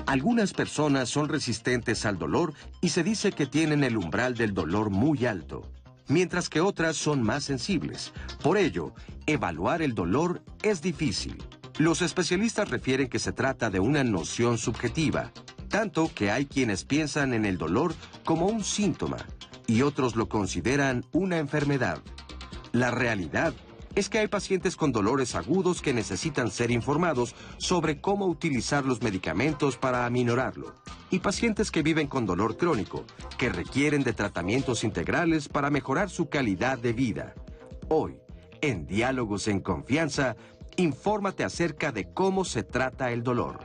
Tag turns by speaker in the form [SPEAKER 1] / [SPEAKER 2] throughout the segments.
[SPEAKER 1] Algunas personas son resistentes al dolor y se dice que tienen el umbral del dolor muy alto, mientras que otras son más sensibles. Por ello, evaluar el dolor es difícil. Los especialistas refieren que se trata de una noción subjetiva, tanto que hay quienes piensan en el dolor como un síntoma y otros lo consideran una enfermedad. La realidad es que hay pacientes con dolores agudos que necesitan ser informados sobre cómo utilizar los medicamentos para aminorarlo, y pacientes que viven con dolor crónico, que requieren de tratamientos integrales para mejorar su calidad de vida. Hoy, en Diálogos en Confianza, infórmate acerca de cómo se trata el dolor.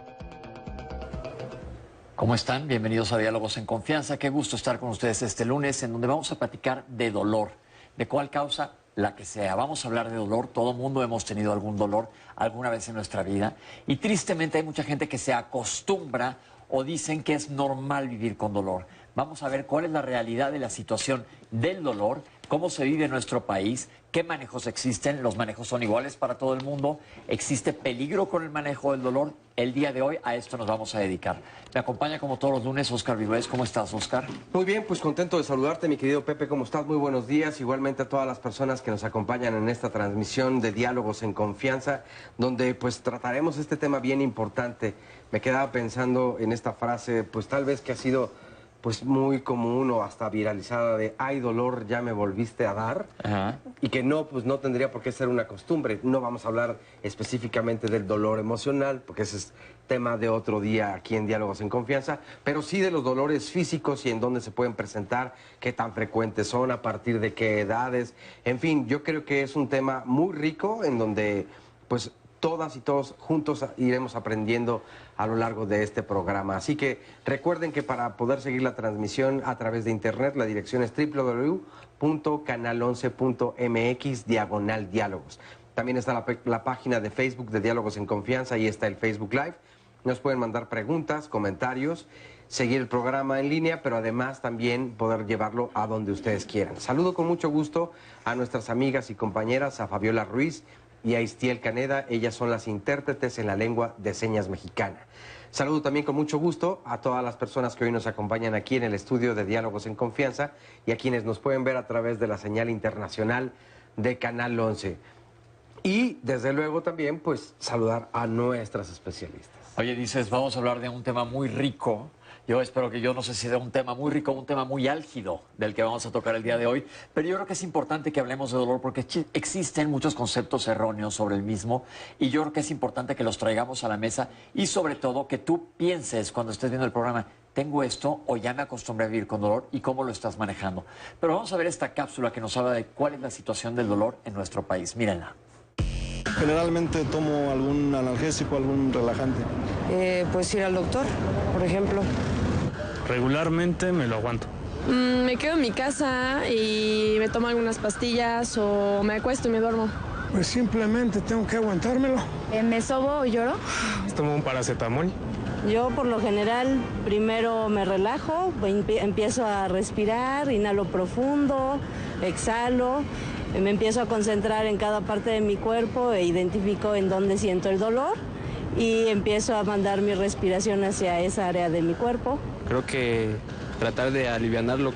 [SPEAKER 2] ¿Cómo están? Bienvenidos a Diálogos en Confianza. Qué gusto estar con ustedes este lunes, en donde vamos a platicar de dolor. ¿De cuál causa? La que sea. Vamos a hablar de dolor. Todo mundo hemos tenido algún dolor alguna vez en nuestra vida. Y tristemente hay mucha gente que se acostumbra o dicen que es normal vivir con dolor. Vamos a ver cuál es la realidad de la situación del dolor, cómo se vive en nuestro país, qué manejos existen. Los manejos son iguales para todo el mundo. ¿Existe peligro con el manejo del dolor? El día de hoy a esto nos vamos a dedicar. Me acompaña como todos los lunes Óscar Virués. ¿Cómo estás, Óscar?
[SPEAKER 3] Muy bien, pues contento de saludarte, mi querido Pepe. ¿Cómo estás? Muy buenos días. Igualmente a todas las personas que nos acompañan en esta transmisión de Diálogos en Confianza, donde pues trataremos este tema bien importante. Me quedaba pensando en esta frase, pues tal vez que ha sido pues muy común o hasta viralizada de "ay dolor, ya me volviste a dar". Ajá. Y que no, pues no tendría por qué ser una costumbre. No vamos a hablar específicamente del dolor emocional, porque ese es tema de otro día aquí en Diálogos en Confianza, pero sí de los dolores físicos y en dónde se pueden presentar, qué tan frecuentes son, a partir de qué edades. En fin, yo creo que es un tema muy rico en donde pues todas y todos juntos iremos aprendiendo a lo largo de este programa. Así que recuerden que para poder seguir la transmisión a través de internet, la dirección es www.canal11.mx/diálogos. También está la página de Facebook de Diálogos en Confianza, y está el Facebook Live. Nos pueden mandar preguntas, comentarios, seguir el programa en línea, pero además también poder llevarlo a donde ustedes quieran. Saludo con mucho gusto a nuestras amigas y compañeras, a Fabiola Ruiz y a Istiel Caneda. Ellas son las intérpretes en la lengua de señas mexicana. Saludo también con mucho gusto a todas las personas que hoy nos acompañan aquí en el estudio de Diálogos en Confianza y a quienes nos pueden ver a través de la señal internacional de Canal 11. Y desde luego también pues saludar a nuestras especialistas.
[SPEAKER 2] Oye, dices, vamos a hablar de un tema muy rico. Yo espero que yo no sé si de un tema muy rico, un tema muy álgido del que vamos a tocar el día de hoy, pero yo creo que es importante que hablemos de dolor porque existen muchos conceptos erróneos sobre el mismo y yo creo que es importante que los traigamos a la mesa y sobre todo que tú pienses cuando estés viendo el programa, ¿tengo esto o ya me acostumbré a vivir con dolor y cómo lo estás manejando? Pero vamos a ver esta cápsula que nos habla de cuál es la situación del dolor en nuestro país. Mírenla.
[SPEAKER 4] Generalmente tomo algún analgésico, algún relajante.
[SPEAKER 5] Pues ir al doctor, por ejemplo.
[SPEAKER 6] Regularmente me lo aguanto.
[SPEAKER 7] Me quedo en mi casa y me tomo algunas pastillas o me acuesto y me duermo.
[SPEAKER 8] Pues simplemente tengo que aguantármelo.
[SPEAKER 9] ¿Me sobo o lloro?
[SPEAKER 6] Tomo un paracetamol.
[SPEAKER 10] Yo por lo general primero me relajo, empiezo a respirar, inhalo profundo, exhalo, me empiezo a concentrar en cada parte de mi cuerpo e identifico en dónde siento el dolor y empiezo a mandar mi respiración hacia esa área de mi cuerpo.
[SPEAKER 11] Creo que tratar de alivianarlo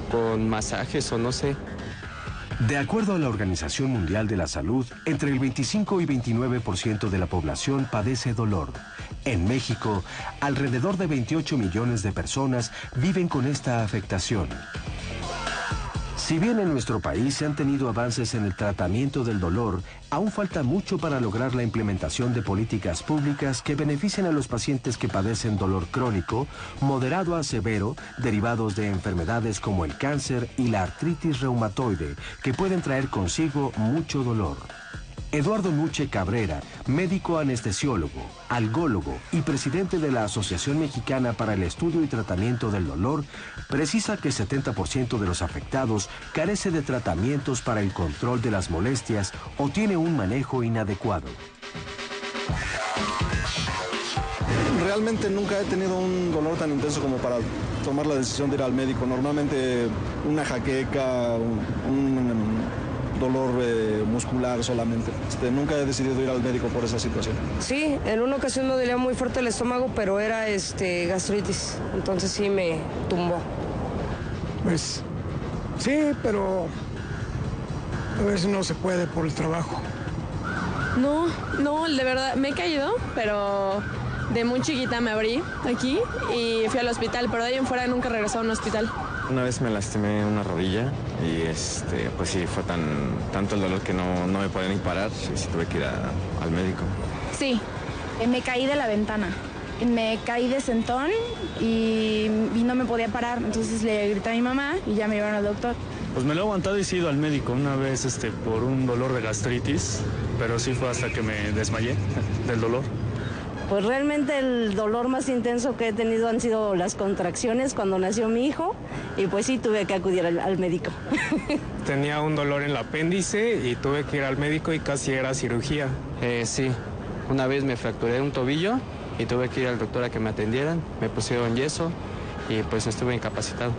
[SPEAKER 11] con masajes o no sé.
[SPEAKER 1] De acuerdo a la Organización Mundial de la Salud, entre el 25 y 29% de la población padece dolor. En México, alrededor de 28 millones de personas viven con esta afectación. Si bien en nuestro país se han tenido avances en el tratamiento del dolor, aún falta mucho para lograr la implementación de políticas públicas que beneficien a los pacientes que padecen dolor crónico, moderado a severo, derivados de enfermedades como el cáncer y la artritis reumatoide, que pueden traer consigo mucho dolor. Eduardo Nuche Cabrera, médico anestesiólogo, algólogo y presidente de la Asociación Mexicana para el Estudio y Tratamiento del Dolor, precisa que 70% de los afectados carece de tratamientos para el control de las molestias o tiene un manejo inadecuado.
[SPEAKER 4] Realmente nunca he tenido un dolor tan intenso como para tomar la decisión de ir al médico. Normalmente una jaqueca, dolor muscular solamente. Nunca he decidido ir al médico por esa situación.
[SPEAKER 5] Sí, en una ocasión me dolía muy fuerte el estómago, pero era gastritis. Entonces sí me tumbó.
[SPEAKER 8] Pues sí, pero a veces no se puede por el trabajo.
[SPEAKER 7] No, de verdad, me he caído, pero de muy chiquita me abrí aquí y fui al hospital, pero de ahí en fuera nunca he regresado a un hospital.
[SPEAKER 9] Una vez me lastimé una rodilla y pues sí, fue tanto el dolor que no me podía ni parar y sí tuve que ir al médico.
[SPEAKER 12] Sí, me caí de la ventana. Me caí de sentón y no me podía parar, entonces le grité a mi mamá y ya me llevaron al doctor.
[SPEAKER 6] Pues me lo he aguantado y he ido al médico una vez por un dolor de gastritis, pero sí fue hasta que me desmayé del dolor.
[SPEAKER 10] Pues realmente el dolor más intenso que he tenido han sido las contracciones cuando nació mi hijo y pues sí tuve que acudir al médico.
[SPEAKER 13] Tenía un dolor en el apéndice y tuve que ir al médico y casi era cirugía.
[SPEAKER 11] Sí, una vez me fracturé un tobillo y tuve que ir al doctor a que me atendieran, me pusieron yeso y pues estuve incapacitado.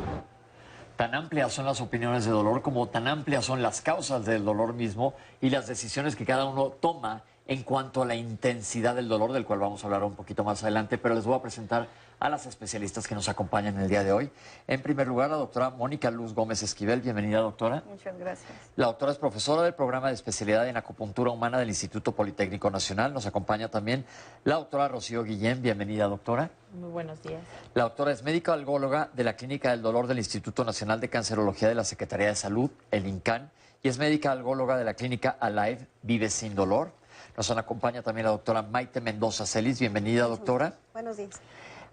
[SPEAKER 2] Tan amplias son las opiniones de dolor como tan amplias son las causas del dolor mismo y las decisiones que cada uno toma en cuanto a la intensidad del dolor, del cual vamos a hablar un poquito más adelante, pero les voy a presentar a las especialistas que nos acompañan el día de hoy. En primer lugar, la doctora Mónica Luz Gómez Esquivel. Bienvenida, doctora.
[SPEAKER 14] Muchas gracias.
[SPEAKER 2] La doctora es profesora del programa de especialidad en acupuntura humana del Instituto Politécnico Nacional. Nos acompaña también la doctora Rocío Guillén. Bienvenida, doctora.
[SPEAKER 14] Muy buenos días.
[SPEAKER 2] La doctora es médica algóloga de la Clínica del Dolor del Instituto Nacional de Cancerología de la Secretaría de Salud, el INCAN, y es médica algóloga de la Clínica Alive Vive Sin Dolor. Nos acompaña también la doctora Maite Mendoza Celis. Bienvenida, doctora.
[SPEAKER 14] Buenos días.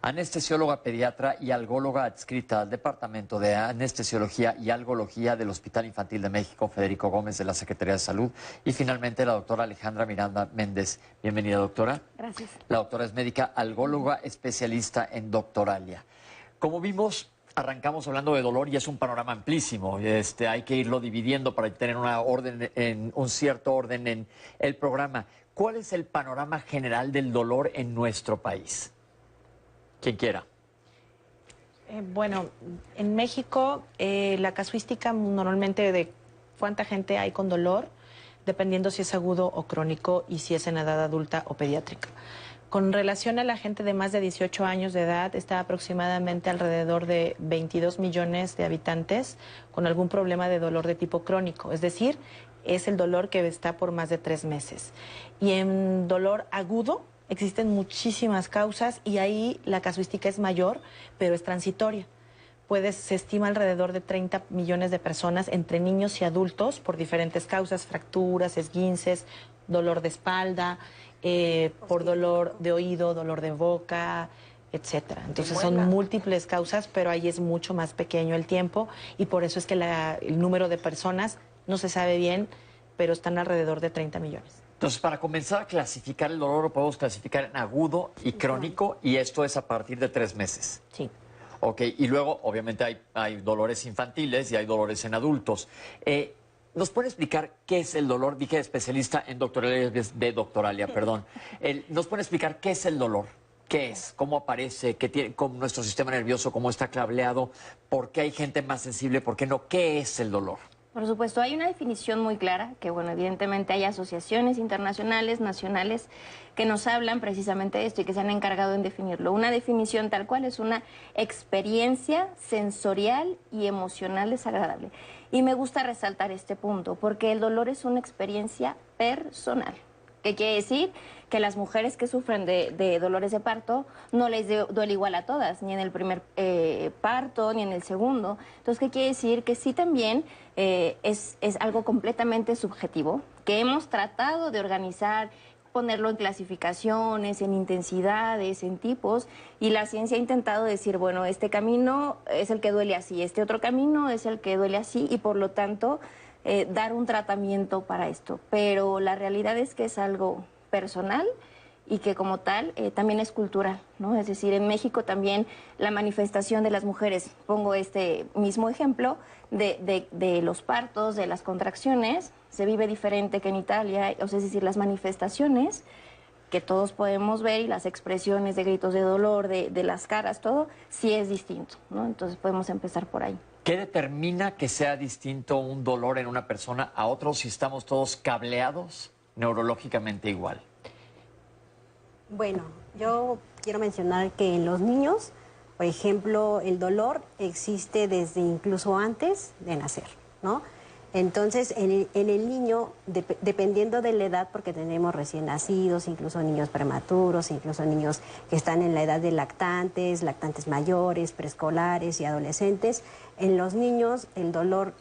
[SPEAKER 2] Anestesióloga pediatra y algóloga adscrita al Departamento de Anestesiología y Algología del Hospital Infantil de México, Federico Gómez, de la Secretaría de Salud. Y finalmente la doctora Alejandra Miranda Méndez. Bienvenida, doctora.
[SPEAKER 14] Gracias.
[SPEAKER 2] La doctora es médica algóloga especialista en doctoralia. Como vimos, arrancamos hablando de dolor y es un panorama amplísimo. Hay que irlo dividiendo para tener un cierto orden en el programa. ¿Cuál es el panorama general del dolor en nuestro país? Quien quiera.
[SPEAKER 14] Bueno, en México la casuística normalmente de cuánta gente hay con dolor, dependiendo si es agudo o crónico y si es en edad adulta o pediátrica. Con relación a la gente de más de 18 años de edad, está aproximadamente alrededor de 22 millones de habitantes con algún problema de dolor de tipo crónico, es decir, es el dolor que está por más de 3 meses. Y en dolor agudo existen muchísimas causas y ahí la casuística es mayor, pero es transitoria. Se estima alrededor de 30 millones de personas entre niños y adultos por diferentes causas, fracturas, esguinces, dolor de espalda, por dolor de oído, dolor de boca, etcétera. Entonces son múltiples causas, pero ahí es mucho más pequeño el tiempo y por eso es que el número de personas no se sabe bien, pero están alrededor de 30 millones.
[SPEAKER 2] Entonces, para comenzar a clasificar el dolor, lo podemos clasificar en agudo y crónico, y esto es a partir de 3 meses.
[SPEAKER 14] Sí.
[SPEAKER 2] Ok, y luego, obviamente, hay dolores infantiles y hay dolores en adultos. ¿Nos puede explicar qué es el dolor? Dije especialista en doctoralia, perdón. ¿Nos puede explicar qué es el dolor? ¿Qué es? ¿Cómo aparece? ¿Qué tiene con nuestro sistema nervioso? ¿Cómo está cableado? ¿Por qué hay gente más sensible? ¿Por qué no? ¿Qué es el dolor?
[SPEAKER 15] Por supuesto, hay una definición muy clara, que bueno, evidentemente hay asociaciones internacionales, nacionales, que nos hablan precisamente de esto y que se han encargado en definirlo. Una definición tal cual es una experiencia sensorial y emocional desagradable. Y me gusta resaltar este punto, porque el dolor es una experiencia personal. ¿Qué quiere decir? Que las mujeres que sufren de dolores de parto no les duele igual a todas, ni en el primer parto, ni en el segundo. Entonces, ¿qué quiere decir? Que sí también es algo completamente subjetivo, que hemos tratado de organizar, ponerlo en clasificaciones, en intensidades, en tipos, y la ciencia ha intentado decir, bueno, este camino es el que duele así, este otro camino es el que duele así, y por lo tanto dar un tratamiento para esto. Pero la realidad es que es algo personal y que como tal también es cultural, ¿no? Es decir, en México también la manifestación de las mujeres, pongo este mismo ejemplo, de los partos, de las contracciones, se vive diferente que en Italia, o sea, es decir, las manifestaciones que todos podemos ver y las expresiones de gritos de dolor, de las caras, todo, sí es distinto, ¿no? Entonces podemos empezar por ahí.
[SPEAKER 2] ¿Qué determina que sea distinto un dolor en una persona a otro si estamos todos cableados neurológicamente igual?
[SPEAKER 16] Bueno, yo quiero mencionar que en los niños, por ejemplo, el dolor existe desde incluso antes de nacer, ¿no? Entonces, en el niño, dependiendo de la edad, porque tenemos recién nacidos, incluso niños prematuros, incluso niños que están en la edad de lactantes, lactantes mayores, preescolares y adolescentes, en los niños el dolor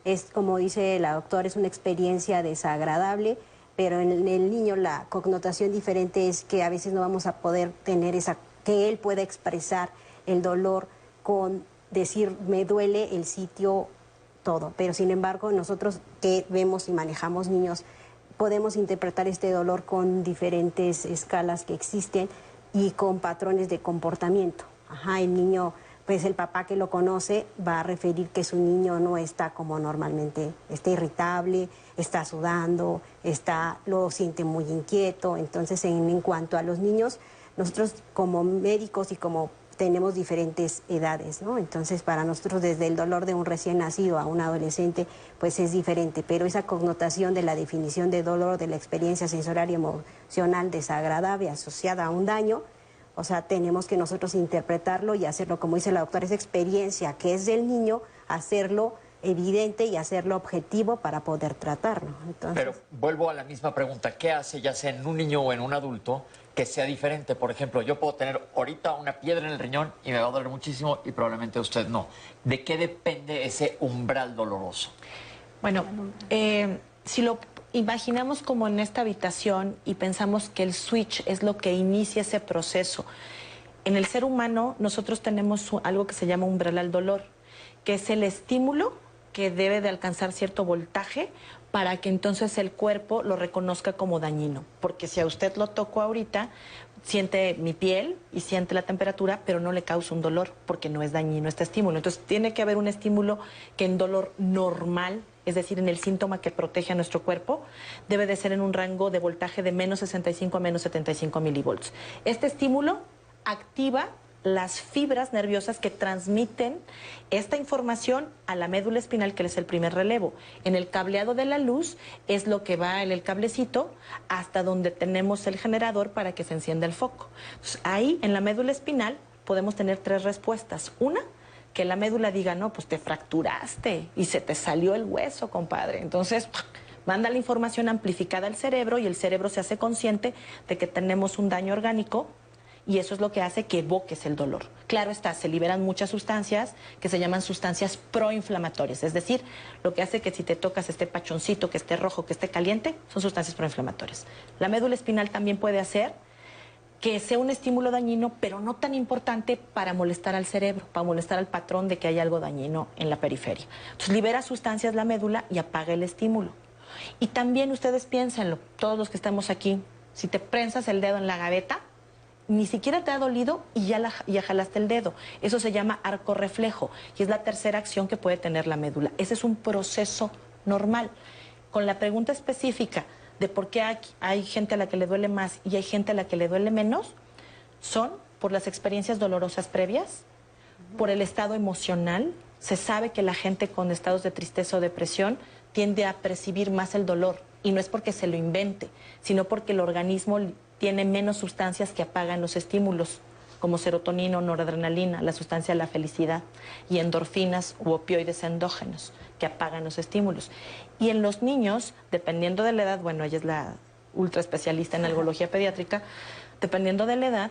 [SPEAKER 16] es, como dice la doctora, es una experiencia desagradable, pero en el niño la connotación diferente es que a veces no vamos a poder tener que él pueda expresar el dolor con decir, me duele el sitio, todo. Pero sin embargo, nosotros que vemos y manejamos niños, podemos interpretar este dolor con diferentes escalas que existen y con patrones de comportamiento. El niño, pues el papá que lo conoce va a referir que su niño no está como normalmente, está irritable, está sudando, lo siente muy inquieto. Entonces, en cuanto a los niños, nosotros como médicos y como tenemos diferentes edades, ¿no? Entonces, para nosotros, desde el dolor de un recién nacido a un adolescente, pues es diferente, pero esa connotación de la definición de dolor, de la experiencia sensorial y emocional desagradable asociada a un daño, o sea, tenemos que nosotros interpretarlo y hacerlo, como dice la doctora, esa experiencia que es del niño, hacerlo evidente y hacerlo objetivo para poder tratarlo. Entonces,
[SPEAKER 2] pero vuelvo a la misma pregunta, ¿qué hace ya sea en un niño o en un adulto que sea diferente? Por ejemplo, yo puedo tener ahorita una piedra en el riñón y me va a doler muchísimo y probablemente usted no. ¿De qué depende ese umbral doloroso?
[SPEAKER 14] Bueno, si lo imaginamos como en esta habitación y pensamos que el switch es lo que inicia ese proceso, en el ser humano nosotros tenemos algo que se llama umbral al dolor, que es el estímulo que debe de alcanzar cierto voltaje para que entonces el cuerpo lo reconozca como dañino. Porque si a usted lo toco ahorita, siente mi piel y siente la temperatura, pero no le causa un dolor porque no es dañino este estímulo. Entonces tiene que haber un estímulo que en dolor normal, es decir, en el síntoma que protege a nuestro cuerpo, debe de ser en un rango de voltaje de menos 65 a menos 75 milivolts. Este estímulo activa las fibras nerviosas que transmiten esta información a la médula espinal, que es el primer relevo. En el cableado de la luz es lo que va en el cablecito hasta donde tenemos el generador para que se encienda el foco. Entonces, ahí, en la médula espinal, podemos tener tres respuestas. Una, que la médula diga, no, pues te fracturaste y se te salió el hueso, compadre. Entonces, manda la información amplificada al cerebro y el cerebro se hace consciente de que tenemos un daño orgánico. Y eso es lo que hace que evoques el dolor. Claro está, se liberan muchas sustancias que se llaman sustancias proinflamatorias. Es decir, lo que hace que si te tocas esté pachoncito, que esté rojo, que esté caliente, son sustancias proinflamatorias. La médula espinal también puede hacer que sea un estímulo dañino, pero no tan importante para molestar al cerebro, para molestar al patrón de que hay algo dañino en la periferia. Entonces libera sustancias la médula y apaga el estímulo. Y también ustedes piénsenlo, todos los que estamos aquí, si te prensas el dedo en la gaveta, ni siquiera te ha dolido y ya jalaste el dedo. Eso se llama arco reflejo y es la tercera acción que puede tener la médula. Ese es un proceso normal. Con la pregunta específica de por qué hay gente a la que le duele más y hay gente a la que le duele menos, son por las experiencias dolorosas previas, por el estado emocional. Se sabe que la gente con estados de tristeza o depresión tiende a percibir más el dolor y no es porque se lo invente, sino porque el organismo tiene menos sustancias que apagan los estímulos, como serotonina o noradrenalina, la sustancia de la felicidad, y endorfinas u opioides endógenos, que apagan los estímulos. Y en los niños, dependiendo de la edad, bueno, ella es la ultra especialista en algología pediátrica, dependiendo de la edad,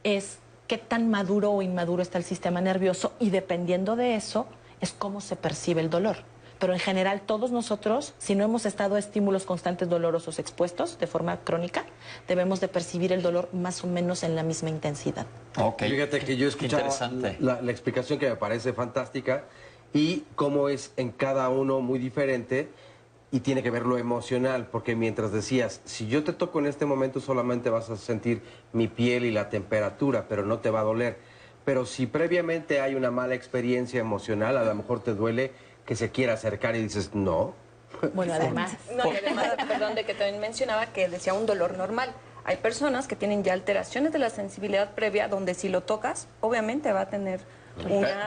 [SPEAKER 14] es qué tan maduro o inmaduro está el sistema nervioso, y dependiendo de eso, es cómo se percibe el dolor. Pero en general todos nosotros, si no hemos estado a estímulos constantes dolorosos expuestos de forma crónica, debemos de percibir el dolor más o menos en la misma intensidad.
[SPEAKER 3] Okay. Fíjate que yo he escuchado la explicación que me parece fantástica y cómo es en cada uno muy diferente y tiene que ver lo emocional, porque mientras decías, si yo te toco en este momento solamente vas a sentir mi piel y la temperatura, pero no te va a doler. Pero si previamente hay una mala experiencia emocional, a lo mejor te duele que se quiera acercar y dices, no.
[SPEAKER 14] Bueno, además...
[SPEAKER 17] No, y además, perdón, de que también mencionaba que decía un dolor normal. Hay personas que tienen ya alteraciones de la sensibilidad previa, donde si lo tocas, obviamente va a tener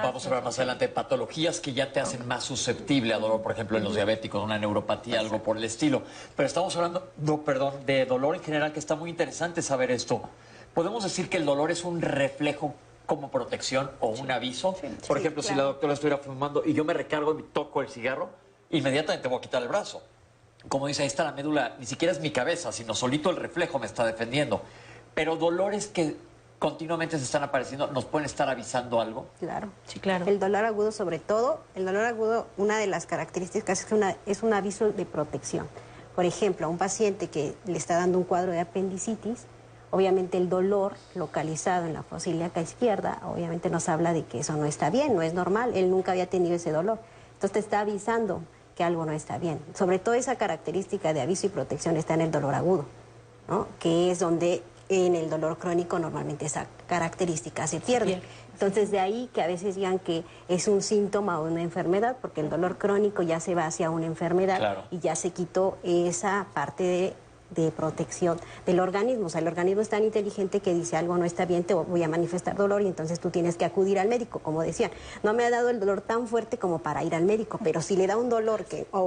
[SPEAKER 2] Vamos a hablar más adelante de patologías que ya te hacen más susceptible a dolor, por ejemplo, en los diabéticos, una neuropatía, algo por el estilo. Pero estamos hablando, de dolor en general, que está muy interesante saber esto. ¿Podemos decir que el dolor es un reflejo como protección o un aviso? Por ejemplo, si la doctora estuviera fumando y yo me recargo y toco el cigarro, inmediatamente voy a quitar el brazo. Como dice, ahí está la médula, ni siquiera es mi cabeza, sino solito el reflejo me está defendiendo. Pero dolores que continuamente se están apareciendo, ¿nos pueden estar avisando algo?
[SPEAKER 16] Claro.
[SPEAKER 14] Sí, claro.
[SPEAKER 16] El dolor agudo sobre todo, el dolor agudo, una de las características es que es un aviso de protección. Por ejemplo, a un paciente que le está dando un cuadro de apendicitis, obviamente el dolor localizado en la fosa ilíaca izquierda, obviamente nos habla de que eso no está bien, no es normal, él nunca había tenido ese dolor. Entonces te está avisando que algo no está bien. Sobre todo esa característica de aviso y protección está en el dolor agudo, ¿no? Que es donde en el dolor crónico normalmente esa característica se pierde. Entonces de ahí que a veces digan que es un síntoma o una enfermedad, porque el dolor crónico ya se va hacia una enfermedad y ya se quitó esa parte de protección del organismo. O sea, el organismo es tan inteligente que dice algo no está bien, te voy a manifestar dolor y entonces tú tienes que acudir al médico, como decían. No me ha dado el dolor tan fuerte como para ir al médico, pero si le da un dolor o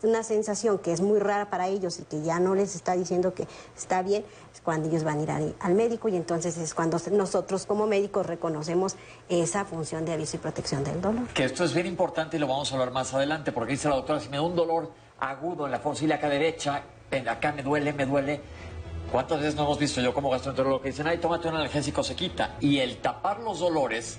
[SPEAKER 16] una sensación que es muy rara para ellos y que ya no les está diciendo que está bien, es cuando ellos van a ir al médico y entonces es cuando nosotros como médicos reconocemos esa función de aviso y protección del dolor.
[SPEAKER 2] Que esto es bien importante y lo vamos a hablar más adelante, porque dice la doctora, si me da un dolor agudo en la fosa ilíaca derecha, acá me duele. ¿Cuántas veces no hemos visto yo como gastroenterólogo que dicen, ay, tómate un analgésico, se quita? Y el tapar los dolores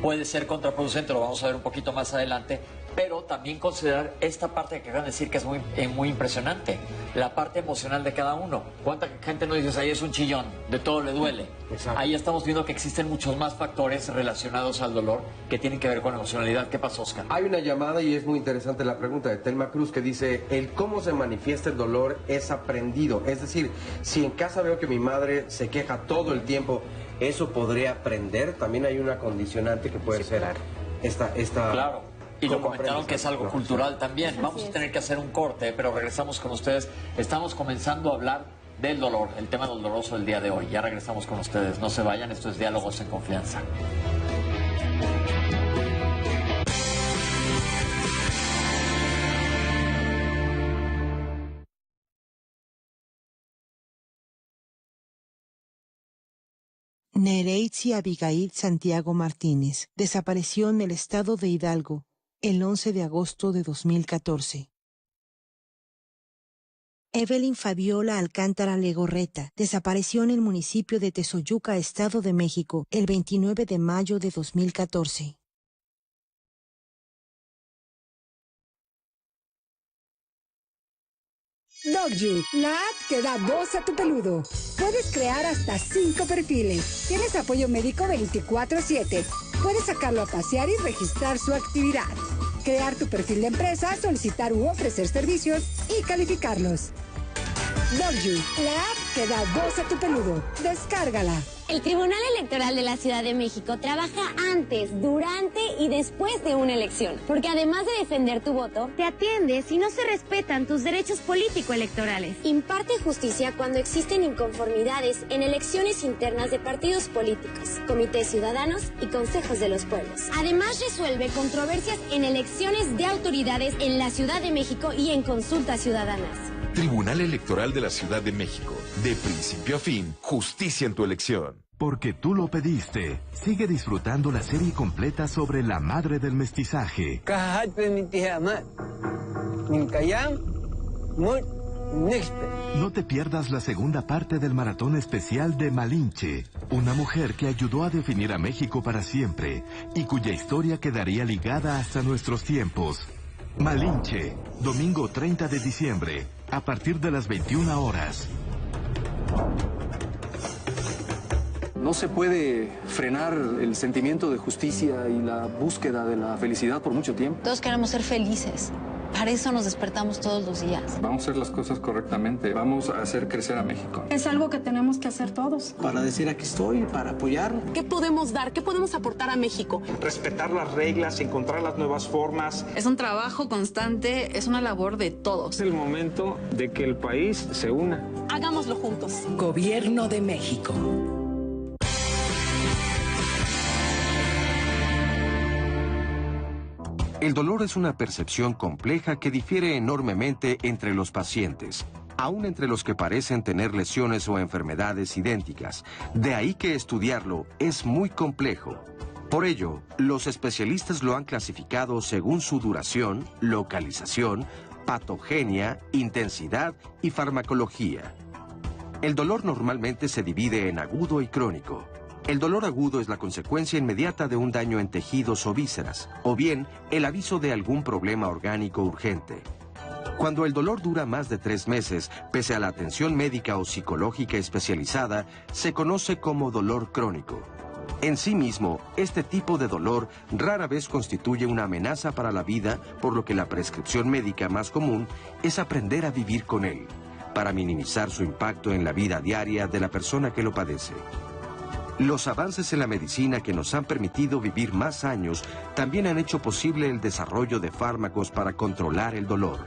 [SPEAKER 2] puede ser contraproducente, lo vamos a ver un poquito más adelante, pero también considerar esta parte que acaban de decir que es muy impresionante, la parte emocional de cada uno. ¿Cuánta gente no dices, ahí es un chillón, de todo le duele? Exacto. Ahí estamos viendo que existen muchos más factores relacionados al dolor que tienen que ver con la emocionalidad. ¿Qué pasó, Oscar?
[SPEAKER 3] Hay una llamada y es muy interesante la pregunta de Telma Cruz que dice, el cómo se manifiesta el dolor es aprendido. Es decir, si en casa veo que mi madre se queja todo el tiempo, ¿eso podría aprender? También hay una condicionante que puede ser esta...
[SPEAKER 2] Claro. Y lo comentaron que es algo cultural también. Vamos a tener que hacer un corte, pero regresamos con ustedes. Estamos comenzando a hablar del dolor, el tema doloroso del día de hoy. Ya regresamos con ustedes. No se vayan, esto es Diálogos en Confianza.
[SPEAKER 18] Nereitzi Abigail Santiago Martínez desapareció en el estado de Hidalgo el 11 de agosto de 2014. Evelyn Fabiola Alcántara Legorreta desapareció en el municipio de Tezoyuca, Estado de México, el 29 de mayo de 2014.
[SPEAKER 19] DogYou, la app que da voz a tu peludo. Puedes crear hasta 5 perfiles. Tienes apoyo médico 24/7. Puedes sacarlo a pasear y registrar su actividad. Crear tu perfil de empresa, solicitar u ofrecer servicios y calificarlos. DogYou, la app que da voz a tu peludo. Descárgala.
[SPEAKER 20] El Tribunal Electoral de la Ciudad de México trabaja antes, durante y después de una elección, porque además de defender tu voto, te atiende si no se respetan tus derechos político-electorales. Imparte justicia cuando existen inconformidades en elecciones internas de partidos políticos, comités ciudadanos y consejos de los pueblos. Además, resuelve controversias en elecciones de autoridades en la Ciudad de México y en consultas ciudadanas.
[SPEAKER 21] Tribunal Electoral de la Ciudad de México. De principio a fin, justicia en tu elección.
[SPEAKER 22] Porque tú lo pediste. Sigue disfrutando la serie completa sobre la madre del mestizaje. No te pierdas la segunda parte del maratón especial de Malinche, una mujer que ayudó a definir a México para siempre y cuya historia quedaría ligada hasta nuestros tiempos. Malinche, domingo 30 de diciembre, a partir de las 21 horas.
[SPEAKER 23] No se puede frenar el sentimiento de justicia y la búsqueda de la felicidad por mucho tiempo.
[SPEAKER 24] Todos queremos ser felices. Para eso nos despertamos todos los días.
[SPEAKER 23] Vamos a hacer las cosas correctamente. Vamos a hacer crecer a México.
[SPEAKER 25] Es algo que tenemos que hacer todos.
[SPEAKER 26] Para decir aquí estoy, para apoyar.
[SPEAKER 27] ¿Qué podemos dar? ¿Qué podemos aportar a México?
[SPEAKER 28] Respetar las reglas, encontrar las nuevas formas.
[SPEAKER 29] Es un trabajo constante, es una labor de todos.
[SPEAKER 23] Es el momento de que el país se una.
[SPEAKER 27] Hagámoslo juntos.
[SPEAKER 30] Gobierno de México.
[SPEAKER 1] El dolor es una percepción compleja que difiere enormemente entre los pacientes, aún entre los que parecen tener lesiones o enfermedades idénticas. De ahí que estudiarlo es muy complejo. Por ello, los especialistas lo han clasificado según su duración, localización, patogenia, intensidad y farmacología. El dolor normalmente se divide en agudo y crónico. El dolor agudo es la consecuencia inmediata de un daño en tejidos o vísceras, o bien el aviso de algún problema orgánico urgente. Cuando el dolor dura más de 3 meses, pese a la atención médica o psicológica especializada, se conoce como dolor crónico. En sí mismo, este tipo de dolor rara vez constituye una amenaza para la vida, por lo que la prescripción médica más común es aprender a vivir con él, para minimizar su impacto en la vida diaria de la persona que lo padece. Los avances en la medicina que nos han permitido vivir más años también han hecho posible el desarrollo de fármacos para controlar el dolor.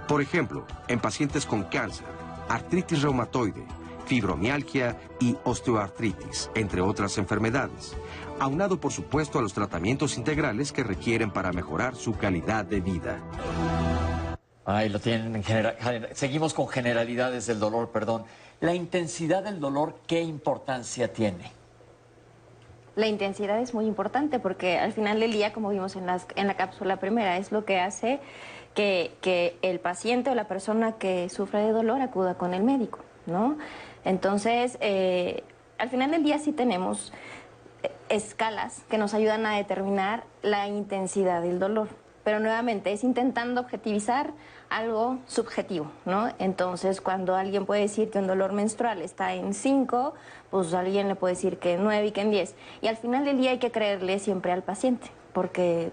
[SPEAKER 1] Por ejemplo, en pacientes con cáncer, artritis reumatoide, fibromialgia y osteoartritis, entre otras enfermedades, aunado por supuesto a los tratamientos integrales que requieren para mejorar su calidad de vida.
[SPEAKER 2] Ahí lo tienen en general. Seguimos con generalidades del dolor, perdón. La intensidad del dolor, ¿qué importancia tiene?
[SPEAKER 15] La intensidad es muy importante porque al final del día, como vimos en la cápsula primera, es lo que hace que el paciente o la persona que sufre de dolor acuda con el médico, ¿no? Entonces, al final del día sí tenemos escalas que nos ayudan a determinar la intensidad del dolor, pero nuevamente es intentando objetivizar algo subjetivo, ¿no? Entonces, cuando alguien puede decir que un dolor menstrual está en 5, pues alguien le puede decir que en 9 y que en 10. Y al final del día hay que creerle siempre al paciente, porque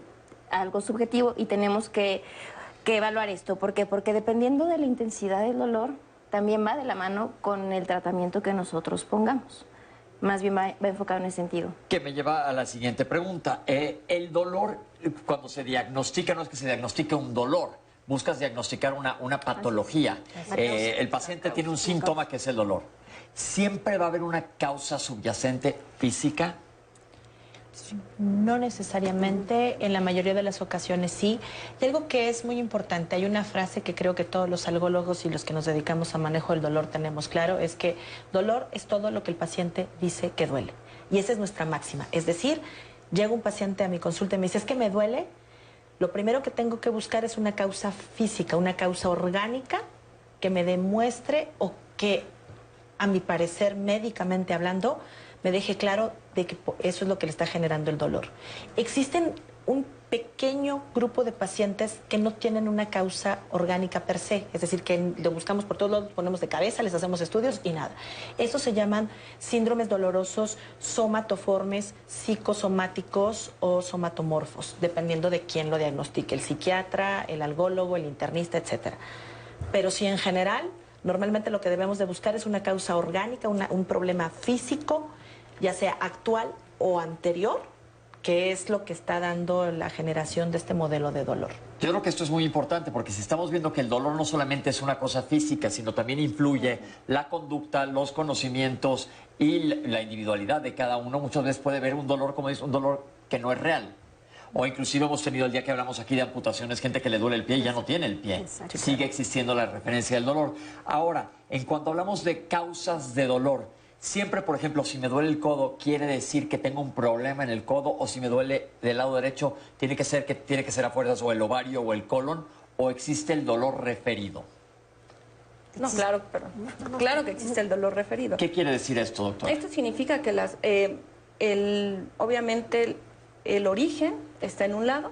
[SPEAKER 15] algo subjetivo y tenemos que evaluar esto. ¿Por qué? Porque dependiendo de la intensidad del dolor, también va de la mano con el tratamiento que nosotros pongamos. Más bien va enfocado en ese sentido.
[SPEAKER 2] Que me lleva a la siguiente pregunta. El dolor, cuando se diagnostica, no es que se diagnostique un dolor, buscas diagnosticar una patología. El paciente tiene un síntoma que es el dolor. ¿Siempre va a haber una causa subyacente física?
[SPEAKER 14] No necesariamente, en la mayoría de las ocasiones sí. Y algo que es muy importante, hay una frase que creo que todos los algólogos y los que nos dedicamos a manejo del dolor tenemos claro, es que dolor es todo lo que el paciente dice que duele. Y esa es nuestra máxima. Es decir, llega un paciente a mi consulta y me dice, es que me duele. Lo primero que tengo que buscar es una causa física, una causa orgánica que me demuestre o que, a mi parecer, médicamente hablando, me deje claro de que eso es lo que le está generando el dolor. Existen un pequeño grupo de pacientes que no tienen una causa orgánica per se, es decir, que lo buscamos por todos lados, ponemos de cabeza, les hacemos estudios y nada. Estos se llaman síndromes dolorosos somatoformes, psicosomáticos o somatomorfos, dependiendo de quién lo diagnostique, el psiquiatra, el algólogo, el internista, etc. Pero sí, en general, normalmente lo que debemos de buscar es una causa orgánica, un problema físico, ya sea actual o anterior, que es lo que está dando la generación de este modelo de dolor.
[SPEAKER 2] Yo creo que esto es muy importante porque si estamos viendo que el dolor no solamente es una cosa física, sino también influye la conducta, los conocimientos y la individualidad de cada uno, muchas veces puede ver un dolor, como dice, un dolor que no es real. O inclusive hemos tenido el día que hablamos aquí de amputaciones, gente que le duele el pie y ya no tiene el pie. Sigue existiendo la referencia del dolor. Ahora, en cuanto hablamos de causas de dolor, siempre, por ejemplo, si me duele el codo, ¿quiere decir que tengo un problema en el codo? O si me duele del lado derecho, ¿tiene que ser a fuerzas o el ovario o el colon? ¿O existe el dolor referido?
[SPEAKER 17] No, claro, pero claro que existe el dolor referido.
[SPEAKER 2] ¿Qué quiere decir esto, doctor?
[SPEAKER 17] Esto significa que obviamente el origen está en un lado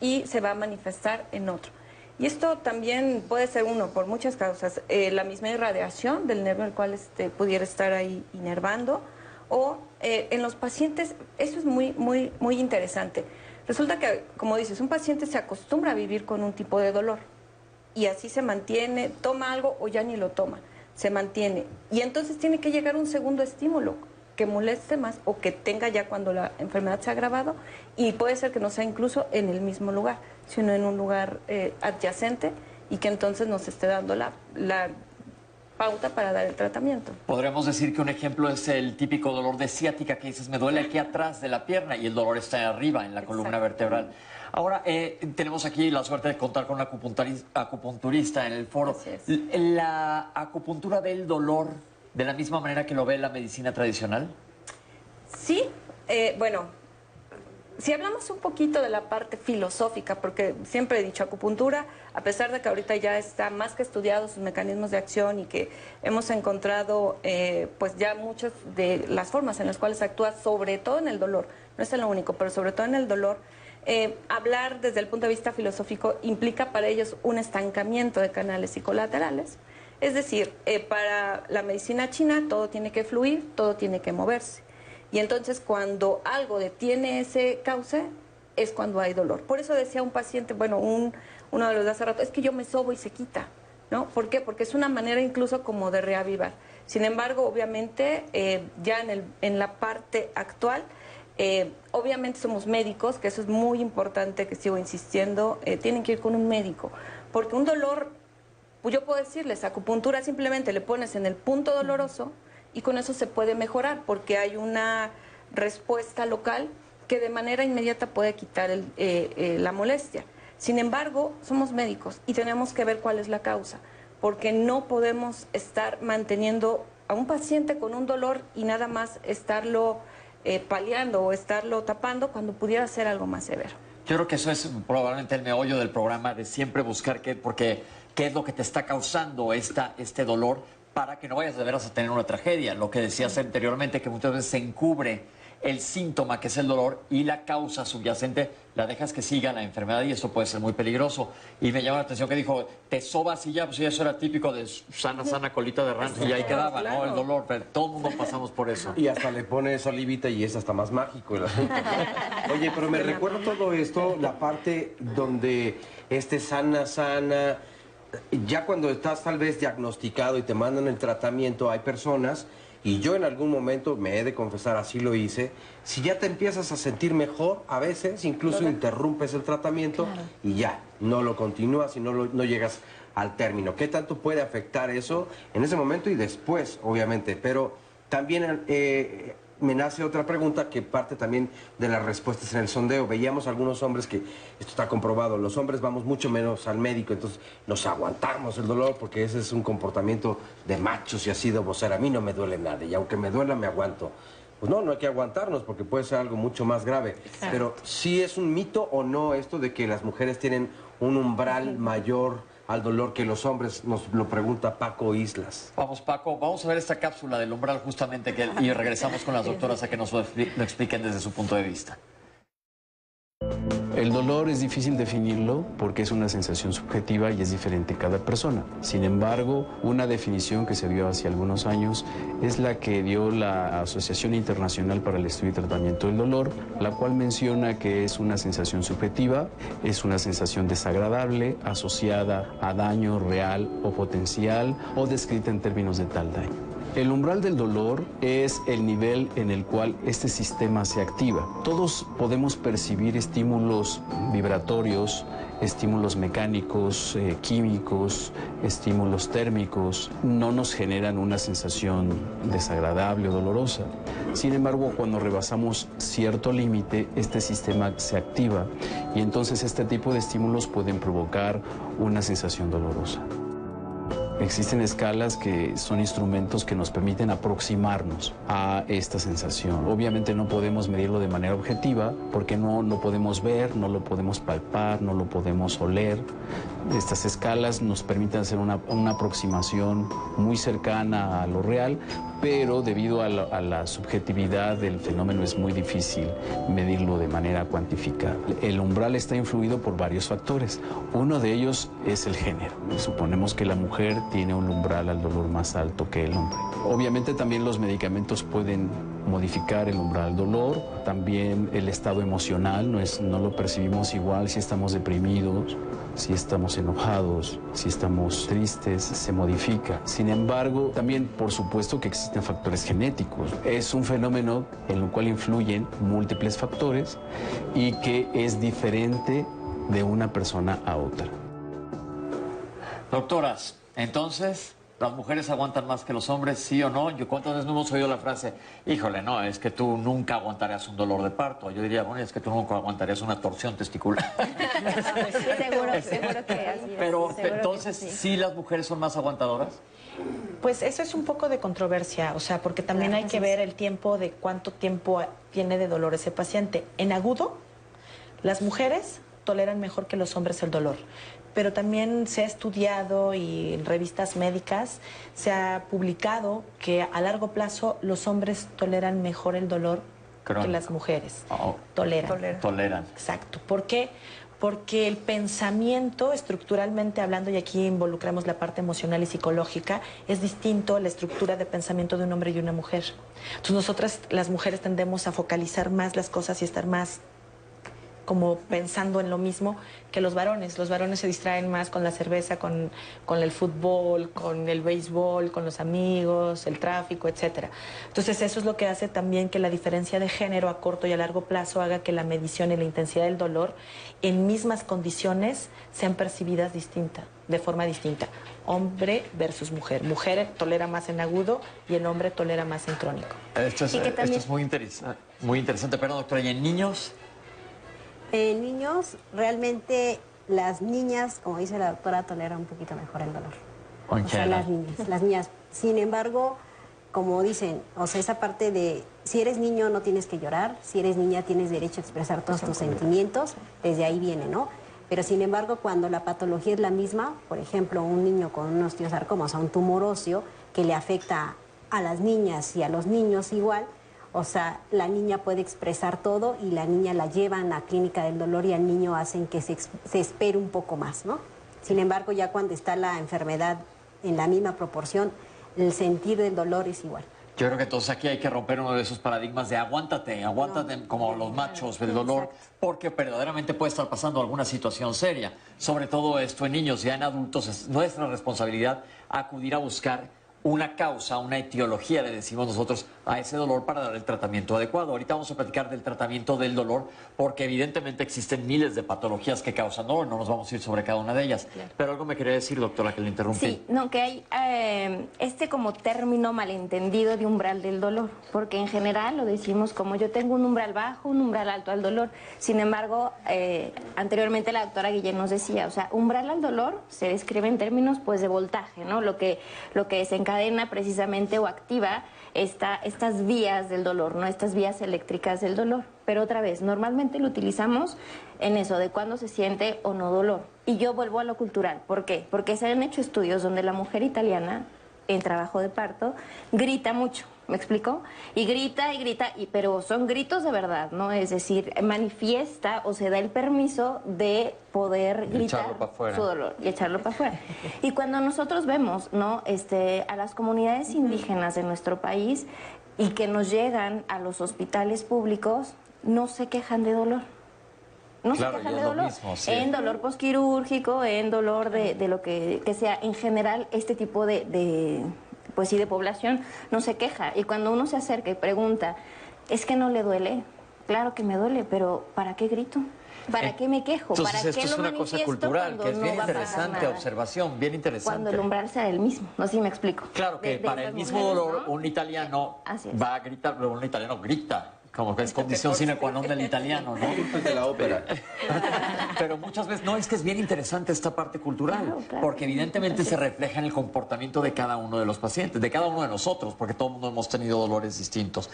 [SPEAKER 17] y se va a manifestar en otro. Y esto también puede ser por muchas causas. La misma irradiación del nervio, el cual pudiera estar ahí inervando. O en los pacientes, eso es muy interesante. Resulta que, como dices, un paciente se acostumbra a vivir con un tipo de dolor. Y así se mantiene, toma algo o ya ni lo toma. Se mantiene. Y entonces tiene que llegar un segundo estímulo que moleste más o que tenga ya cuando la enfermedad se ha agravado, y puede ser que no sea incluso en el mismo lugar, sino en un lugar adyacente, y que entonces nos esté dando la pauta para dar el tratamiento.
[SPEAKER 2] Podríamos decir que un ejemplo es el típico dolor de ciática que dices, me duele aquí atrás de la pierna y el dolor está arriba en la columna vertebral. Ahora, tenemos aquí la suerte de contar con un acupunturista en el foro. ¿La acupuntura ve el dolor de la misma manera que lo ve la medicina tradicional?
[SPEAKER 17] Sí, bueno, si hablamos un poquito de la parte filosófica, porque siempre he dicho acupuntura, a pesar de que ahorita ya está más que estudiado sus mecanismos de acción y que hemos encontrado pues ya muchas de las formas en las cuales actúa, sobre todo en el dolor, no es lo único, pero sobre todo en el dolor, hablar desde el punto de vista filosófico implica para ellos un estancamiento de canales y colaterales. Es decir, para la medicina china todo tiene que fluir, todo tiene que moverse. Y entonces cuando algo detiene ese cauce es cuando hay dolor. Por eso decía un paciente, bueno, uno de los de hace rato, es que yo me sobo y se quita, ¿no? ¿Por qué? Porque es una manera incluso como de reavivar. Sin embargo, obviamente, ya en la parte actual, obviamente somos médicos, que eso es muy importante, que sigo insistiendo, tienen que ir con un médico. Porque un dolor, pues yo puedo decirles, acupuntura simplemente le pones en el punto doloroso, y con eso se puede mejorar porque hay una respuesta local que de manera inmediata puede quitar la molestia. Sin embargo, somos médicos y tenemos que ver cuál es la causa, porque no podemos estar manteniendo a un paciente con un dolor y nada más estarlo paliando o estarlo tapando cuando pudiera ser algo más severo.
[SPEAKER 2] Yo creo que eso es probablemente el meollo del programa, de siempre buscar qué es lo que te está causando este dolor, para que no vayas de veras a tener una tragedia. Lo que decías anteriormente, que muchas veces se encubre el síntoma, que es el dolor, y la causa subyacente la dejas que siga la enfermedad, y eso puede ser muy peligroso. Y me llama la atención que dijo, te sobas y ya, pues eso era típico de sana colita de rancho, y ahí quedaba, claro, ¿no? El dolor, pero todo el mundo pasamos por eso.
[SPEAKER 3] Y hasta le pone salivita y es hasta más mágico el asunto. Oye, pero me recuerda todo esto, la parte donde sana, ya cuando estás tal vez diagnosticado y te mandan el tratamiento, hay personas, y yo en algún momento, me he de confesar, así lo hice, si ya te empiezas a sentir mejor, a veces incluso interrumpes el tratamiento, claro, y ya, no lo continúas y no llegas al término. ¿Qué tanto puede afectar eso en ese momento y después, obviamente? Pero también me nace otra pregunta que parte también de las respuestas en el sondeo. Veíamos algunos hombres que, esto está comprobado, los hombres vamos mucho menos al médico, entonces nos aguantamos el dolor porque ese es un comportamiento de machos y así debo ser. A mí no me duele nada y aunque me duela me aguanto. Pues no hay que aguantarnos porque puede ser algo mucho más grave. Exacto. Pero ¿sí es un mito o no esto de que las mujeres tienen un umbral mayor al dolor que los hombres? Nos lo pregunta Paco Islas.
[SPEAKER 2] Vamos, Paco, vamos a ver esta cápsula del umbral justamente y regresamos con las doctoras a que nos lo expliquen desde su punto de vista.
[SPEAKER 4] El dolor es difícil definirlo porque es una sensación subjetiva y es diferente cada persona. Sin embargo, una definición que se dio hace algunos años es la que dio la Asociación Internacional para el Estudio y Tratamiento del Dolor, la cual menciona que es una sensación subjetiva, es una sensación desagradable asociada a daño real o potencial o descrita en términos de tal daño. El umbral del dolor es el nivel en el cual este sistema se activa. Todos podemos percibir estímulos vibratorios, estímulos mecánicos, químicos, estímulos térmicos. No nos generan una sensación desagradable o dolorosa. Sin embargo, cuando rebasamos cierto límite, este sistema se activa y entonces este tipo de estímulos pueden provocar una sensación dolorosa. Existen escalas que son instrumentos que nos permiten aproximarnos a esta sensación. Obviamente no podemos medirlo de manera objetiva porque no podemos ver, no lo podemos palpar, no lo podemos oler. Estas escalas nos permiten hacer una aproximación muy cercana a lo real, pero debido a la subjetividad del fenómeno es muy difícil medirlo de manera cuantificable. El umbral está influido por varios factores. Uno de ellos es el género. Suponemos que la mujer tiene un umbral al dolor más alto que el hombre. Obviamente también los medicamentos pueden modificar el umbral al dolor, también el estado emocional, no lo percibimos igual si estamos deprimidos, si estamos enojados, si estamos tristes, se modifica. Sin embargo, también por supuesto que existen factores genéticos. Es un fenómeno en el cual influyen múltiples factores y que es diferente de una persona a otra.
[SPEAKER 2] Doctoras, entonces, ¿Las mujeres aguantan más que los hombres, sí o no? ¿Cuántas veces no hemos oído la frase, híjole, no, es que tú nunca aguantarías un dolor de parto? Yo diría, bueno, es que tú nunca aguantarías una torsión testicular.
[SPEAKER 15] Seguro que así es.
[SPEAKER 2] Pero
[SPEAKER 15] Seguro
[SPEAKER 2] entonces,
[SPEAKER 15] que
[SPEAKER 2] ¿sí las mujeres son más aguantadoras?
[SPEAKER 14] Pues eso es un poco de controversia, o sea, porque también hay que ver el tiempo de cuánto tiempo tiene de dolor ese paciente. En agudo, las mujeres toleran mejor que los hombres el dolor, pero también se ha estudiado y en revistas médicas se ha publicado que a largo plazo los hombres toleran mejor el dolor que las mujeres.
[SPEAKER 2] Toleran.
[SPEAKER 14] Exacto. ¿Por qué? Porque el pensamiento, estructuralmente hablando, y aquí involucramos la parte emocional y psicológica, es distinto a la estructura de pensamiento de un hombre y una mujer. Entonces nosotras, las mujeres, tendemos a focalizar más las cosas y estar más como pensando en lo mismo que los varones. Los varones se distraen más con la cerveza, con el fútbol, con el béisbol, con los amigos, el tráfico, etcétera. Entonces eso es lo que hace también que la diferencia de género a corto y a largo plazo haga que la medición y la intensidad del dolor en mismas condiciones sean percibidas de forma distinta. Hombre versus mujer. Mujer tolera más en agudo y el hombre tolera más en crónico.
[SPEAKER 2] Esto es muy interesante. Perdón, doctora, ¿y en niños?
[SPEAKER 16] En niños, realmente las niñas, como dice la doctora, toleran un poquito mejor el dolor. O sea, las niñas. Sin embargo, como dicen, o sea, esa parte de si eres niño no tienes que llorar, si eres niña tienes derecho a expresar todos tus sentimientos, desde ahí viene, ¿no? Pero sin embargo, cuando la patología es la misma, por ejemplo, un niño con un osteosarcoma, o sea, un tumor óseo que le afecta a las niñas y a los niños igual, o sea, la niña puede expresar todo y la niña la llevan a la clínica del dolor y al niño hacen que se espere un poco más, ¿no? Sin embargo, ya cuando está la enfermedad en la misma proporción, el sentir del dolor es igual.
[SPEAKER 2] Yo creo que entonces aquí hay que romper uno de esos paradigmas de aguántate como los machos del dolor, porque verdaderamente puede estar pasando alguna situación seria. Sobre todo esto en niños, ya en adultos es nuestra responsabilidad acudir a buscar una causa, una etiología, le decimos nosotros, a ese dolor para dar el tratamiento adecuado. Ahorita vamos a platicar del tratamiento del dolor, porque evidentemente existen miles de patologías que causan dolor, no nos vamos a ir sobre cada una de ellas. Claro. Pero algo me quería decir, doctora, que le interrumpí.
[SPEAKER 15] Sí, no, que hay como término malentendido de umbral del dolor, porque en general lo decimos como yo tengo un umbral bajo, un umbral alto al dolor. Sin embargo, anteriormente la doctora Guillén nos decía, o sea, umbral al dolor se describe en términos pues de voltaje, ¿no? Lo que desencadena precisamente o activa estas vías del dolor, ¿no? Estas vías eléctricas del dolor. Pero otra vez, normalmente lo utilizamos en eso, de cuándo se siente o no dolor. Y yo vuelvo a lo cultural. ¿Por qué? Porque se han hecho estudios donde la mujer italiana, en trabajo de parto, grita mucho. ¿Me explico? Y grita, pero son gritos de verdad, ¿no? Es decir, manifiesta o se da el permiso de poder gritar su dolor y echarlo para afuera. Y cuando nosotros vemos, ¿no? A las comunidades indígenas de nuestro país y que nos llegan a los hospitales públicos, no se quejan de dolor. No se quejan de dolor. Mismo, sí. En dolor posquirúrgico, en dolor de lo que sea. En general, este tipo de población no se queja. Y cuando uno se acerca y pregunta, ¿es que no le duele? Claro que me duele, pero ¿para qué grito? ¿Para qué me quejo?
[SPEAKER 2] Entonces,
[SPEAKER 15] ¿Para
[SPEAKER 2] esto
[SPEAKER 15] qué
[SPEAKER 2] es una cosa cultural, que es bien interesante, observación, bien interesante.
[SPEAKER 15] Cuando el umbral sea el mismo, no sé si me explico.
[SPEAKER 2] Claro que para el mismo dolor, ¿no? Un italiano va a gritar, pero un italiano grita. Como que es condición sine qua non del italiano, ¿no?
[SPEAKER 3] De la ópera.
[SPEAKER 2] Pero muchas veces, no, es que es bien interesante esta parte cultural, claro, porque evidentemente se refleja en el comportamiento de cada uno de los pacientes, de cada uno de nosotros, porque todo el mundo hemos tenido dolores distintos.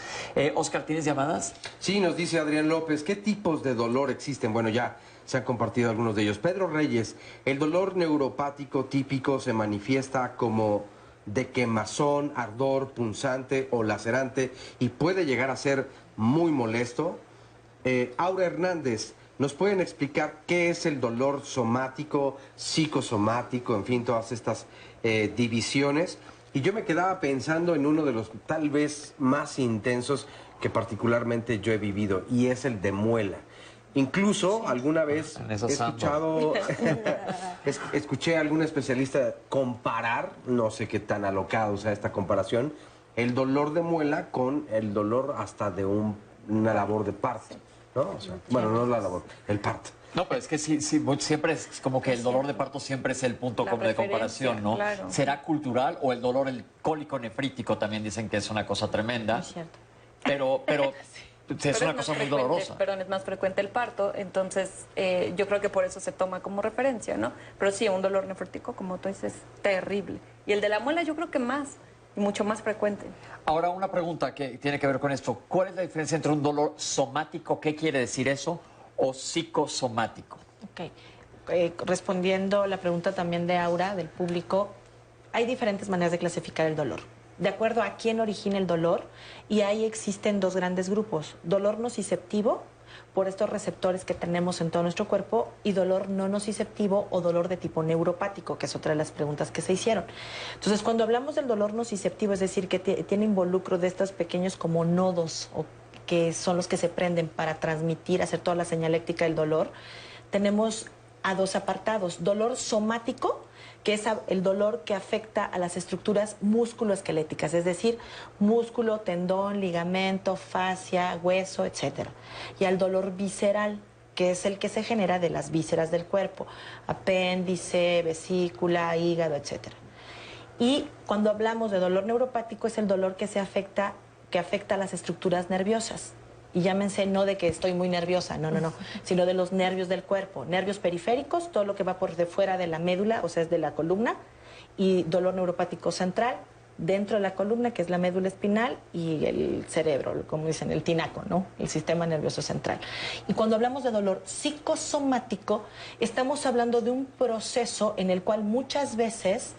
[SPEAKER 2] Oscar, ¿tienes llamadas?
[SPEAKER 3] Sí, nos dice Adrián López, ¿qué tipos de dolor existen? Bueno, ya se han compartido algunos de ellos. Pedro Reyes, el dolor neuropático típico se manifiesta como de quemazón, ardor, punzante o lacerante y puede llegar a ser muy molesto. Aura Hernández, ¿nos pueden explicar qué es el dolor somático, psicosomático, en fin, todas estas divisiones? Y yo me quedaba pensando en uno de los tal vez más intensos que particularmente yo he vivido, y es el de muela. Incluso alguna vez escuché a algún especialista comparar, no sé qué tan alocado sea esta comparación, el dolor de muela con el dolor hasta de una labor de parto. ¿no? O sea, bueno, no la labor, el parto.
[SPEAKER 2] No, pero es que sí, siempre es como que el dolor de parto siempre es el punto de comparación, ¿no?
[SPEAKER 17] Claro.
[SPEAKER 2] ¿Será cultural o el dolor, el cólico nefrítico también dicen que es una cosa tremenda?
[SPEAKER 14] Es cierto.
[SPEAKER 2] Pero es una cosa muy dolorosa.
[SPEAKER 17] Perdón, es más frecuente el parto, entonces yo creo que por eso se toma como referencia, ¿no? Pero sí, un dolor nefrítico, como tú dices, es terrible. Y el de la muela yo creo que más, y mucho más frecuente.
[SPEAKER 2] Ahora, una pregunta que tiene que ver con esto. ¿Cuál es la diferencia entre un dolor somático, qué quiere decir eso, o psicosomático?
[SPEAKER 14] Ok. Respondiendo la pregunta también de Aura, del público, hay diferentes maneras de clasificar el dolor. De acuerdo a quién origina el dolor, y ahí existen dos grandes grupos. Dolor nociceptivo, por estos receptores que tenemos en todo nuestro cuerpo, y dolor no nociceptivo o dolor de tipo neuropático, que es otra de las preguntas que se hicieron. Entonces, cuando hablamos del dolor nociceptivo, es decir, que tiene involucro de estos pequeños como nodos, o que son los que se prenden para transmitir, hacer toda la señaléctica del dolor, tenemos a dos apartados. Dolor somático, que es el dolor que afecta a las estructuras músculo-esqueléticas, es decir, músculo, tendón, ligamento, fascia, hueso, etc. Y al dolor visceral, que es el que se genera de las vísceras del cuerpo, apéndice, vesícula, hígado, etc. Y cuando hablamos de dolor neuropático, es el dolor que afecta a las estructuras nerviosas. Y llámense no de que estoy muy nerviosa, no, sino de los nervios del cuerpo. Nervios periféricos, todo lo que va por de fuera de la médula, o sea, es de la columna, y dolor neuropático central, dentro de la columna, que es la médula espinal, y el cerebro, como dicen, el tinaco, ¿no? El sistema nervioso central. Y cuando hablamos de dolor psicosomático, estamos hablando de un proceso en el cual muchas veces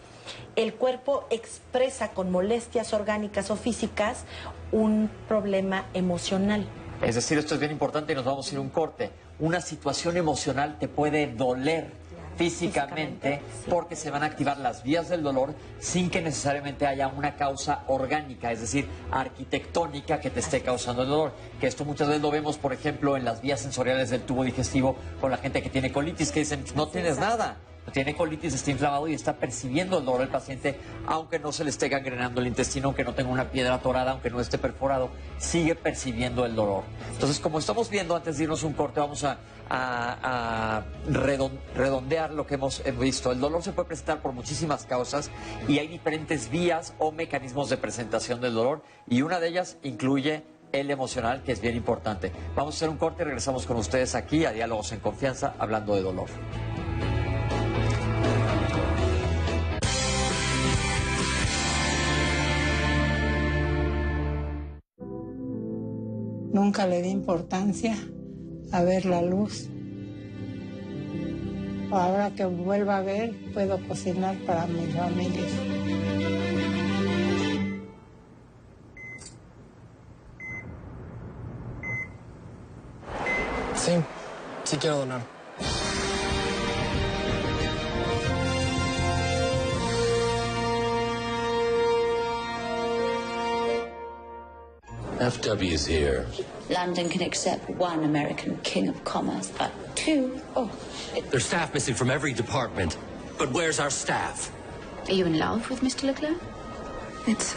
[SPEAKER 14] el cuerpo expresa con molestias orgánicas o físicas un problema emocional.
[SPEAKER 2] Es decir, esto es bien importante y nos vamos a ir a un corte. Una situación emocional te puede doler físicamente porque se van a activar las vías del dolor sin que necesariamente haya una causa orgánica, es decir, arquitectónica que te esté causando el dolor. Que esto muchas veces lo vemos, por ejemplo, en las vías sensoriales del tubo digestivo con la gente que tiene colitis, que dicen, no tienes nada. Tiene colitis, está inflamado y está percibiendo el dolor del paciente, aunque no se le esté gangrenando el intestino, aunque no tenga una piedra atorada, aunque no esté perforado, sigue percibiendo el dolor. Entonces, como estamos viendo, antes de irnos a un corte, vamos a redondear lo que hemos visto. El dolor se puede presentar por muchísimas causas y hay diferentes vías o mecanismos de presentación del dolor, y una de ellas incluye el emocional, que es bien importante. Vamos a hacer un corte y regresamos con ustedes aquí a Diálogos en Confianza, hablando de dolor.
[SPEAKER 5] Nunca le di importancia a ver la luz. Ahora que vuelva a ver, puedo cocinar para mi familia.
[SPEAKER 6] Sí quiero donar.
[SPEAKER 7] FW is here.
[SPEAKER 8] London can accept one American king of commerce, but two,
[SPEAKER 7] There's staff missing from every department. But where's our staff?
[SPEAKER 8] Are you in love with Mr. Leclerc? It's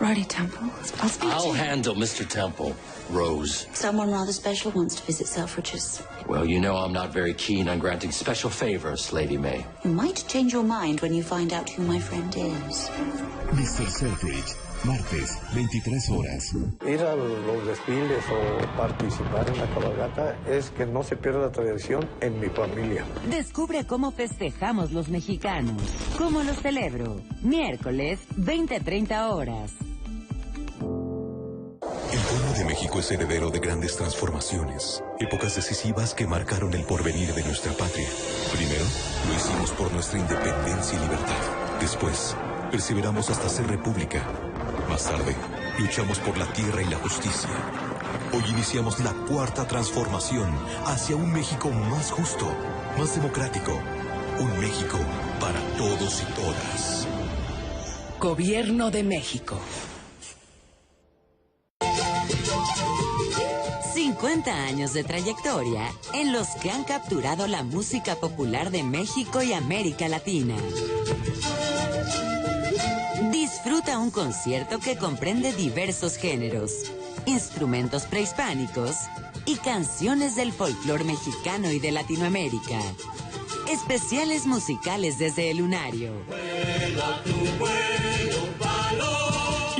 [SPEAKER 8] Roddy Temple. I'll speak to
[SPEAKER 7] I'll
[SPEAKER 8] you.
[SPEAKER 7] handle Mr. Temple, Rose.
[SPEAKER 8] Someone rather special wants to visit Selfridges.
[SPEAKER 7] Well, you know I'm not very keen on granting special favors, Lady May.
[SPEAKER 8] You might change your mind when you find out who my friend is.
[SPEAKER 22] Mr. Selfridge, martes, 23 horas.
[SPEAKER 9] Ir a los desfiles o participar en la cabalgata es que no se pierda la tradición en mi familia.
[SPEAKER 10] Descubre cómo festejamos los mexicanos. ¿Cómo los celebro? Miércoles, 20-30 horas.
[SPEAKER 22] El pueblo de México es heredero de grandes transformaciones, épocas decisivas que marcaron el porvenir de nuestra patria. Primero, lo hicimos por nuestra independencia y libertad. Después, perseveramos hasta ser república. Más tarde, luchamos por la tierra y la justicia. Hoy iniciamos la cuarta transformación hacia un México más justo, más democrático. Un México para todos y todas.
[SPEAKER 11] Gobierno de México.
[SPEAKER 10] 50 años de trayectoria en los que han capturado la música popular de México y América Latina. Disfruta un concierto que comprende diversos géneros, instrumentos prehispánicos y canciones del folclore mexicano y de Latinoamérica. Especiales musicales desde el Lunario.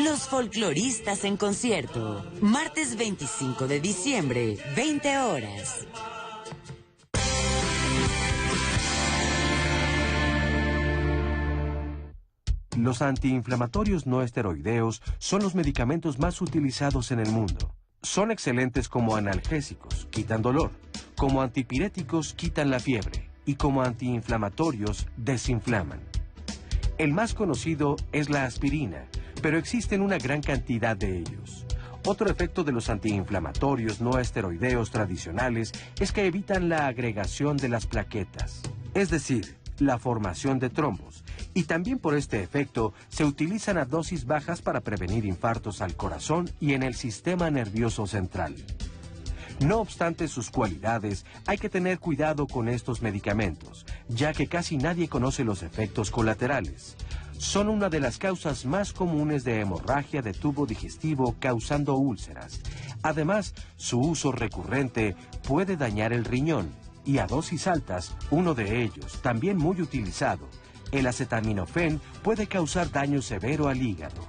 [SPEAKER 10] Los folcloristas en concierto. Martes 25 de diciembre, 20 horas.
[SPEAKER 1] Los antiinflamatorios no esteroideos son los medicamentos más utilizados en el mundo. Son excelentes como analgésicos, quitan dolor, como antipiréticos, quitan la fiebre, y como antiinflamatorios, desinflaman. El más conocido es la aspirina, pero existen una gran cantidad de ellos. Otro efecto de los antiinflamatorios no esteroideos tradicionales es que evitan la agregación de las plaquetas, es decir, la formación de trombos, y también por este efecto se utilizan a dosis bajas para prevenir infartos al corazón y en el sistema nervioso central. No obstante sus cualidades, hay que tener cuidado con estos medicamentos, ya que casi nadie conoce los efectos colaterales. Son una de las causas más comunes de hemorragia de tubo digestivo causando úlceras. Además, su uso recurrente puede dañar el riñón, y a dosis altas, uno de ellos, también muy utilizado, el acetaminofén, puede causar daño severo al hígado.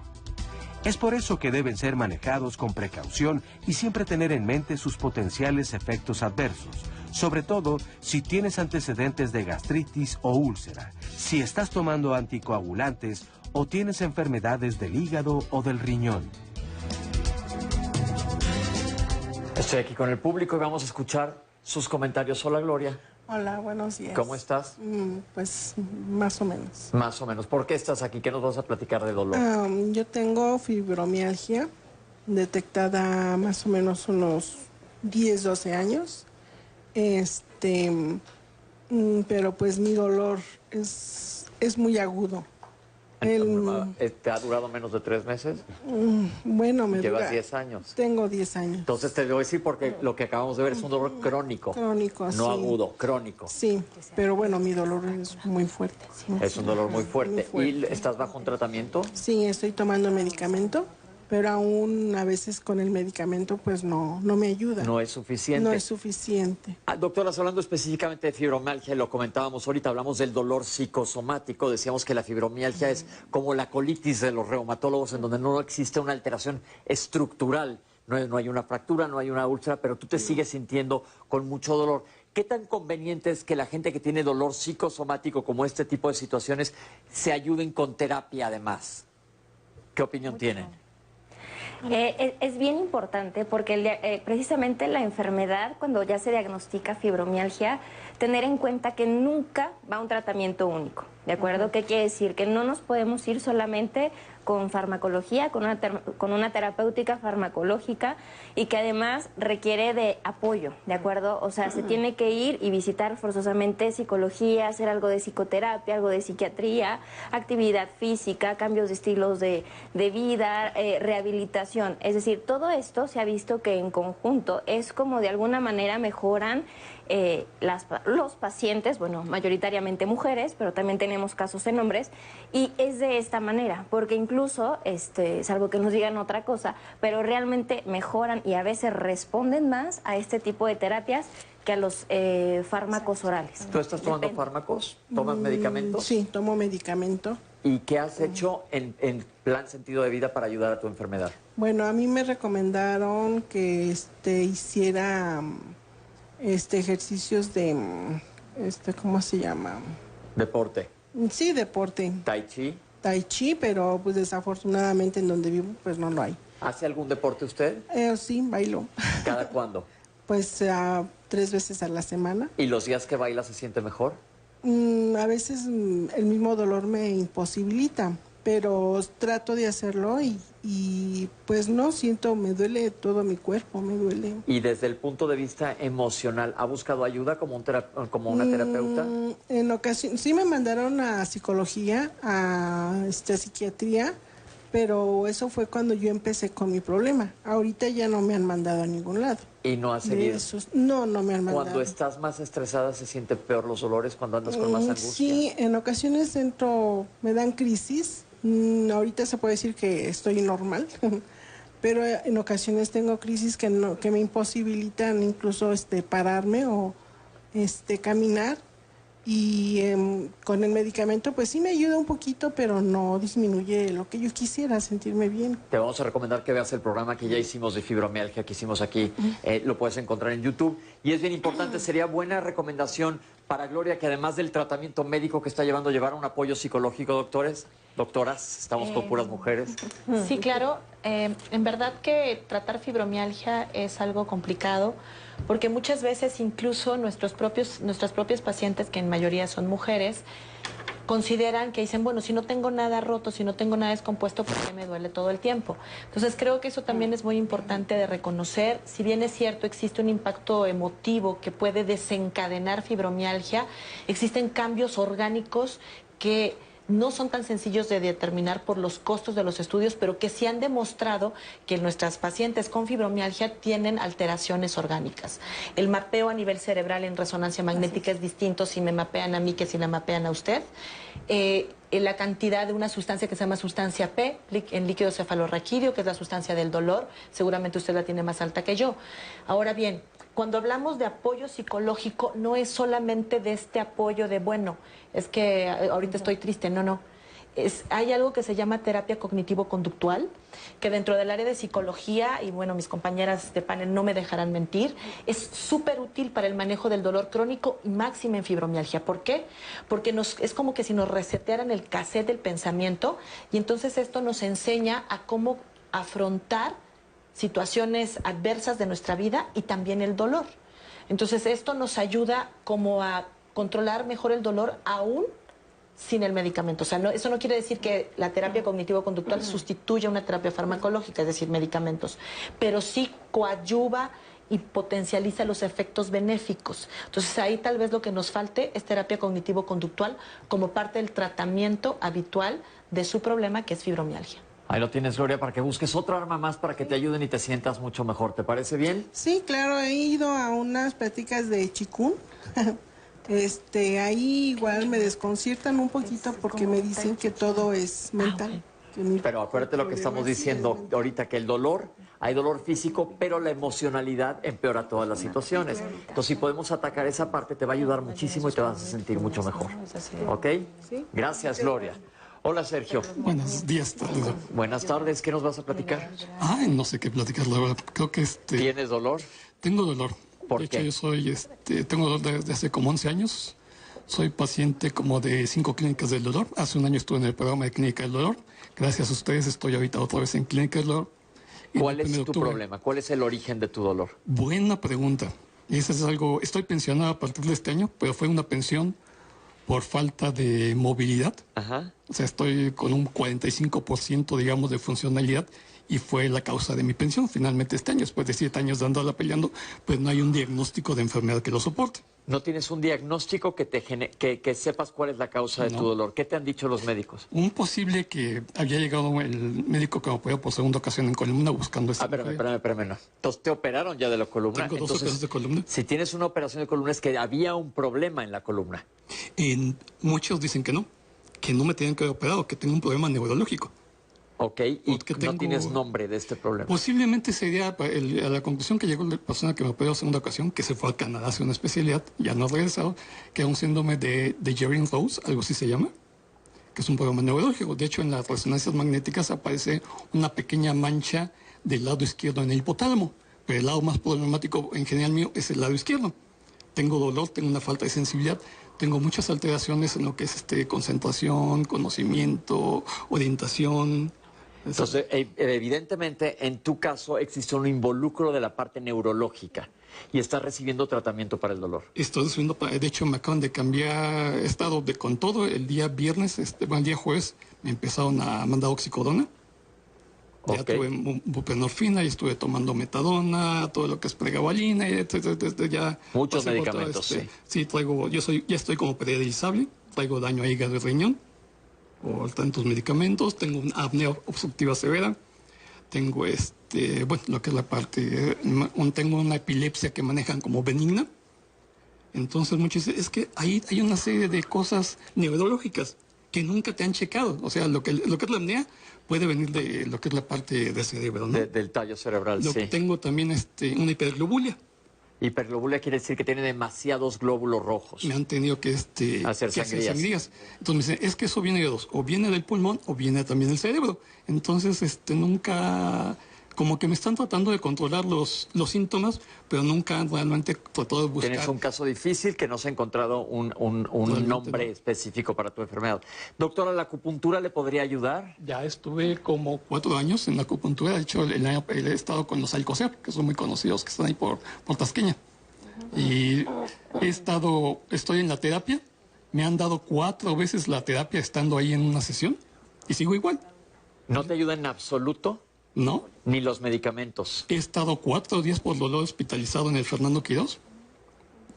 [SPEAKER 1] Es por eso que deben ser manejados con precaución y siempre tener en mente sus potenciales efectos adversos, sobre todo si tienes antecedentes de gastritis o úlcera, si estás tomando anticoagulantes o tienes enfermedades del hígado o del riñón.
[SPEAKER 2] Estoy aquí con el público y vamos a escuchar sus comentarios. Hola, Gloria.
[SPEAKER 12] Hola, buenos días.
[SPEAKER 2] ¿Cómo estás?
[SPEAKER 12] Pues más o menos.
[SPEAKER 2] Más o menos. ¿Por qué estás aquí? ¿Qué nos vas a platicar de dolor?
[SPEAKER 12] Yo tengo fibromialgia detectada más o menos unos 10, 12 años. Pero pues mi dolor es muy agudo.
[SPEAKER 2] ¿Te ha durado menos de 3 meses?
[SPEAKER 12] Bueno, me
[SPEAKER 2] ¿Llevas
[SPEAKER 12] dura.
[SPEAKER 2] 10 años?
[SPEAKER 12] Tengo 10 años.
[SPEAKER 2] Entonces te voy a decir porque lo que acabamos de ver es un dolor crónico.
[SPEAKER 12] Crónico, sí.
[SPEAKER 2] No agudo, crónico.
[SPEAKER 12] Sí, pero bueno, mi dolor es muy fuerte.
[SPEAKER 2] Es un dolor muy fuerte.
[SPEAKER 12] Muy fuerte.
[SPEAKER 2] ¿Y estás bajo un tratamiento?
[SPEAKER 12] Sí, estoy tomando medicamento, pero aún a veces con el medicamento pues no me ayuda.
[SPEAKER 2] No es suficiente.
[SPEAKER 12] No es suficiente.
[SPEAKER 2] Doctoras, hablando específicamente de fibromialgia, lo comentábamos ahorita, hablamos del dolor psicosomático, decíamos que la fibromialgia es como la colitis de los reumatólogos, en donde no existe una alteración estructural, no hay una fractura, no hay una úlcera, pero tú te sigues sintiendo con mucho dolor. ¿Qué tan conveniente es que la gente que tiene dolor psicosomático como este tipo de situaciones se ayuden con terapia además? ¿Qué opinión tienen?
[SPEAKER 15] Es bien importante porque precisamente la enfermedad, cuando ya se diagnostica fibromialgia, tener en cuenta que nunca va a un tratamiento único, ¿de acuerdo? ¿Qué quiere decir? Que no nos podemos ir solamente con farmacología, con una terapéutica farmacológica y que además requiere de apoyo, ¿de acuerdo? O sea, se tiene que ir y visitar forzosamente psicología, hacer algo de psicoterapia, algo de psiquiatría, actividad física, cambios de estilos de vida, rehabilitación. Es decir, todo esto se ha visto que en conjunto es como de alguna manera mejoran los pacientes, bueno, mayoritariamente mujeres, pero también tenemos casos en hombres, y es de esta manera, porque incluso, salvo que nos digan otra cosa, pero realmente mejoran y a veces responden más a este tipo de terapias que a los fármacos orales.
[SPEAKER 2] ¿Tú estás tomando fármacos? ¿Tomas medicamentos?
[SPEAKER 12] Sí, tomo medicamento.
[SPEAKER 2] ¿Y qué has hecho en plan sentido de vida para ayudar a tu enfermedad?
[SPEAKER 12] Bueno, a mí me recomendaron que hiciera ejercicios de, ¿cómo se llama?
[SPEAKER 2] Deporte.
[SPEAKER 12] Sí, deporte.
[SPEAKER 2] Tai chi.
[SPEAKER 12] Tai chi, pero pues desafortunadamente en donde vivo pues no lo hay.
[SPEAKER 2] ¿Hace algún deporte usted?
[SPEAKER 12] Sí, bailo.
[SPEAKER 2] ¿Cada cuándo?
[SPEAKER 12] Pues 3 veces a la semana.
[SPEAKER 2] ¿Y los días que baila se siente mejor?
[SPEAKER 12] A veces el mismo dolor me imposibilita, pero trato de hacerlo y pues no siento, me duele todo mi cuerpo, me duele.
[SPEAKER 2] Y desde el punto de vista emocional, ¿ha buscado ayuda como una terapeuta?
[SPEAKER 12] En ocasión, sí me mandaron a psicología, a psiquiatría, pero eso fue cuando yo empecé con mi problema. Ahorita ya no me han mandado a ningún lado.
[SPEAKER 2] ¿Y no ha seguido?
[SPEAKER 12] No me han mandado.
[SPEAKER 2] Cuando estás más estresada, ¿se sienten peor los dolores cuando andas con más angustia?
[SPEAKER 12] Sí, en ocasiones me dan crisis Ahorita se puede decir que estoy normal, pero en ocasiones tengo crisis que me imposibilitan incluso pararme o caminar. Y con el medicamento pues sí me ayuda un poquito, pero no disminuye lo que yo quisiera, sentirme bien.
[SPEAKER 2] Te vamos a recomendar que veas el programa que ya hicimos de fibromialgia, que hicimos aquí. Lo puedes encontrar en YouTube. Y es bien importante, sería buena recomendación para Gloria que además del tratamiento médico que está llevar un apoyo psicológico, doctoras, estamos con puras mujeres.
[SPEAKER 14] Sí, claro. En verdad que tratar fibromialgia es algo complicado, porque muchas veces incluso nuestras propias pacientes, que en mayoría son mujeres, consideran que dicen, bueno, si no tengo nada roto, si no tengo nada descompuesto, ¿por qué me duele todo el tiempo? Entonces creo que eso también es muy importante de reconocer. Si bien es cierto, existe un impacto emotivo que puede desencadenar fibromialgia, existen cambios orgánicos que no son tan sencillos de determinar por los costos de los estudios, pero que sí han demostrado que nuestras pacientes con fibromialgia tienen alteraciones orgánicas. El mapeo a nivel cerebral en resonancia magnética es distinto si me mapean a mí que si la mapean a usted. La cantidad de una sustancia que se llama sustancia P en líquido cefalorraquídeo, que es la sustancia del dolor, seguramente usted la tiene más alta que yo. Ahora bien, cuando hablamos de apoyo psicológico, no es solamente de este apoyo de, bueno, es que ahorita estoy triste, no. Hay algo que se llama terapia cognitivo-conductual, que dentro del área de psicología, y bueno, mis compañeras de panel no me dejarán mentir, es súper útil para el manejo del dolor crónico y máxima en fibromialgia. ¿Por qué? Porque es como que si nos resetearan el cassette del pensamiento, y entonces esto nos enseña a cómo afrontar situaciones adversas de nuestra vida y también el dolor. Entonces esto nos ayuda como a controlar mejor el dolor aún sin el medicamento. O sea, eso no quiere decir que la terapia cognitivo-conductual sustituya una terapia farmacológica, es decir, medicamentos, pero sí coadyuva y potencializa los efectos benéficos. Entonces ahí tal vez lo que nos falte es terapia cognitivo-conductual como parte del tratamiento habitual de su problema, que es fibromialgia.
[SPEAKER 2] Ahí lo tienes, Gloria, para que busques otra arma más para que te ayuden y te sientas mucho mejor. ¿Te parece bien?
[SPEAKER 12] Sí, claro, he ido a unas pláticas de Qigong. Ahí igual me desconciertan un poquito porque me dicen que todo es mental.
[SPEAKER 2] Pero acuérdate lo que estamos diciendo ahorita, que el dolor, hay dolor físico, pero la emocionalidad empeora todas las situaciones. Entonces, si podemos atacar esa parte, te va a ayudar muchísimo y te vas a sentir mucho mejor. ¿Ok? Gracias, Gloria. Hola, Sergio.
[SPEAKER 13] Buenos días.
[SPEAKER 2] Buenas tardes. ¿Qué nos vas a platicar?
[SPEAKER 13] Ay, no sé qué platicar, la verdad. Creo que
[SPEAKER 2] ¿Tienes dolor?
[SPEAKER 13] Tengo dolor.
[SPEAKER 2] ¿Por
[SPEAKER 13] de
[SPEAKER 2] qué?
[SPEAKER 13] hecho, yo soy, tengo dolor desde hace como 11 años. Soy paciente como de 5 clínicas del dolor. Hace un año estuve en el programa de Clínica del Dolor. Gracias a ustedes estoy ahorita otra vez en Clínica del Dolor.
[SPEAKER 2] ¿Cuál es tu problema? ¿Cuál es el origen de tu dolor?
[SPEAKER 13] Buena pregunta. Y eso es algo, estoy pensionado a partir de este año, pero fue una pensión por falta de movilidad.
[SPEAKER 2] Ajá.
[SPEAKER 13] O sea, estoy con un 45%, digamos, de funcionalidad y fue la causa de mi pensión. Finalmente este año, después de 7 años de andarla peleando, pues no hay un diagnóstico de enfermedad que lo soporte.
[SPEAKER 2] ¿No tienes un diagnóstico que sepas cuál es la causa de tu dolor? ¿Qué te han dicho los médicos?
[SPEAKER 13] Un posible que había llegado el médico que me operó por segunda ocasión en columna buscando esa.
[SPEAKER 2] Espérame. No. Entonces te operaron ya de la columna.
[SPEAKER 13] Tengo 2 operaciones de columna.
[SPEAKER 2] Si tienes una operación de columna es que había un problema en la columna.
[SPEAKER 13] Muchos dicen que no me tenían que haber operado, que tengo un problema neurológico.
[SPEAKER 2] Ok, y no tienes nombre de este problema.
[SPEAKER 13] Posiblemente sería a la conclusión que llegó la persona que me operó en segunda ocasión, que se fue a Canadá a hacer una especialidad, ya no ha regresado, que es un síndrome de Jering-Rose, algo así se llama, que es un problema neurológico. De hecho, en las resonancias magnéticas aparece una pequeña mancha del lado izquierdo en el hipotálamo, pero el lado más problemático en general mío es el lado izquierdo. Tengo dolor, tengo una falta de sensibilidad, tengo muchas alteraciones en lo que es concentración, conocimiento, orientación.
[SPEAKER 2] Entonces, evidentemente, en tu caso existe un involucro de la parte neurológica y estás recibiendo tratamiento para el dolor.
[SPEAKER 13] Estoy recibiendo, de hecho me acaban de cambiar, he estado con todo, el día viernes, el día jueves me empezaron a mandar oxicodona. Ya tuve buprenorfina y estuve tomando metadona, todo lo que es pregabalina, y ya.
[SPEAKER 2] Muchos medicamentos, sí.
[SPEAKER 13] Sí, ya estoy como predializable, traigo daño a hígado y riñón por tantos medicamentos, tengo una apnea obstructiva severa, tengo lo que es la parte, tengo una epilepsia que manejan como benigna. Entonces muchos dicen, es que ahí hay una serie de cosas neurológicas que nunca te han checado. O sea, lo que es la apnea puede venir de lo que es la parte del cerebro, ¿no?
[SPEAKER 2] Del tallo cerebral, sí.
[SPEAKER 13] Tengo también una hiperglobulia.
[SPEAKER 2] Hiperglobulia quiere decir que tiene demasiados glóbulos rojos.
[SPEAKER 13] Me han tenido que
[SPEAKER 2] hacer sangrías.
[SPEAKER 13] Entonces me dicen, es que eso viene de dos, o viene del pulmón o viene también del cerebro. Entonces, nunca, como que me están tratando de controlar los síntomas, pero nunca realmente tratado de buscar.
[SPEAKER 2] Tienes un caso difícil que no se ha encontrado un nombre específico para tu enfermedad. Doctora, ¿la acupuntura le podría ayudar?
[SPEAKER 13] Ya estuve como 4 años en la acupuntura. De hecho, he estado con los Alcocer, que son muy conocidos, que están ahí por Tasqueña. Y estoy en la terapia. Me han dado 4 veces la terapia estando ahí en una sesión y sigo igual.
[SPEAKER 2] ¿No te ayuda en absoluto?
[SPEAKER 13] No.
[SPEAKER 2] Ni los medicamentos.
[SPEAKER 13] He estado 4 días por dolor hospitalizado en el Fernando Quirós.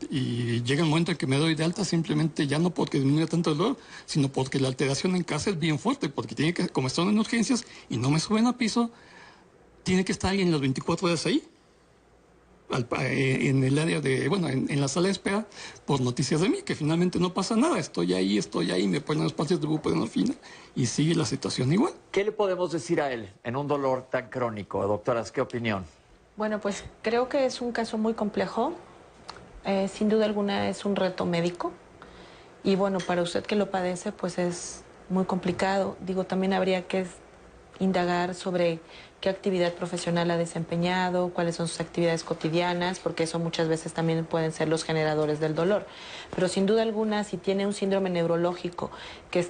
[SPEAKER 13] Y llega el momento en que me doy de alta simplemente ya no porque disminuya tanto el dolor, sino porque la alteración en casa es bien fuerte, porque como están en urgencias y no me suben a piso, tiene que estar alguien las 24 horas ahí, en el área en la sala de espera, por noticias de mí, que finalmente no pasa nada. Estoy ahí, me ponen los pastillas de buprenorfina y sigue la situación igual.
[SPEAKER 2] ¿Qué le podemos decir a él en un dolor tan crónico? Doctoras, ¿qué opinión?
[SPEAKER 14] Bueno, pues creo que es un caso muy complejo. Sin duda alguna es un reto médico. Y bueno, para usted que lo padece, pues es muy complicado. Digo, también habría que indagar sobre qué actividad profesional ha desempeñado, cuáles son sus actividades cotidianas, porque eso muchas veces también pueden ser los generadores del dolor. Pero sin duda alguna, si tiene un síndrome neurológico que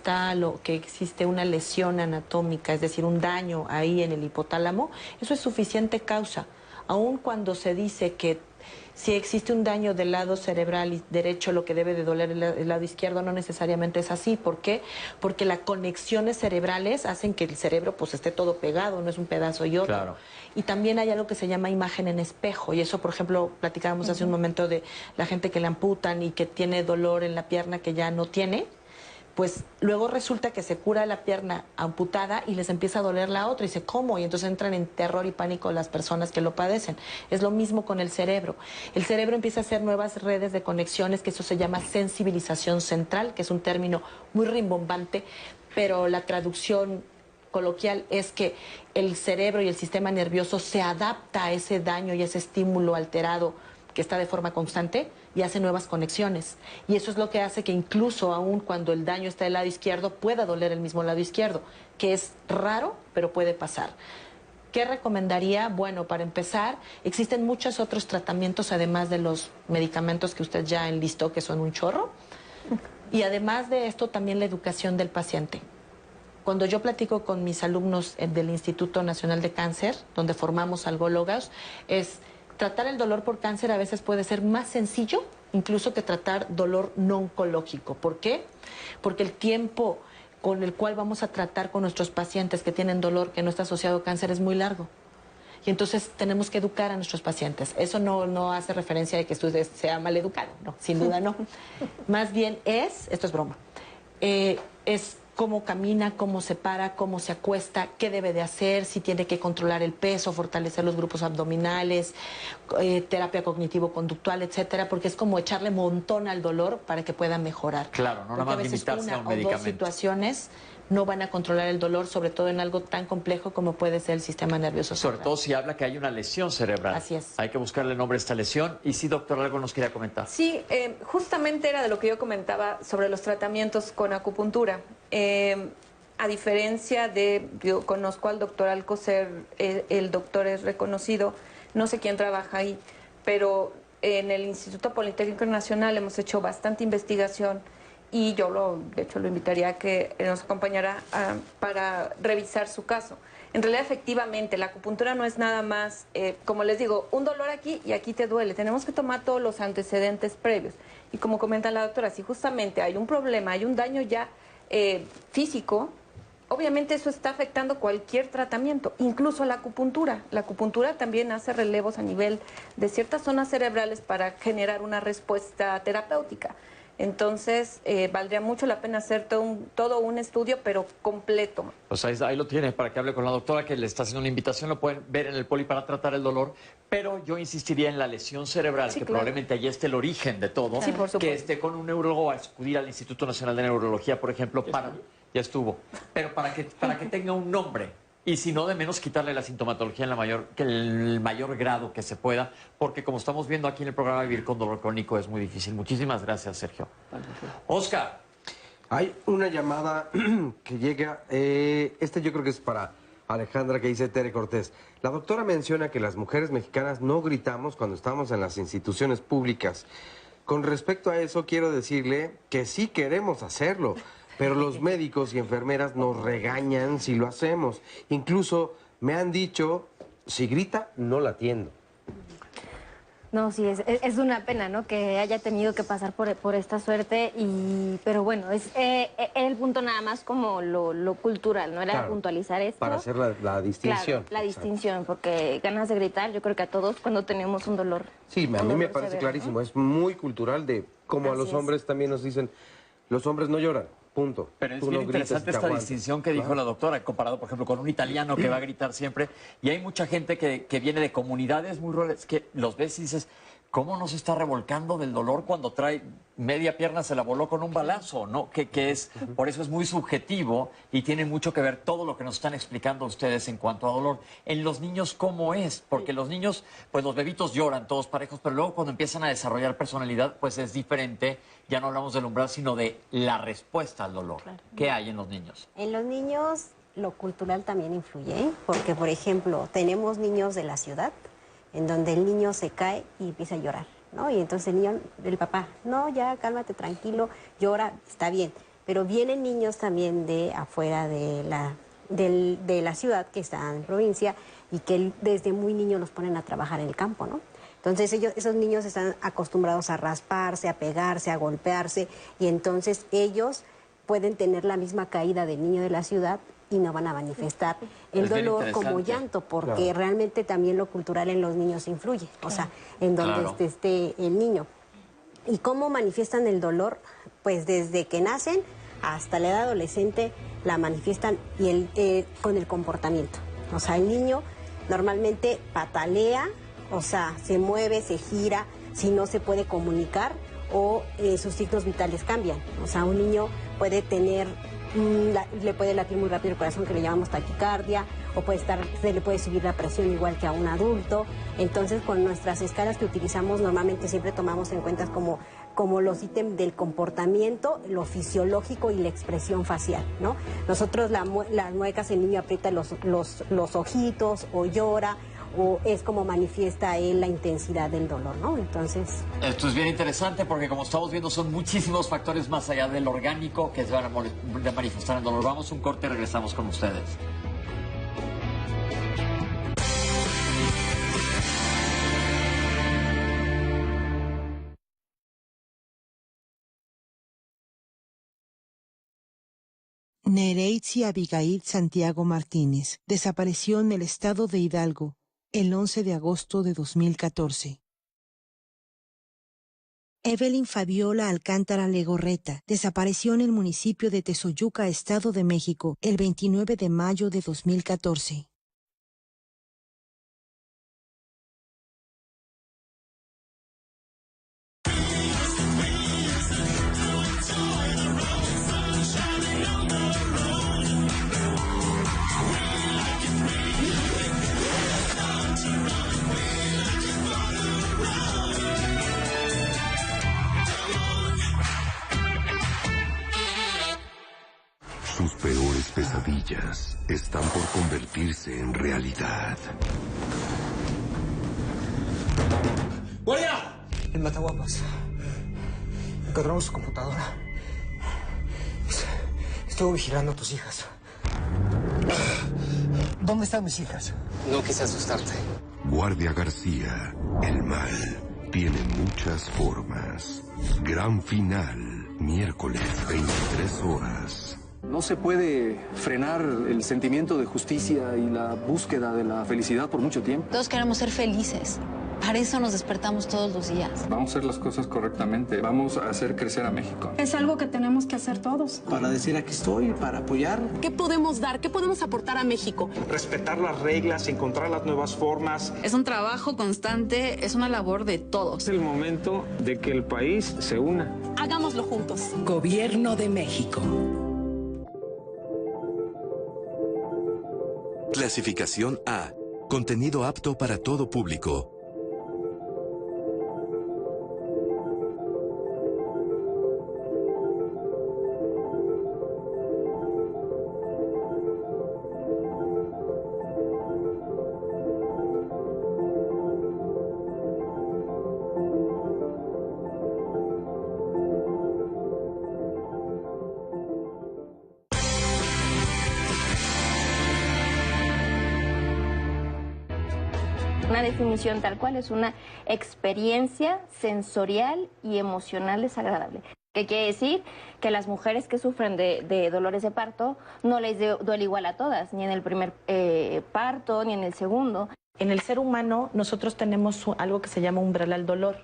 [SPEAKER 14] existe una lesión anatómica, es decir, un daño ahí en el hipotálamo, eso es suficiente causa. Aun cuando se dice que si existe un daño del lado cerebral y derecho, lo que debe de doler el lado izquierdo, no necesariamente es así. ¿Por qué? Porque las conexiones cerebrales hacen que el cerebro pues esté todo pegado, no es un pedazo y otro.
[SPEAKER 2] Claro.
[SPEAKER 14] Y también hay algo que se llama imagen en espejo, y eso, por ejemplo, platicábamos hace un momento de la gente que le amputan y que tiene dolor en la pierna que ya no tiene. Pues luego resulta que se cura la pierna amputada y les empieza a doler la otra y dice, ¿cómo? Y entonces entran en terror y pánico las personas que lo padecen. Es lo mismo con el cerebro. El cerebro empieza a hacer nuevas redes de conexiones, que eso se llama sensibilización central, que es un término muy rimbombante, pero la traducción coloquial es que el cerebro y el sistema nervioso se adapta a ese daño y ese estímulo alterado que está de forma constante y hace nuevas conexiones. Y eso es lo que hace que incluso aún cuando el daño está del lado izquierdo, pueda doler el mismo lado izquierdo, que es raro, pero puede pasar. ¿Qué recomendaría? Bueno, para empezar, existen muchos otros tratamientos, además de los medicamentos que usted ya enlistó, que son un chorro. Y además de esto, también la educación del paciente. Cuando yo platico con mis alumnos del Instituto Nacional de Cáncer, donde formamos algólogos, tratar el dolor por cáncer a veces puede ser más sencillo incluso que tratar dolor no oncológico. ¿Por qué? Porque el tiempo con el cual vamos a tratar con nuestros pacientes que tienen dolor que no está asociado a cáncer es muy largo. Y entonces tenemos que educar a nuestros pacientes. Eso no hace referencia de que usted sea mal educado, no, sin duda no. Más bien esto es broma, es cómo camina, cómo se para, cómo se acuesta, qué debe de hacer, si tiene que controlar el peso, fortalecer los grupos abdominales, terapia cognitivo-conductual, etcétera, porque es como echarle montón al dolor para que pueda mejorar.
[SPEAKER 2] Claro, no nada más limitarse a un medicamento.
[SPEAKER 14] Dos situaciones no van a controlar el dolor, sobre todo en algo tan complejo como puede ser el sistema nervioso central.
[SPEAKER 2] Sobre todo si habla que hay una lesión cerebral.
[SPEAKER 14] Así es.
[SPEAKER 2] Hay que buscarle nombre a esta lesión. Y sí, doctor, algo nos quería comentar.
[SPEAKER 17] Sí, justamente era de lo que yo comentaba sobre los tratamientos con acupuntura. A diferencia yo conozco al doctor Alcocer, el doctor es reconocido, no sé quién trabaja ahí, pero en el Instituto Politécnico Nacional hemos hecho bastante investigación y yo de hecho lo invitaría a que nos acompañara para revisar su caso. En realidad, efectivamente, la acupuntura no es nada más, como les digo, un dolor aquí y aquí te duele. Tenemos que tomar todos los antecedentes previos. Y como comenta la doctora, si justamente hay un problema, hay un daño ya físico, obviamente eso está afectando cualquier tratamiento, incluso la acupuntura. La acupuntura también hace relevos a nivel de ciertas zonas cerebrales para generar una respuesta terapéutica. Entonces, valdría mucho la pena hacer todo un estudio, pero completo.
[SPEAKER 2] Pues ahí lo tiene para que hable con la doctora, que le está haciendo una invitación. Lo pueden ver en el poli para tratar el dolor. Pero yo insistiría en la lesión cerebral, que probablemente allí esté el origen de todo.
[SPEAKER 17] Sí, por supuesto.
[SPEAKER 2] Que esté con un neurólogo, a acudir al Instituto Nacional de Neurología, por ejemplo, ya estuvo. Pero para que tenga un nombre. Y si no, de menos quitarle la sintomatología en el mayor grado que se pueda, porque como estamos viendo aquí en el programa, vivir con dolor crónico es muy difícil. Muchísimas gracias, Sergio. Oscar.
[SPEAKER 3] Hay una llamada que llega, yo creo que es para Alejandra, que dice Tere Cortés. La doctora menciona que las mujeres mexicanas no gritamos cuando estamos en las instituciones públicas. Con respecto a eso, quiero decirle que sí queremos hacerlo. Pero los médicos y enfermeras nos regañan si lo hacemos. Incluso me han dicho, si grita, no la atiendo.
[SPEAKER 15] No, sí, es una pena, ¿no? Que haya tenido que pasar por esta suerte, pero bueno, es el punto nada más como lo cultural, ¿no? Era claro, puntualizar esto.
[SPEAKER 3] Para hacer la distinción.
[SPEAKER 15] Claro, la distinción, porque ganas de gritar, yo creo que a todos cuando tenemos un dolor.
[SPEAKER 3] Sí, a mí me parece severo, clarísimo, ¿no? Es muy cultural de como a los hombres también nos dicen, los hombres no lloran. Punto.
[SPEAKER 2] Pero es bien interesante esta distinción que dijo la doctora, comparado, por ejemplo, con un italiano que va a gritar siempre. Y hay mucha gente que viene de comunidades muy rurales, que los ves y dices, ¿cómo no se está revolcando del dolor cuando trae media pierna, se la voló con un balazo, ¿no? Que es, por eso es muy subjetivo y tiene mucho que ver todo lo que nos están explicando ustedes en cuanto a dolor. En los niños, ¿cómo es? Porque los niños, pues los bebitos lloran todos parejos, pero luego cuando empiezan a desarrollar personalidad, pues es diferente. Ya no hablamos del umbral, sino de la respuesta al dolor. Claro. ¿Qué hay en los niños?
[SPEAKER 16] En los niños, lo cultural también influye, ¿eh? Porque, por ejemplo, tenemos niños de la ciudad, en donde el niño se cae y empieza a llorar, ¿no? Y entonces el papá, no, ya cálmate, tranquilo, llora, está bien. Pero vienen niños también de afuera de la ciudad, que están en provincia, y que desde muy niños los ponen a trabajar en el campo, ¿no? Entonces esos niños están acostumbrados a rasparse, a pegarse, a golpearse, y entonces ellos pueden tener la misma caída del niño de la ciudad y no van a manifestar el dolor como llanto, porque realmente también lo cultural en los niños influye, o sea, en donde esté el niño. ¿Y cómo manifiestan el dolor? Pues desde que nacen hasta la edad adolescente la manifiestan con el comportamiento. O sea, el niño normalmente patalea, o sea, se mueve, se gira, si no se puede comunicar o sus signos vitales cambian. O sea, un niño puede tener, le puede latir muy rápido el corazón, que le llamamos taquicardia, o se le puede subir la presión igual que a un adulto. Entonces, con nuestras escalas que utilizamos, normalmente siempre tomamos en cuenta como los ítems del comportamiento, lo fisiológico y la expresión facial, ¿no? Nosotros las muecas, el niño aprieta los ojitos o llora, o es como manifiesta él la intensidad del dolor, ¿no? Entonces...
[SPEAKER 2] Esto es bien interesante porque, como estamos viendo, son muchísimos factores más allá del orgánico que se van a manifestar el dolor. Vamos a un corte y regresamos con ustedes.
[SPEAKER 18] Nereitzi Abigail Santiago Martínez desapareció en el estado de Hidalgo el 11 de agosto de 2014. Evelyn Fabiola Alcántara Legorreta desapareció en el municipio de Tezoyuca, Estado de México, el 29 de mayo de 2014.
[SPEAKER 22] Sus peores pesadillas están por convertirse en realidad.
[SPEAKER 6] ¡Guardia! En Mataguapas encontramos su computadora. Estuvo vigilando a tus hijas. ¿Dónde están mis hijas? No quise asustarte.
[SPEAKER 22] Guardia García, el mal tiene muchas formas. Gran final, miércoles 23 horas.
[SPEAKER 23] No se puede frenar el sentimiento de justicia y la búsqueda de la felicidad por mucho tiempo.
[SPEAKER 8] Todos queremos ser felices. Para eso nos despertamos todos los días.
[SPEAKER 23] Vamos a hacer las cosas correctamente. Vamos a hacer crecer a México.
[SPEAKER 8] Es algo que tenemos que hacer todos.
[SPEAKER 6] Para decir aquí estoy, para apoyar.
[SPEAKER 19] ¿Qué podemos dar? ¿Qué podemos aportar a México?
[SPEAKER 6] Respetar las reglas, encontrar las nuevas formas.
[SPEAKER 8] Es un trabajo constante, es una labor de todos.
[SPEAKER 6] Es el momento de que el país se una.
[SPEAKER 19] Hagámoslo juntos.
[SPEAKER 11] Gobierno de México.
[SPEAKER 22] Clasificación A. Contenido apto para todo público.
[SPEAKER 15] Una definición tal cual es una experiencia sensorial y emocional desagradable. ¿Qué quiere decir? Que las mujeres que sufren de dolores de parto no les duele igual a todas, ni en el primer parto, ni en el segundo.
[SPEAKER 14] En el ser humano nosotros tenemos algo que se llama umbral al dolor,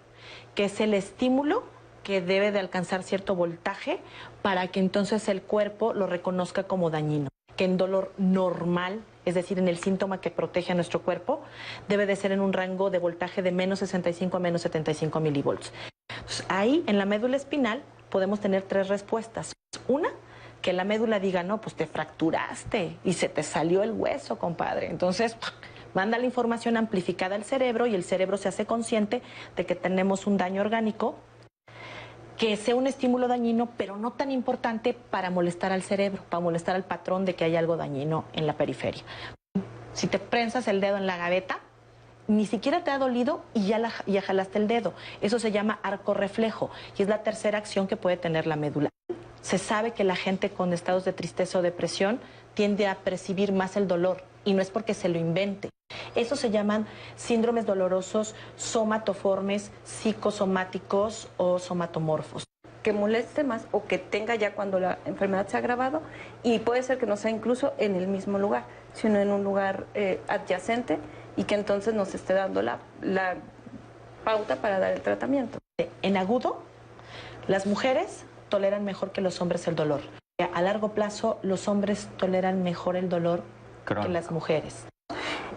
[SPEAKER 14] que es el estímulo que debe de alcanzar cierto voltaje para que entonces el cuerpo lo reconozca como dañino. Que en dolor normal, es decir, en el síntoma que protege a nuestro cuerpo, debe de ser en un rango de voltaje de menos 65 a menos 75 milivolts. Entonces, ahí, en la médula espinal, podemos tener 3 respuestas. Una, que la médula diga, no, pues te fracturaste y se te salió el hueso, compadre. Entonces, manda la información amplificada al cerebro y el cerebro se hace consciente de que tenemos un daño orgánico, que sea un estímulo dañino, pero no tan importante para molestar al cerebro, para molestar al patrón de que hay algo dañino en la periferia. Si te prensas el dedo en la gaveta, ni siquiera te ha dolido y ya jalaste el dedo. Eso se llama arco reflejo y es la tercera acción que puede tener la médula. Se sabe que la gente con estados de tristeza o depresión tiende a percibir más el dolor y no es porque se lo invente. Eso se llaman síndromes dolorosos somatoformes, psicosomáticos o somatomorfos.
[SPEAKER 17] Que moleste más o que tenga ya cuando la enfermedad se ha agravado y puede ser que no sea incluso en el mismo lugar, sino en un lugar adyacente y que entonces nos esté dando la pauta para dar el tratamiento.
[SPEAKER 14] En agudo, las mujeres toleran mejor que los hombres el dolor. A largo plazo, los hombres toleran mejor el dolor que las mujeres.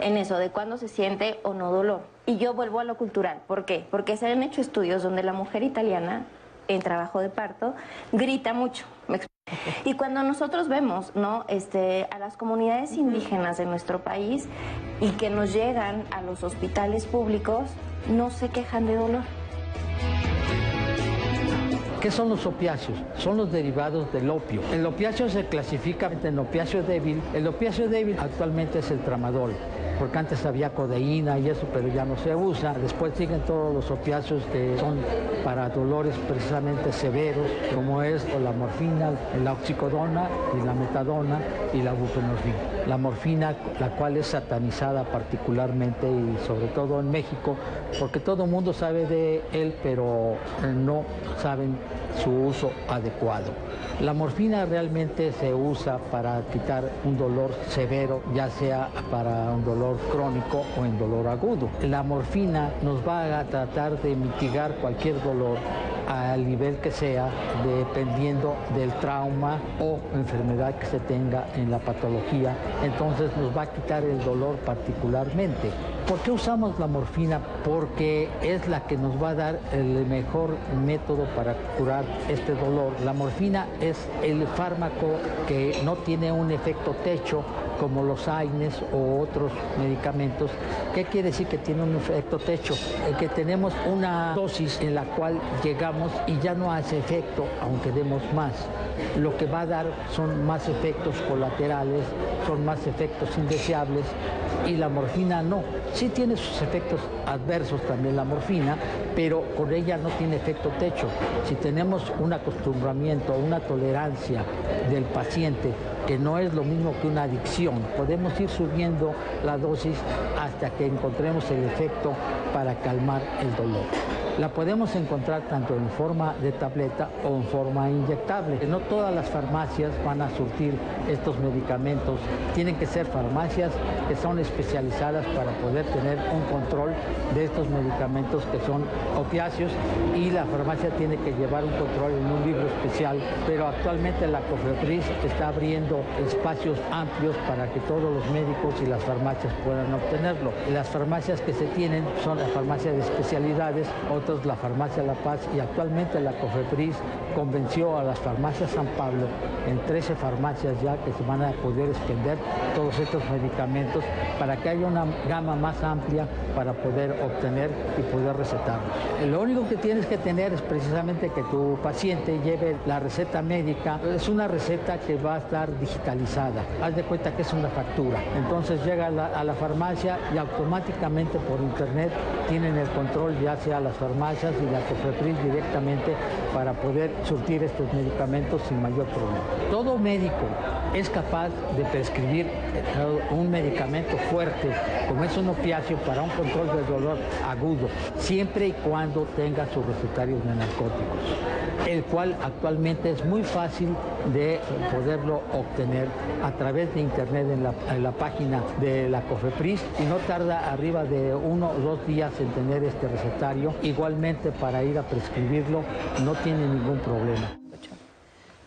[SPEAKER 15] En eso, de cuándo se siente o no dolor. Y yo vuelvo a lo cultural. ¿Por qué? Porque se han hecho estudios donde la mujer italiana, en trabajo de parto, grita mucho. Y cuando nosotros vemos, ¿no? A las comunidades indígenas de nuestro país y que nos llegan a los hospitales públicos, no se quejan de dolor.
[SPEAKER 20] ¿Qué son los opiáceos? Son los derivados del opio. El opiáceo se clasifica en opiáceo débil. El opiáceo débil actualmente es el tramadol, porque antes había codeína y eso, pero ya no se usa. Después siguen todos los opiáceos que son para dolores precisamente severos, como es la morfina, la oxicodona y la metadona y la buprenorfina. La morfina, la cual es satanizada particularmente y sobre todo en México, porque todo el mundo sabe de él, pero no saben su uso adecuado. La morfina realmente se usa para quitar un dolor severo, ya sea para un dolor crónico o en dolor agudo. La morfina nos va a tratar de mitigar cualquier dolor al nivel que sea, dependiendo del trauma o enfermedad que se tenga en la patología. Entonces nos va a quitar el dolor particularmente. ¿Por qué usamos la morfina? Porque es la que nos va a dar el mejor método para curar este dolor. La morfina es el fármaco que no tiene un efecto techo como los AINES o otros medicamentos. ¿Qué quiere decir que tiene un efecto techo? Que tenemos una dosis en la cual llegamos y ya no hace efecto aunque demos más. Lo que va a dar son más efectos colaterales, son más efectos indeseables y la morfina no. Sí tiene sus efectos adversos también la morfina, pero con ella no tiene efecto techo. Si tenemos un acostumbramiento, una tolerancia del paciente, que no es lo mismo que una adicción, podemos ir subiendo la dosis hasta que encontremos el efecto para calmar el dolor. La podemos encontrar tanto en forma de tableta o en forma inyectable. No todas las farmacias van a surtir estos medicamentos. Tienen que ser farmacias que son especializadas para poder tener un control de estos medicamentos que son opiáceos, y la farmacia tiene que llevar un control en un libro especial, pero actualmente la COFEPRIS está abriendo espacios amplios para que todos los médicos y las farmacias puedan obtenerlo. Las farmacias que se tienen son la farmacia de especialidades, otros la farmacia La Paz, y actualmente la COFEPRIS convenció a las farmacias San Pablo, en 13 farmacias ya, que se van a poder extender todos estos medicamentos para que haya una gama más amplia para poder obtener y poder recetarlos. Lo único que tienes que tener es precisamente que tu paciente lleve la receta médica. Es una receta que va a estar digitalizada. Haz de cuenta que es una factura. Entonces llega a la farmacia y automáticamente por internet tienen el control, ya sea las farmacias y la COFEPRIS directamente, para poder surtir estos medicamentos sin mayor problema. Todo médico es capaz de prescribir un medicamento fuerte, como es un opiáceo, para un control del dolor agudo, siempre y cuando tenga sus recetarios de narcóticos, el cual actualmente es muy fácil de poderlo obtener a través de internet en la página de la COFEPRIS, y no tarda arriba de 1 o 2 días en tener este recetario. Igualmente, para ir a prescribirlo no tiene ningún problema.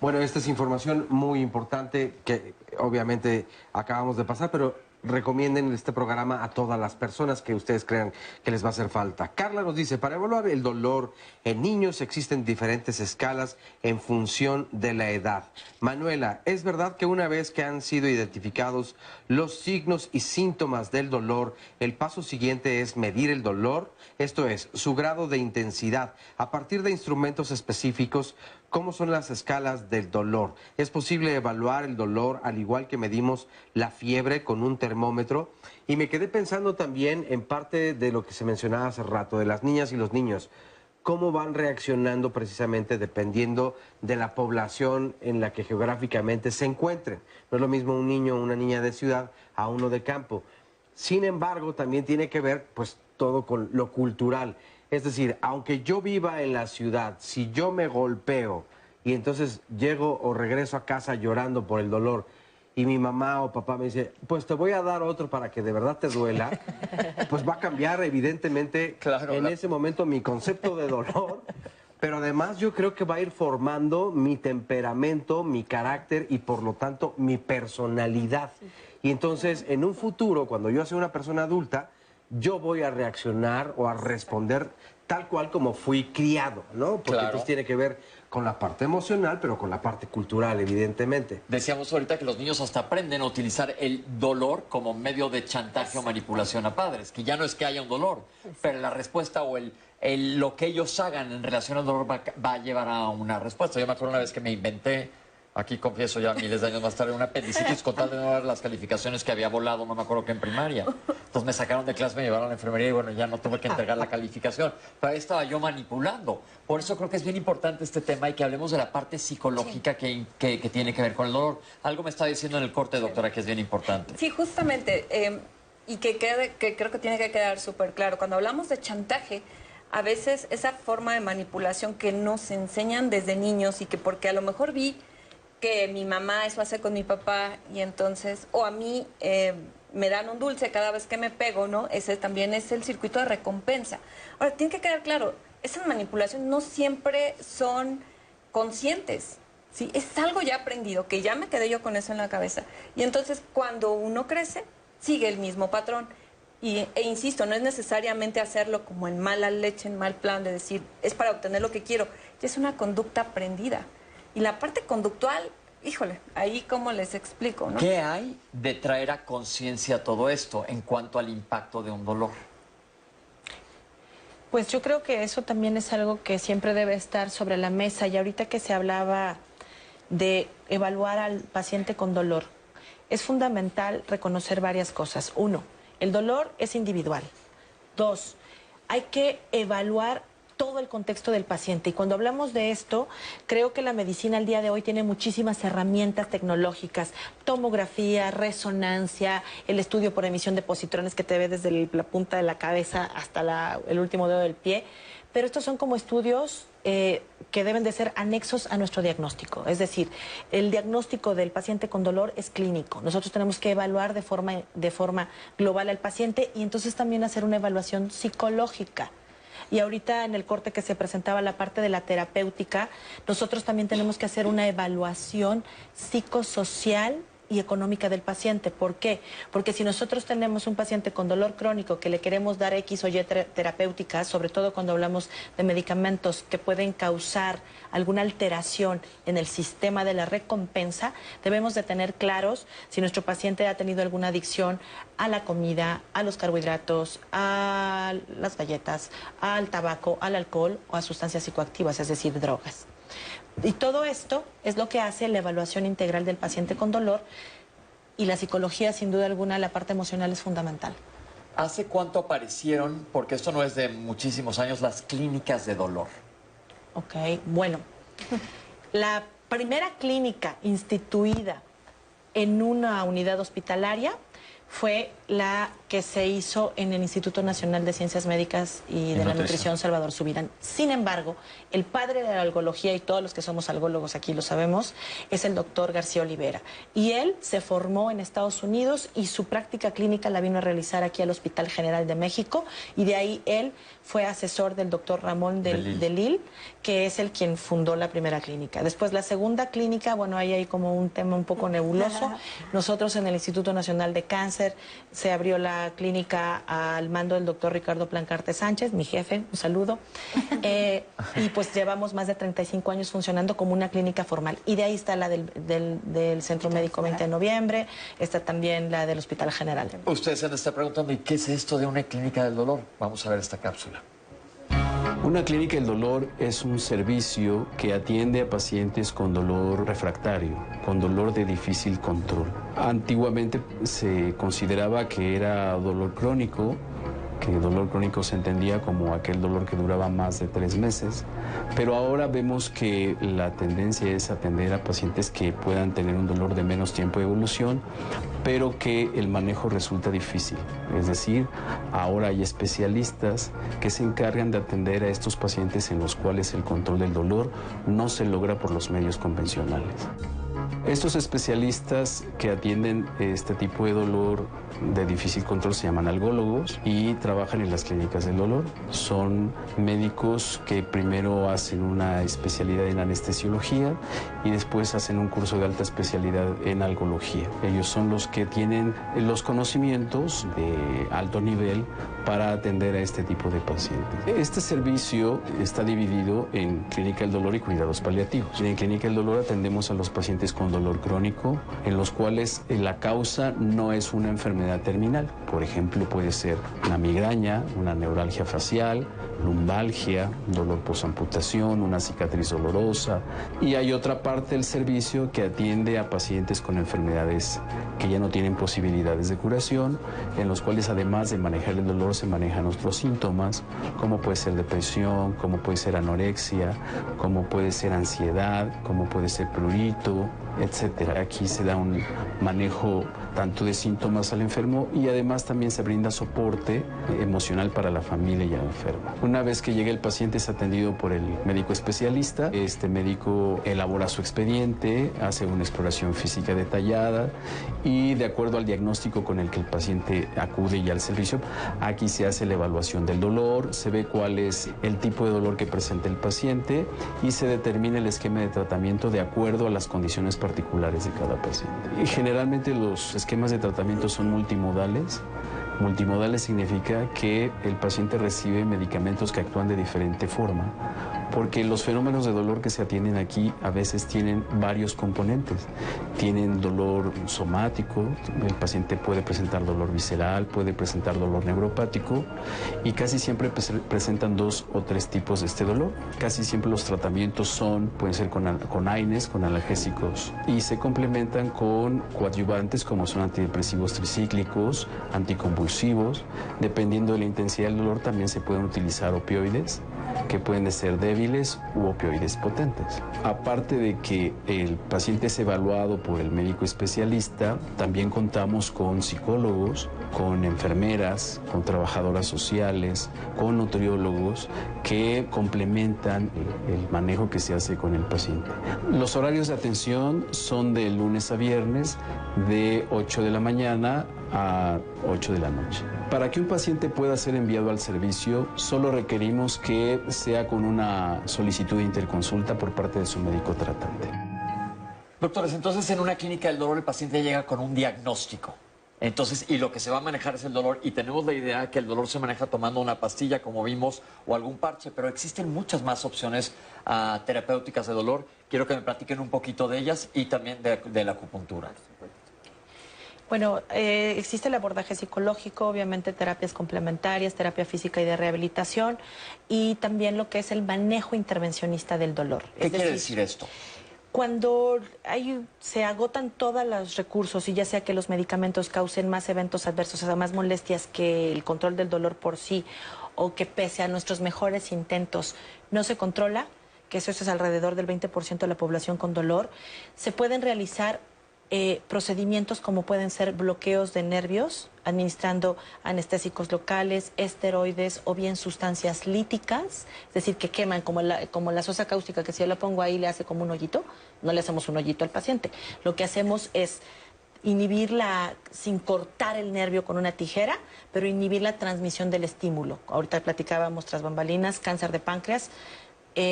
[SPEAKER 3] Bueno, esta es información muy importante que obviamente acabamos de pasar, pero recomienden este programa a todas las personas que ustedes crean que les va a hacer falta. Carla nos dice, para evaluar el dolor en niños existen diferentes escalas en función de la edad. Manuela, ¿es verdad que una vez que han sido identificados los signos y síntomas del dolor, el paso siguiente es medir el dolor? Esto es, su grado de intensidad, a partir de instrumentos específicos. ¿Cómo son las escalas del dolor? ¿Es posible evaluar el dolor al igual que medimos la fiebre con un termómetro? Y me quedé pensando también en parte de lo que se mencionaba hace rato, de las niñas y los niños. ¿Cómo van reaccionando precisamente dependiendo de la población en la que geográficamente se encuentren? No es lo mismo un niño o una niña de ciudad a uno de campo. Sin embargo, también tiene que ver pues todo con lo cultural. Es decir, aunque yo viva en la ciudad, si yo me golpeo y entonces llego o regreso a casa llorando por el dolor y mi mamá o papá me dice, pues te voy a dar otro para que de verdad te duela, pues va a cambiar evidentemente en ese momento mi concepto de dolor, pero además yo creo que va a ir formando mi temperamento, mi carácter y por lo tanto mi personalidad. Y entonces en un futuro, cuando yo sea una persona adulta, yo voy a reaccionar o a responder tal cual como fui criado, ¿no? Porque entonces tiene que ver con la parte emocional, pero con la parte cultural, evidentemente.
[SPEAKER 2] Decíamos ahorita que los niños hasta aprenden a utilizar el dolor como medio de chantaje o manipulación a padres, que ya no es que haya un dolor, pero la respuesta o lo que ellos hagan en relación al dolor va a llevar a una respuesta. Yo me acuerdo una vez que me inventé, aquí confieso ya miles de años más tarde, una apendicitis con tal de no ver las calificaciones que había volado, no me acuerdo qué en primaria. Entonces me sacaron de clase, me llevaron a la enfermería y bueno, ya no tuve que entregar la calificación. Pero ahí estaba yo manipulando. Por eso creo que es bien importante este tema y que hablemos de la parte psicológica que tiene que ver con el dolor. Algo me está diciendo en el corte, doctora, que es bien importante.
[SPEAKER 17] Sí, justamente, y que creo que tiene que quedar súper claro. Cuando hablamos de chantaje, a veces esa forma de manipulación que nos enseñan desde niños y que porque a lo mejor vi que mi mamá eso hace con mi papá y entonces, o a mí me dan un dulce cada vez que me pego, ¿no? Ese también es el circuito de recompensa. Ahora, tiene que quedar claro, esas manipulaciones no siempre son conscientes, ¿sí? Es algo ya aprendido, que ya me quedé yo con eso en la cabeza. Y entonces, cuando uno crece, sigue el mismo patrón. E insisto, no es necesariamente hacerlo como en mala leche, en mal plan, de decir, es para obtener lo que quiero. Es una conducta aprendida. Y la parte conductual, híjole, ahí cómo les explico, ¿no?
[SPEAKER 2] ¿Qué hay de traer a conciencia todo esto en cuanto al impacto de un dolor?
[SPEAKER 14] Pues yo creo que eso también es algo que siempre debe estar sobre la mesa. Y ahorita que se hablaba de evaluar al paciente con dolor, es fundamental reconocer varias cosas. 1, el dolor es individual. 2, hay que evaluar todo el contexto del paciente. Y cuando hablamos de esto, creo que la medicina al día de hoy tiene muchísimas herramientas tecnológicas, tomografía, resonancia, el estudio por emisión de positrones que te ve desde la punta de la cabeza hasta el último dedo del pie. Pero estos son como estudios que deben de ser anexos a nuestro diagnóstico. Es decir, el diagnóstico del paciente con dolor es clínico. Nosotros tenemos que evaluar de forma global al paciente y entonces también hacer una evaluación psicológica. Y ahorita en el corte que se presentaba la parte de la terapéutica, nosotros también tenemos que hacer una evaluación psicosocial y económica del paciente. ¿Por qué? Porque si nosotros tenemos un paciente con dolor crónico que le queremos dar X o Y terapéuticas, sobre todo cuando hablamos de medicamentos que pueden causar alguna alteración en el sistema de la recompensa, debemos de tener claros si nuestro paciente ha tenido alguna adicción a la comida, a los carbohidratos, a las galletas, al tabaco, al alcohol o a sustancias psicoactivas, es decir, drogas. Y todo esto es lo que hace la evaluación integral del paciente con dolor, y la psicología, sin duda alguna, la parte emocional es fundamental.
[SPEAKER 2] ¿Hace cuánto aparecieron, porque esto no es de muchísimos años, las clínicas de dolor?
[SPEAKER 14] Ok, bueno, la primera clínica instituida en una unidad hospitalaria fue la que se hizo en el Instituto Nacional de Ciencias Médicas y de la Nutrición, Salvador Subirán. Sin embargo, el padre de la algología, y todos los que somos algólogos aquí lo sabemos, es el doctor García Olivera. Y él se formó en Estados Unidos y su práctica clínica la vino a realizar aquí al Hospital General de México, y de ahí él fue asesor del doctor Ramón de Lille, que es el quien fundó la primera clínica. Después la segunda clínica, bueno, ahí hay como un tema un poco nebuloso. Nosotros en el Instituto Nacional de Cáncer se abrió la clínica al mando del doctor Ricardo Plancarte Sánchez, mi jefe, un saludo. Y pues llevamos más de 35 años funcionando como una clínica formal. Y de ahí está la del Centro Médico 20 de Noviembre, está también la del Hospital General.
[SPEAKER 2] Ustedes se han de estar preguntando, ¿y qué es esto de una clínica del dolor? Vamos a ver esta cápsula.
[SPEAKER 4] Una clínica del dolor es un servicio que atiende a pacientes con dolor refractario, con dolor de difícil control. Antiguamente se consideraba que era dolor crónico, que el dolor crónico se entendía como aquel dolor que duraba más de 3 meses, pero ahora vemos que la tendencia es atender a pacientes que puedan tener un dolor de menos tiempo de evolución, pero que el manejo resulta difícil. Es decir, ahora hay especialistas que se encargan de atender a estos pacientes en los cuales el control del dolor no se logra por los medios convencionales. Estos especialistas que atienden este tipo de dolor de difícil control se llaman algólogos y trabajan en las clínicas del dolor. Son médicos que primero hacen una especialidad en anestesiología y después hacen un curso de alta especialidad en algología. Ellos son los que tienen los conocimientos de alto nivel para atender a este tipo de pacientes. Este servicio está dividido en clínica del dolor y cuidados paliativos. En clínica del dolor atendemos a los pacientes con dolor crónico, en los cuales la causa no es una enfermedad terminal. Por ejemplo, puede ser una migraña, una neuralgia facial, lumbalgia, dolor posamputación, una cicatriz dolorosa. Y hay otra parte del servicio que atiende a pacientes con enfermedades que ya no tienen posibilidades de curación, en los cuales además de manejar el dolor se manejan otros síntomas, como puede ser depresión, como puede ser anorexia, como puede ser ansiedad, como puede ser prurito, etcétera. Aquí se da un manejo tanto de síntomas al enfermo y además también se brinda soporte emocional para la familia y al enfermo. Una vez que llega el paciente es atendido por el médico especialista. Este médico elabora su expediente, hace una exploración física detallada y de acuerdo al diagnóstico con el que el paciente acude ya al servicio, aquí se hace la evaluación del dolor, se ve cuál es el tipo de dolor que presenta el paciente y se determina el esquema de tratamiento de acuerdo a las condiciones particulares de cada paciente. Y generalmente los esquemas de tratamiento son multimodales. Multimodales significa que el paciente recibe medicamentos que actúan de diferente forma, porque los fenómenos de dolor que se atienden aquí a veces tienen varios componentes. Tienen dolor somático, el paciente puede presentar dolor visceral, puede presentar dolor neuropático y casi siempre presentan 2 o 3 tipos de este dolor. Casi siempre los tratamientos pueden ser con AINES, con analgésicos, y se complementan con coadyuvantes como son antidepresivos tricíclicos, anticonvulsivos. Dependiendo de la intensidad del dolor también se pueden utilizar opioides que pueden ser débiles u opioides potentes. Aparte de que el paciente es evaluado por el médico especialista, también contamos con psicólogos, con enfermeras, con trabajadoras sociales, con nutriólogos que complementan el manejo que se hace con el paciente. Los horarios de atención son de lunes a viernes, de 8 de la mañana a 8 de la noche. Para que un paciente pueda ser enviado al servicio, solo requerimos que sea con una solicitud de interconsulta por parte de su médico tratante.
[SPEAKER 2] Doctores, entonces en una clínica del dolor el paciente llega con un diagnóstico. Entonces, y lo que se va a manejar es el dolor, y tenemos la idea que el dolor se maneja tomando una pastilla, como vimos, o algún parche, pero existen muchas más opciones terapéuticas de dolor. Quiero que me platiquen un poquito de ellas y también de la acupuntura.
[SPEAKER 14] Bueno, existe el abordaje psicológico, obviamente terapias complementarias, terapia física y de rehabilitación, y también lo que es el manejo intervencionista del dolor.
[SPEAKER 2] ¿Qué quiere decir esto?
[SPEAKER 14] Cuando se agotan todos los recursos, y ya sea que los medicamentos causen más eventos adversos, o sea, más molestias que el control del dolor por sí, o que pese a nuestros mejores intentos no se controla, que eso es alrededor del 20% de la población con dolor, se pueden realizar procedimientos como pueden ser bloqueos de nervios, administrando anestésicos locales, esteroides o bien sustancias líticas, es decir, que queman, como la sosa cáustica, que si yo la pongo ahí le hace como un hoyito. No le hacemos un hoyito al paciente. Lo que hacemos es inhibirla sin cortar el nervio con una tijera, pero inhibir la transmisión del estímulo. Ahorita platicábamos tras bambalinas, cáncer de páncreas.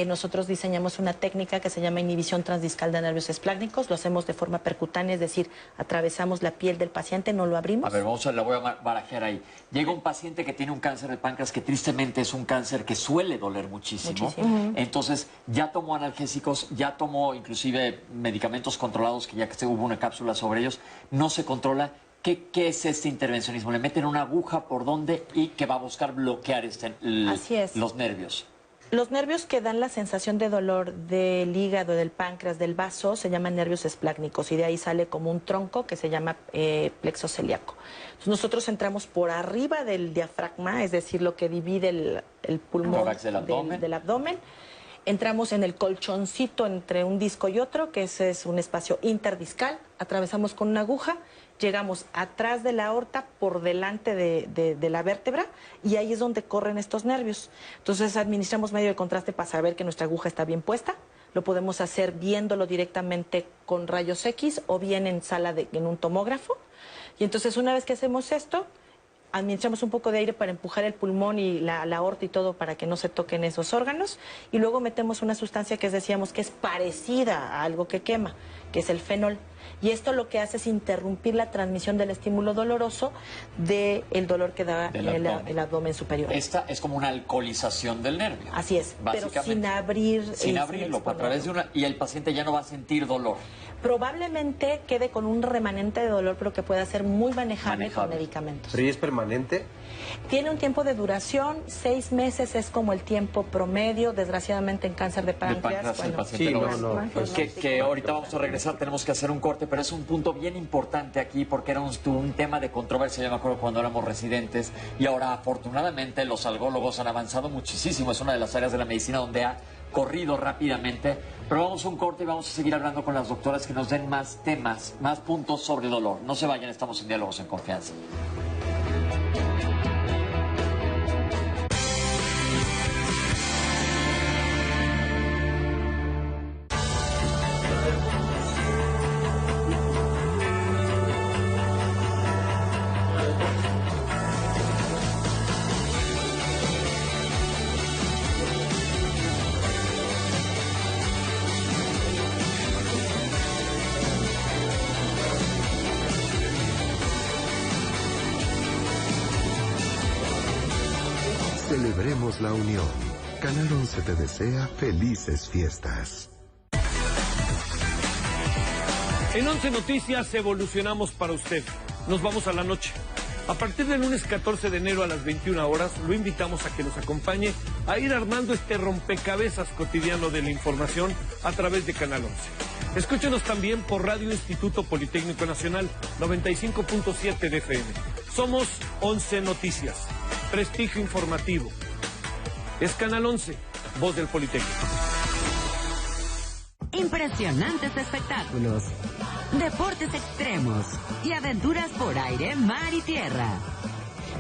[SPEAKER 14] Nosotros diseñamos una técnica que se llama inhibición transdiscal de nervios esplácnicos. Lo hacemos de forma percutánea, es decir, atravesamos la piel del paciente, no lo abrimos.
[SPEAKER 2] A ver, la voy a barajear ahí. Llega un paciente que tiene un cáncer de páncreas, que tristemente es un cáncer que suele doler muchísimo. Entonces, ya tomó analgésicos, ya tomó inclusive medicamentos controlados, que ya que hubo una cápsula sobre ellos, no se controla. ¿Qué es este intervencionismo? Le meten una aguja por donde y que va a buscar bloquear los nervios.
[SPEAKER 14] Los nervios que dan la sensación de dolor del hígado, del páncreas, del vaso, se llaman nervios esplácnicos, y de ahí sale como un tronco que se llama plexo celíaco. Entonces, nosotros entramos por arriba del diafragma, es decir, lo que divide el pulmón del abdomen. Entramos en el colchoncito entre un disco y otro, que ese es un espacio interdiscal. Atravesamos con una aguja, llegamos atrás de la aorta, por delante de la vértebra, y ahí es donde corren estos nervios. Entonces administramos medio de contraste para saber que nuestra aguja está bien puesta. Lo podemos hacer viéndolo directamente con rayos X o bien en en un tomógrafo. Y entonces, una vez que hacemos esto, administramos un poco de aire para empujar el pulmón y la aorta y todo para que no se toquen esos órganos, y luego metemos una sustancia que decíamos que es parecida a algo que quema, que es el fenol. Y esto lo que hace es interrumpir la transmisión del estímulo doloroso del dolor que da el abdomen superior.
[SPEAKER 2] Esta es como una alcoholización del nervio.
[SPEAKER 14] Así es, pero sin abrir.
[SPEAKER 2] Sin abrirlo, a través de y el paciente ya no va a sentir dolor.
[SPEAKER 14] Probablemente quede con un remanente de dolor, pero que pueda ser muy manejable con medicamentos.
[SPEAKER 3] ¿Pero y es permanente?
[SPEAKER 14] Tiene un tiempo de duración, 6 meses es como el tiempo promedio, desgraciadamente en cáncer de páncreas.
[SPEAKER 2] Que ahorita vamos a regresar, tenemos que hacer un corte, pero es un punto bien importante aquí porque era un tema de controversia. Yo me acuerdo cuando éramos residentes, y ahora afortunadamente los algólogos han avanzado muchísimo. Es una de las áreas de la medicina donde ha corrido rápidamente. Pero vamos a un corte y vamos a seguir hablando con las doctoras que nos den más temas, más puntos sobre el dolor. No se vayan, estamos en Diálogos en Confianza.
[SPEAKER 22] Celebremos la unión. Canal 11 te desea felices fiestas.
[SPEAKER 5] En 11 Noticias evolucionamos para usted. Nos vamos a la noche. A partir del lunes 14 de enero a las 21 horas, lo invitamos a que nos acompañe a ir armando este rompecabezas cotidiano de la información a través de Canal 11. Escúchenos también por Radio Instituto Politécnico Nacional, 95.7 de FM. Somos 11 Noticias. Prestigio informativo. Es Canal 11, Voz del Politécnico.
[SPEAKER 10] Impresionantes espectáculos, deportes extremos y aventuras por aire, mar y tierra.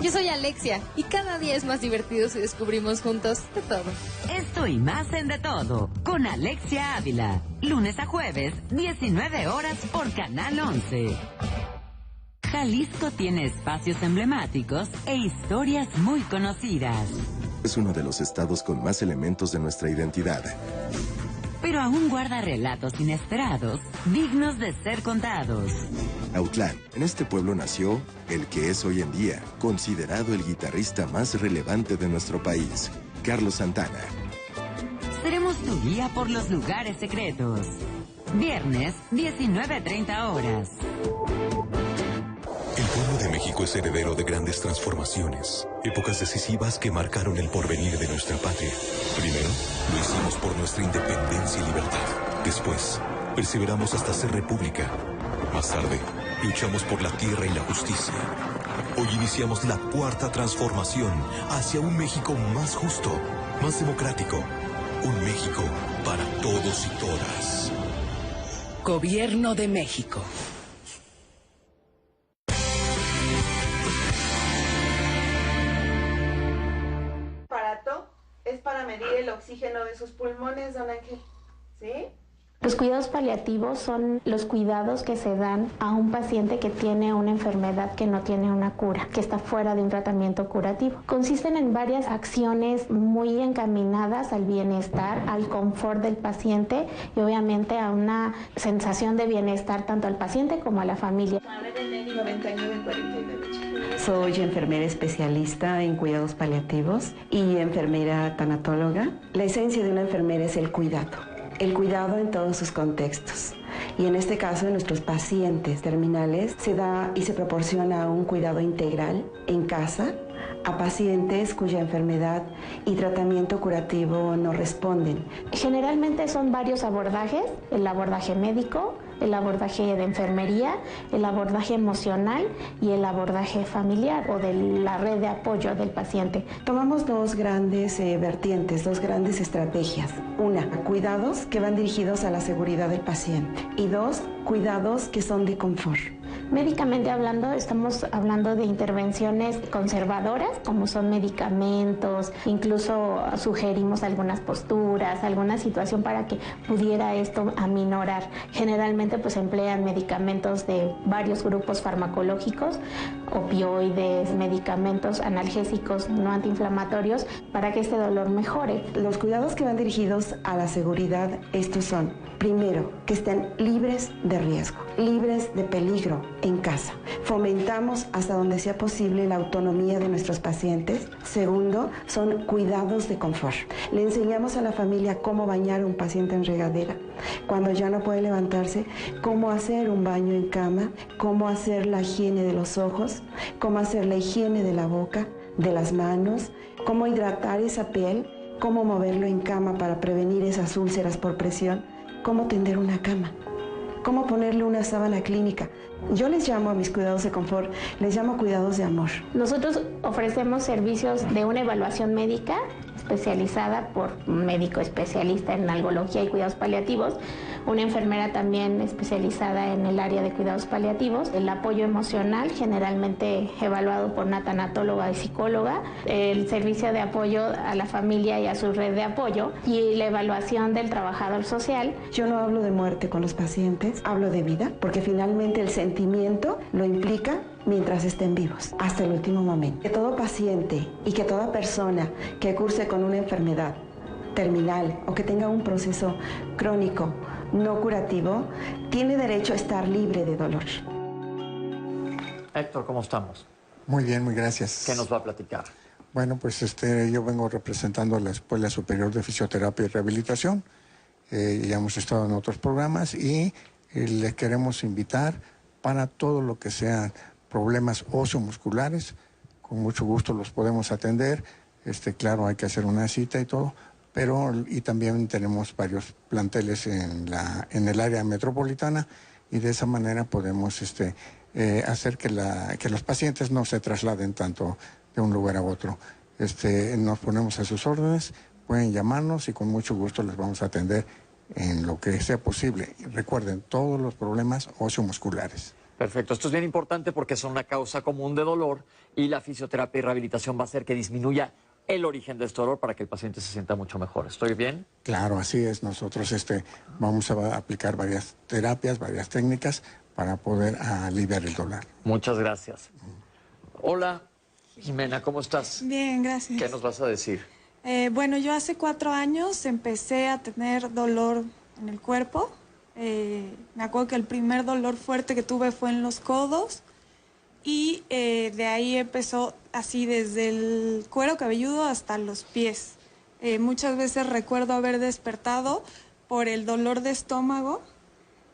[SPEAKER 7] Yo soy Alexia y cada día es más divertido si descubrimos juntos de todo.
[SPEAKER 10] Esto y más en De Todo con Alexia Ávila. Lunes a jueves, 19 horas por Canal 11. Jalisco tiene espacios emblemáticos e historias muy conocidas.
[SPEAKER 9] Es uno de los estados con más elementos de nuestra identidad.
[SPEAKER 10] Pero aún guarda relatos inesperados, dignos de ser contados.
[SPEAKER 9] Autlán, en este pueblo nació el que es hoy en día considerado el guitarrista más relevante de nuestro país, Carlos Santana.
[SPEAKER 10] Seremos tu guía por los lugares secretos. Viernes, 19:30 horas.
[SPEAKER 21] El pueblo de México es heredero de grandes transformaciones, épocas decisivas que marcaron el porvenir de nuestra patria. Primero, lo hicimos por nuestra independencia y libertad. Después, perseveramos hasta ser república. Más tarde, luchamos por la tierra y la justicia. Hoy iniciamos la cuarta transformación hacia un México más justo, más democrático. Un México para todos y todas.
[SPEAKER 11] Gobierno de México.
[SPEAKER 24] Es para medir el oxígeno de sus pulmones, don Ángel. ¿Sí?
[SPEAKER 25] Los cuidados paliativos son los cuidados que se dan a un paciente que tiene una enfermedad que no tiene una cura, que está fuera de un tratamiento curativo. Consisten en varias acciones muy encaminadas al bienestar, al confort del paciente y obviamente a una sensación de bienestar tanto al paciente como a la familia.
[SPEAKER 26] Soy enfermera especialista en cuidados paliativos y enfermera tanatóloga. La esencia de una enfermera es el cuidado en todos sus contextos. Y en este caso, en nuestros pacientes terminales, se da y se proporciona un cuidado integral en casa a pacientes cuya enfermedad y tratamiento curativo no responden.
[SPEAKER 25] Generalmente son varios abordajes: el abordaje médico, el abordaje de enfermería, el abordaje emocional y el abordaje familiar o de la red de apoyo del paciente.
[SPEAKER 26] Tomamos dos grandes vertientes, dos grandes estrategias. Una, cuidados que van dirigidos a la seguridad del paciente. Y dos, cuidados que son de confort.
[SPEAKER 25] Médicamente hablando, estamos hablando de intervenciones conservadoras, como son medicamentos, incluso sugerimos algunas posturas, alguna situación para que pudiera esto aminorar. Generalmente pues emplean medicamentos de varios grupos farmacológicos, opioides, medicamentos analgésicos no antiinflamatorios, para que este dolor mejore.
[SPEAKER 26] Los cuidados que van dirigidos a la seguridad, estos son: primero, que estén libres de riesgo, libres de peligro en casa. Fomentamos hasta donde sea posible la autonomía de nuestros pacientes. Segundo, son cuidados de confort. Le enseñamos a la familia cómo bañar a un paciente en regadera. Cuando ya no puede levantarse, cómo hacer un baño en cama, cómo hacer la higiene de los ojos, cómo hacer la higiene de la boca, de las manos, cómo hidratar esa piel, cómo moverlo en cama para prevenir esas úlceras por presión, cómo tender una cama, cómo ponerle una sábana clínica. Yo les llamo a mis cuidados de confort, les llamo cuidados de amor.
[SPEAKER 25] Nosotros ofrecemos servicios de una evaluación médica especializada por un médico especialista en algología y cuidados paliativos, una enfermera también especializada en el área de cuidados paliativos, el apoyo emocional generalmente evaluado por una tanatóloga y psicóloga, el servicio de apoyo a la familia y a su red de apoyo y la evaluación del trabajador social.
[SPEAKER 26] Yo no hablo de muerte con los pacientes, hablo de vida, porque finalmente el sentimiento lo implica mientras estén vivos, hasta el último momento. Que todo paciente y que toda persona que curse con una enfermedad terminal o que tenga un proceso crónico no curativo, tiene derecho a estar libre de dolor.
[SPEAKER 2] Héctor, ¿cómo estamos?
[SPEAKER 27] Muy bien, muy gracias.
[SPEAKER 2] ¿Qué nos va a platicar?
[SPEAKER 27] Bueno, pues yo vengo representando a la Escuela Superior de Fisioterapia y Rehabilitación. Ya hemos estado en otros programas y les queremos invitar para todo lo que sean problemas óseo-musculares. Con mucho gusto los podemos atender. Claro, hay que hacer una cita y todo, y también tenemos varios planteles en el área metropolitana y de esa manera podemos hacer que los pacientes no se trasladen tanto de un lugar a otro. Nos ponemos a sus órdenes pueden llamarnos y con mucho gusto les vamos a atender en lo que sea posible. Y recuerden, todos los problemas osteomusculares.
[SPEAKER 2] Perfecto, esto es bien importante porque son una causa común de dolor y la fisioterapia y rehabilitación va a hacer que disminuya el origen de este dolor para que el paciente se sienta mucho mejor. ¿Estoy bien?
[SPEAKER 27] Claro, así es. Nosotros vamos a aplicar varias terapias, varias técnicas para poder aliviar el dolor.
[SPEAKER 2] Muchas gracias. Hola, Jimena, ¿cómo estás?
[SPEAKER 1] Bien, gracias.
[SPEAKER 2] ¿Qué nos vas a decir?
[SPEAKER 1] Bueno, yo hace 4 años empecé a tener dolor en el cuerpo. Me acuerdo que el primer dolor fuerte que tuve fue en los codos y de ahí empezó así desde el cuero cabelludo hasta los pies. Muchas veces recuerdo haber despertado por el dolor de estómago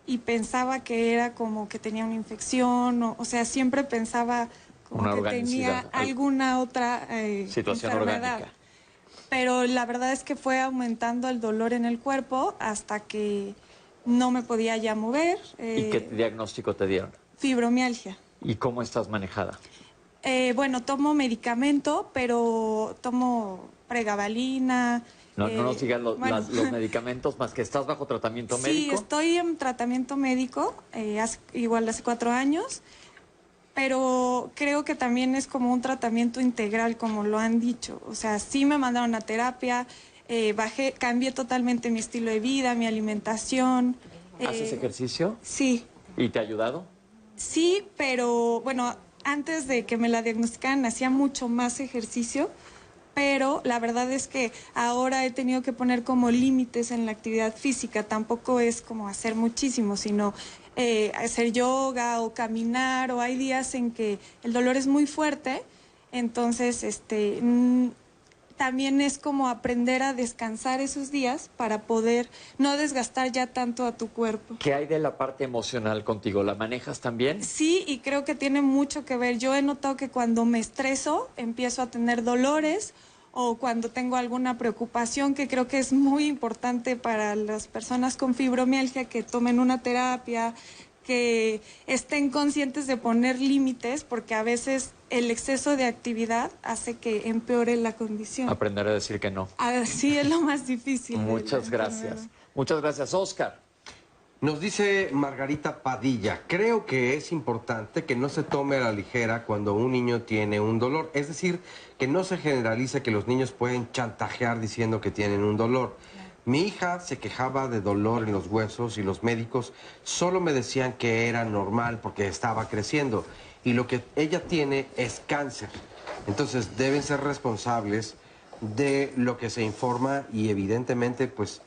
[SPEAKER 1] y pensaba que era como que tenía una infección, o sea, siempre pensaba como que tenía alguna otra
[SPEAKER 2] situación
[SPEAKER 1] enfermedad.
[SPEAKER 2] Orgánica.
[SPEAKER 1] Pero la verdad es que fue aumentando el dolor en el cuerpo hasta que no me podía ya mover.
[SPEAKER 2] ¿Y qué diagnóstico te dieron?
[SPEAKER 1] Fibromialgia.
[SPEAKER 2] ¿Y cómo estás manejada?
[SPEAKER 1] Bueno, tomo medicamento, pero tomo pregabalina.
[SPEAKER 2] No nos digas los medicamentos, más que estás bajo tratamiento médico.
[SPEAKER 1] Sí, estoy en tratamiento médico, igual hace 4 años, pero creo que también es como un tratamiento integral, como lo han dicho. O sea, sí me mandaron a terapia, cambié totalmente mi estilo de vida, mi alimentación.
[SPEAKER 2] ¿Haces ejercicio?
[SPEAKER 1] Sí.
[SPEAKER 2] ¿Y te ha ayudado?
[SPEAKER 1] Sí, pero bueno, antes de que me la diagnosticaran hacía mucho más ejercicio, pero la verdad es que ahora he tenido que poner como límites en la actividad física. Tampoco es como hacer muchísimo, sino hacer yoga o caminar, o hay días en que el dolor es muy fuerte, entonces también es como aprender a descansar esos días para poder no desgastar ya tanto a tu cuerpo.
[SPEAKER 2] ¿Qué hay de la parte emocional contigo? ¿La manejas también?
[SPEAKER 1] Sí, y creo que tiene mucho que ver. Yo he notado que cuando me estreso empiezo a tener dolores, o cuando tengo alguna preocupación, que creo que es muy importante para las personas con fibromialgia, que tomen una terapia, que estén conscientes de poner límites, porque a veces el exceso de actividad hace que empeore la condición.
[SPEAKER 2] Aprender a decir que no.
[SPEAKER 1] Así es lo más difícil.
[SPEAKER 2] Muchas gracias. Muchas gracias, Oscar.
[SPEAKER 3] Nos dice Margarita Padilla, creo que es importante que no se tome a la ligera cuando un niño tiene un dolor. Es decir, que no se generalice que los niños pueden chantajear diciendo que tienen un dolor. Mi hija se quejaba de dolor en los huesos y los médicos solo me decían que era normal porque estaba creciendo. Y lo que ella tiene es cáncer. Entonces deben ser responsables de lo que se informa y evidentemente pues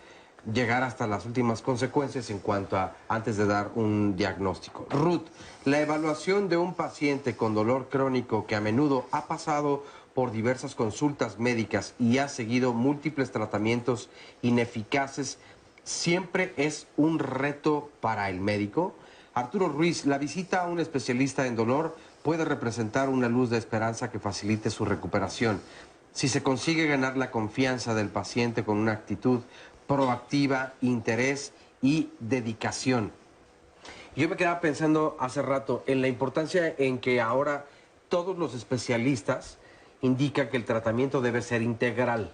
[SPEAKER 3] llegar hasta las últimas consecuencias en cuanto a antes de dar un diagnóstico. Ruth, la evaluación de un paciente con dolor crónico que a menudo ha pasado por diversas consultas médicas y ha seguido múltiples tratamientos ineficaces, ¿siempre es un reto para el médico? Arturo Ruiz, la visita a un especialista en dolor puede representar una luz de esperanza que facilite su recuperación. Si se consigue ganar la confianza del paciente con una actitud proactiva, interés y dedicación. Yo me quedaba pensando hace rato en la importancia en que ahora todos los especialistas indican que el tratamiento debe ser integral.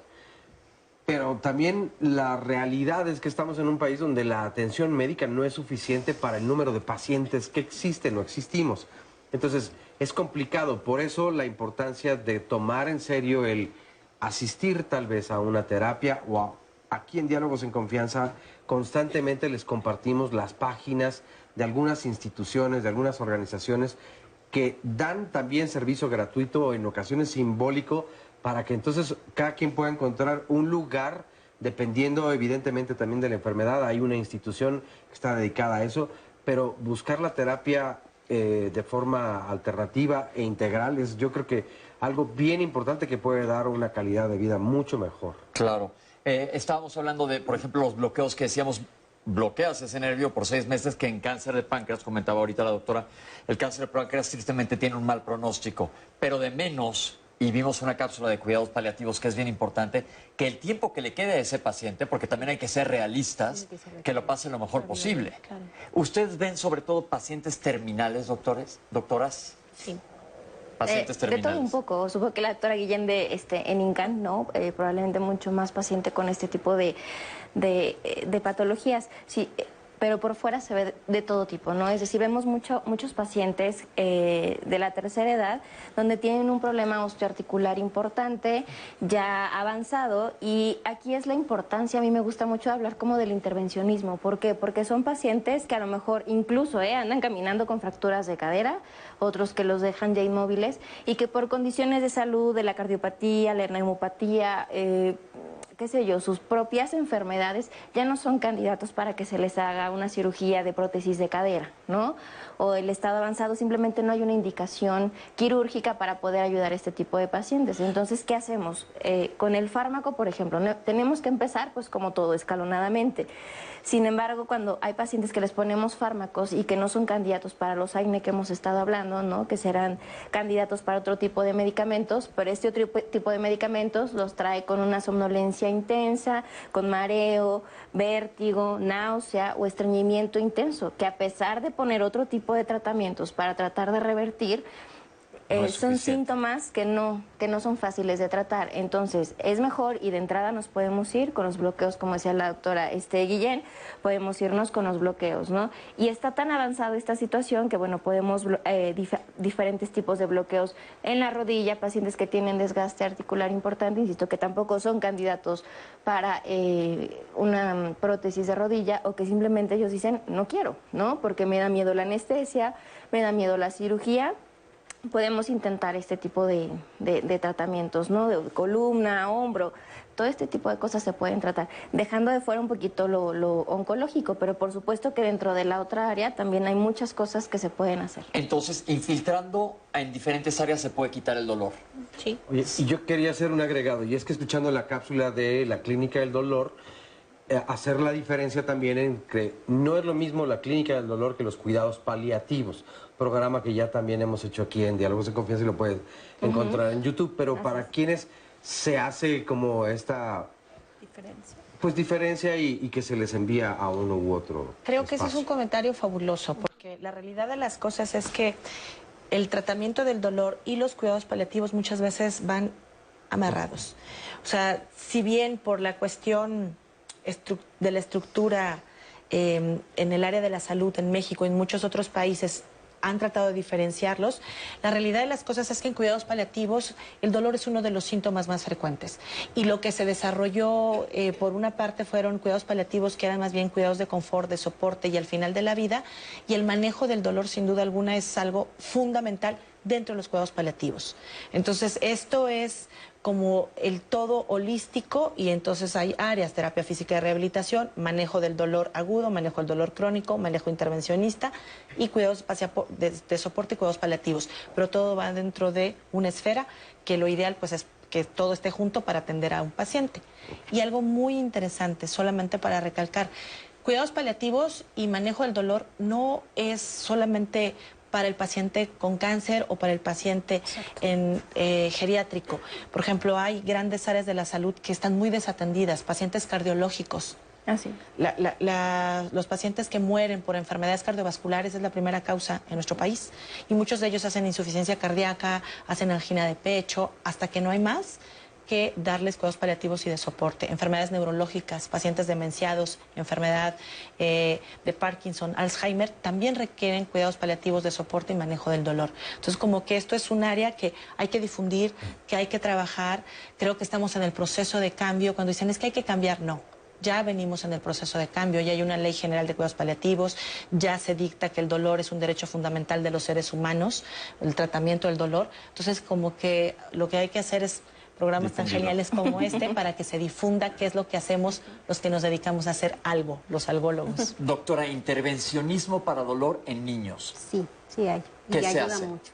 [SPEAKER 3] Pero también la realidad es que estamos en un país donde la atención médica no es suficiente para el número de pacientes que existen o existimos. Entonces, es complicado. Por eso la importancia de tomar en serio el asistir tal vez a una terapia o aquí en Diálogos en Confianza constantemente les compartimos las páginas de algunas instituciones, de algunas organizaciones que dan también servicio gratuito o en ocasiones simbólico para que entonces cada quien pueda encontrar un lugar dependiendo evidentemente también de la enfermedad. Hay una institución que está dedicada a eso, pero buscar la terapia de forma alternativa e integral es yo creo que algo bien importante que puede dar una calidad de vida mucho mejor.
[SPEAKER 2] Claro. Estábamos hablando de, por ejemplo, los bloqueos que decíamos, bloqueas ese nervio por 6 meses, que en cáncer de páncreas, comentaba ahorita la doctora, el cáncer de páncreas tristemente tiene un mal pronóstico, pero de menos, y vimos una cápsula de cuidados paliativos que es bien importante, que el tiempo que le quede a ese paciente, porque también hay que ser realistas, que lo pase lo mejor posible. ¿Ustedes ven sobre todo pacientes terminales, doctoras?
[SPEAKER 15] Sí.
[SPEAKER 2] pacientes terminales?
[SPEAKER 15] De todo un poco. Supongo que la doctora Guillén en INCAN, ¿no? Probablemente mucho más paciente con este tipo de patologías. Sí, pero por fuera se ve de todo tipo, ¿no? Es decir, vemos muchos pacientes de la tercera edad donde tienen un problema osteoarticular importante, ya avanzado, y aquí es la importancia, a mí me gusta mucho hablar como del intervencionismo. ¿Por qué? Porque son pacientes que a lo mejor incluso andan caminando con fracturas de cadera, otros que los dejan ya inmóviles, y que por condiciones de salud, de la cardiopatía, la neumopatía, qué sé yo, sus propias enfermedades ya no son candidatos para que se les haga una cirugía de prótesis de cadera, ¿no? O el estado avanzado, simplemente no hay una indicación quirúrgica para poder ayudar a este tipo de pacientes. Entonces, ¿qué hacemos? Con el fármaco, por ejemplo, tenemos que empezar, pues como todo, escalonadamente. Sin embargo, cuando hay pacientes que les ponemos fármacos y que no son candidatos para los AINE que hemos estado hablando, ¿no? Que serán candidatos para otro tipo de medicamentos, pero este otro tipo de medicamentos los trae con una somnolencia intensa, con mareo, vértigo, náusea o estreñimiento intenso, que a pesar de poner otro tipo de tratamientos para tratar de revertir, son síntomas que no son fáciles de tratar. Entonces, es mejor, y de entrada nos podemos ir con los bloqueos, como decía la doctora Guillén, podemos irnos con los bloqueos, ¿no? Y está tan avanzada esta situación que, bueno, podemos diferentes tipos de bloqueos en la rodilla, pacientes que tienen desgaste articular importante, insisto, que tampoco son candidatos para una prótesis de rodilla, o que simplemente ellos dicen, no quiero, ¿no? Porque me da miedo la anestesia, me da miedo la cirugía. Podemos intentar este tipo de tratamientos, ¿no? De columna, hombro, todo este tipo de cosas se pueden tratar, dejando de fuera un poquito lo oncológico, pero por supuesto que dentro de la otra área también hay muchas cosas que se pueden hacer.
[SPEAKER 2] Entonces, infiltrando en diferentes áreas se puede quitar el dolor.
[SPEAKER 15] Sí.
[SPEAKER 3] Oye, y yo quería hacer un agregado, y es que escuchando la cápsula de la Clínica del Dolor, hacer la diferencia también entre, no es lo mismo la Clínica del Dolor que los cuidados paliativos, programa que ya también hemos hecho aquí en Diálogos de Confianza y lo puedes encontrar en YouTube, pero para quienes se hace como esta diferencia y que se les envía a uno u otro
[SPEAKER 14] Creo que
[SPEAKER 3] espacio.
[SPEAKER 14] ese es un comentario fabuloso, porque la realidad de las cosas es que el tratamiento del dolor y los cuidados paliativos muchas veces van amarrados. O sea, si bien por la cuestión de la estructura en el área de la salud en México y en muchos otros países han tratado de diferenciarlos, la realidad de las cosas es que en cuidados paliativos el dolor es uno de los síntomas más frecuentes. Y lo que se desarrolló, por una parte, fueron cuidados paliativos que eran más bien cuidados de confort, de soporte y al final de la vida, y el manejo del dolor sin duda alguna es algo fundamental dentro de los cuidados paliativos. Entonces, esto es como el todo holístico, y entonces hay áreas: terapia física de rehabilitación, manejo del dolor agudo, manejo del dolor crónico, manejo intervencionista y cuidados de soporte y cuidados paliativos. Pero todo va dentro de una esfera que lo ideal pues es que todo esté junto para atender a un paciente. Y algo muy interesante, solamente para recalcar, cuidados paliativos y manejo del dolor no es solamente para el paciente con cáncer o para el paciente geriátrico. Por ejemplo, hay grandes áreas de la salud que están muy desatendidas, pacientes cardiológicos.
[SPEAKER 15] Así.
[SPEAKER 14] Los pacientes que mueren por enfermedades cardiovasculares es la primera causa en nuestro país, y muchos de ellos hacen insuficiencia cardíaca, hacen angina de pecho, hasta que no hay más que darles cuidados paliativos y de soporte. Enfermedades neurológicas, pacientes demenciados, enfermedad de Parkinson, Alzheimer, también requieren cuidados paliativos de soporte y manejo del dolor. Entonces, como que esto es un área que hay que difundir, que hay que trabajar. Creo que estamos en el proceso de cambio. Cuando dicen, es que hay que cambiar, no. Ya venimos en el proceso de cambio, ya hay una ley general de cuidados paliativos, ya se dicta que el dolor es un derecho fundamental de los seres humanos, el tratamiento del dolor. Entonces, como que lo que hay que hacer es programas tan geniales como este para que se difunda qué es lo que hacemos los que nos dedicamos a hacer algo, los algólogos.
[SPEAKER 2] Doctora, intervencionismo para dolor en niños.
[SPEAKER 6] Sí, sí hay.
[SPEAKER 2] ¿Qué
[SPEAKER 6] y
[SPEAKER 2] se
[SPEAKER 6] ayuda
[SPEAKER 2] hace?
[SPEAKER 6] mucho.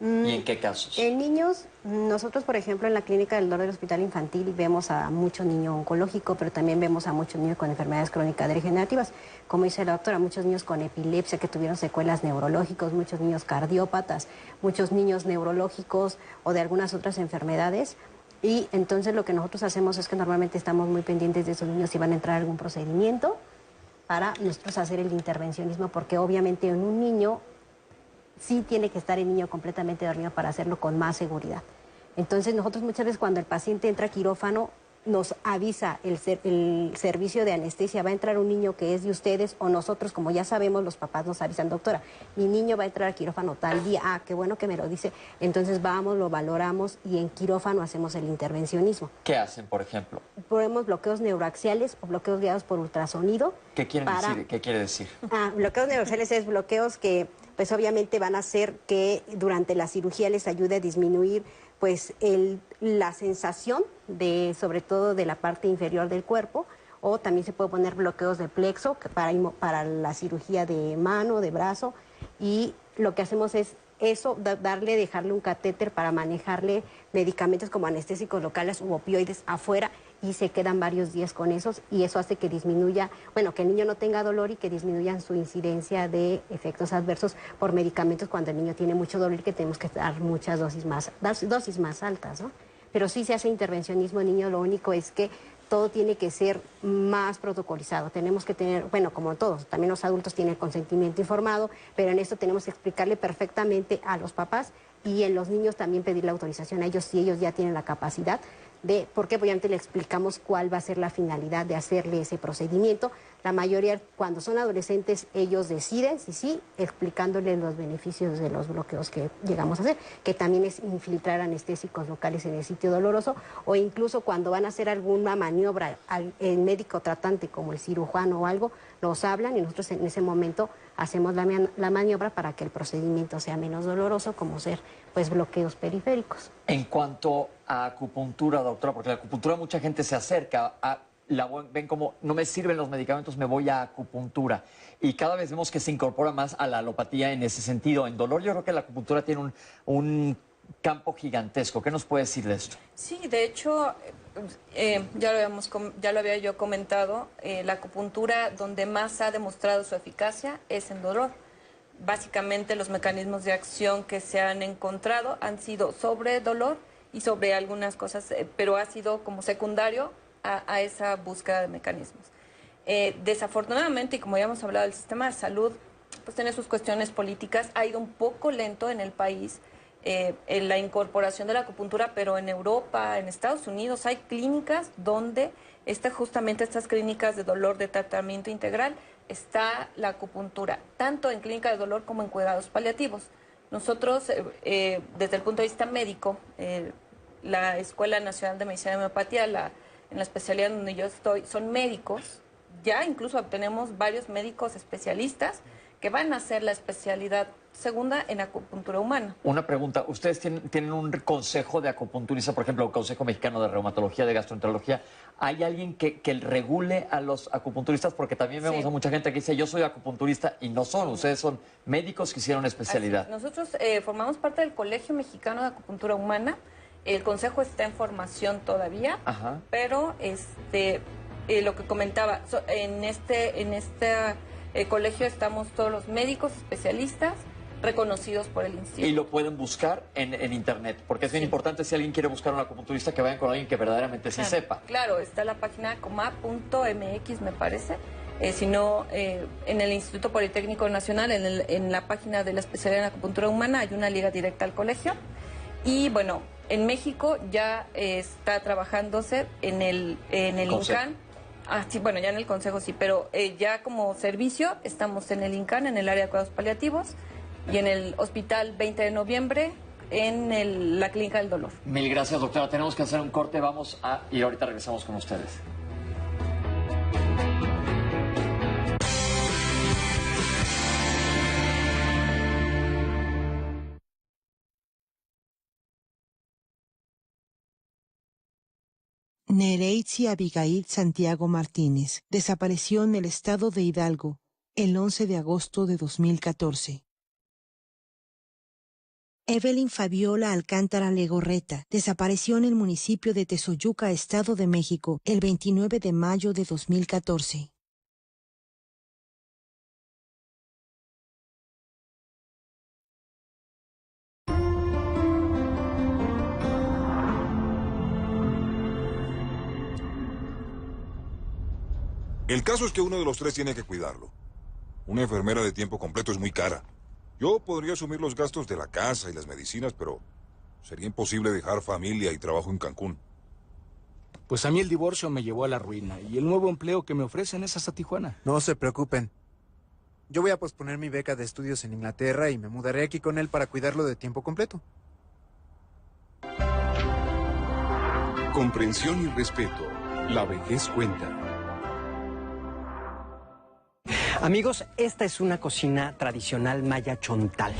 [SPEAKER 2] ¿Y en qué casos?
[SPEAKER 6] En niños, nosotros, por ejemplo, en la Clínica del Dolor del Hospital Infantil vemos a muchos niños oncológicos, pero también vemos a muchos niños con enfermedades crónicas degenerativas. Como dice la doctora, muchos niños con epilepsia que tuvieron secuelas neurológicas, muchos niños cardiópatas, muchos niños neurológicos o de algunas otras enfermedades. Y entonces lo que nosotros hacemos es que normalmente estamos muy pendientes de esos niños si van a entrar a algún procedimiento para nosotros hacer el intervencionismo, porque obviamente en un niño sí tiene que estar el niño completamente dormido para hacerlo con más seguridad. Entonces nosotros muchas veces cuando el paciente entra a quirófano nos avisa el servicio de anestesia, va a entrar un niño que es de ustedes, o nosotros, como ya sabemos, los papás nos avisan, doctora, mi niño va a entrar a quirófano tal día, qué bueno que me lo dice, entonces vamos, lo valoramos y en quirófano hacemos el intervencionismo.
[SPEAKER 2] ¿Qué hacen, por ejemplo?
[SPEAKER 6] Ponemos bloqueos neuroaxiales o bloqueos guiados por ultrasonido.
[SPEAKER 2] ¿Qué quiere decir?
[SPEAKER 6] Bloqueos neuroaxiales es bloqueos que pues obviamente van a hacer que durante la cirugía les ayude a disminuir pues la sensación de, sobre todo de la parte inferior del cuerpo, o también se puede poner bloqueos de plexo para la cirugía de mano, de brazo, y lo que hacemos es eso, dejarle un catéter para manejarle medicamentos como anestésicos locales u opioides afuera, y se quedan varios días con esos, y eso hace que disminuya, bueno, que el niño no tenga dolor y que disminuyan su incidencia de efectos adversos por medicamentos cuando el niño tiene mucho dolor y que tenemos que dar muchas dosis más altas, ¿no? Pero sí se hace intervencionismo en niños, lo único es que todo tiene que ser más protocolizado. Tenemos que tener, bueno, como todos, también los adultos tienen consentimiento informado, pero en esto tenemos que explicarle perfectamente a los papás, y en los niños también pedir la autorización a ellos si ellos ya tienen la capacidad de, porque obviamente le explicamos cuál va a ser la finalidad de hacerle ese procedimiento. La mayoría, cuando son adolescentes, ellos deciden si sí, explicándoles los beneficios de los bloqueos que llegamos a hacer, que también es infiltrar anestésicos locales en el sitio doloroso, o incluso cuando van a hacer alguna maniobra, el médico tratante como el cirujano o algo, nos hablan y nosotros en ese momento hacemos la maniobra para que el procedimiento sea menos doloroso, como ser pues bloqueos periféricos.
[SPEAKER 2] En cuanto a acupuntura, doctora, porque la acupuntura mucha gente se acerca, ven como no me sirven los medicamentos, me voy a acupuntura. Y cada vez vemos que se incorpora más a la alopatía en ese sentido. En dolor yo creo que la acupuntura tiene un campo gigantesco. ¿Qué nos puede decir de esto?
[SPEAKER 17] Sí, de hecho, ya lo había yo comentado, la acupuntura donde más ha demostrado su eficacia es en dolor. Básicamente los mecanismos de acción que se han encontrado han sido sobre dolor y sobre algunas cosas, pero ha sido como secundario a esa búsqueda de mecanismos. Desafortunadamente, y como ya hemos hablado, el sistema de salud pues tiene sus cuestiones políticas, ha ido un poco lento en el país en la incorporación de la acupuntura, pero en Europa, en Estados Unidos hay clínicas donde justamente estas clínicas de dolor de tratamiento integral está la acupuntura, tanto en clínica de dolor como en cuidados paliativos. Nosotros, desde el punto de vista médico, la Escuela Nacional de Medicina y Homeopatía, en la especialidad donde yo estoy, son médicos, ya incluso tenemos varios médicos especialistas que van a hacer la especialidad segunda en acupuntura humana.
[SPEAKER 2] Una pregunta, ¿ustedes tienen un consejo de acupunturista, por ejemplo, el Consejo Mexicano de Reumatología, de Gastroenterología? ¿Hay alguien que regule a los acupunturistas? Porque también vemos a mucha gente que dice, yo soy acupunturista, y no son, ustedes son médicos que hicieron especialidad.
[SPEAKER 17] Nosotros formamos parte del Colegio Mexicano de Acupuntura Humana, el consejo está en formación todavía, pero lo que comentaba, en este colegio estamos todos los médicos especialistas reconocidos por el instituto.
[SPEAKER 2] Y lo pueden buscar en internet, porque es bien importante si alguien quiere buscar un acupunturista que vayan con alguien que verdaderamente sí sepa.
[SPEAKER 17] Claro, está la página coma.mx, me parece. Si no, en el Instituto Politécnico Nacional, en la página de la especialidad en acupuntura humana, hay una liga directa al colegio. Y bueno, en México ya está trabajándose en el INCAN. Sí, bueno, ya en el Consejo sí, pero ya como servicio estamos en el INCAN, en el área de cuidados paliativos, y en el Hospital 20 de Noviembre, en la Clínica del Dolor.
[SPEAKER 2] Mil gracias, doctora. Tenemos que hacer un corte, vamos a ir ahorita, regresamos con ustedes.
[SPEAKER 8] Nereitzi Abigail Santiago Martínez desapareció en el estado de Hidalgo el 11 de agosto de 2014. Evelyn Fabiola Alcántara Legorreta desapareció en el municipio de Tezoyuca, Estado de México, el 29 de mayo de 2014.
[SPEAKER 12] El caso es que uno de los tres tiene que cuidarlo. Una enfermera de tiempo completo es muy cara. Yo podría asumir los gastos de la casa y las medicinas, pero sería imposible dejar familia y trabajo en Cancún.
[SPEAKER 13] Pues a mí el divorcio me llevó a la ruina y el nuevo empleo que me ofrecen es hasta Tijuana.
[SPEAKER 16] No se preocupen. Yo voy a posponer mi beca de estudios en Inglaterra y me mudaré aquí con él para cuidarlo de tiempo completo.
[SPEAKER 21] Comprensión y respeto. La vejez cuenta.
[SPEAKER 18] Amigos, esta es una cocina tradicional maya chontal.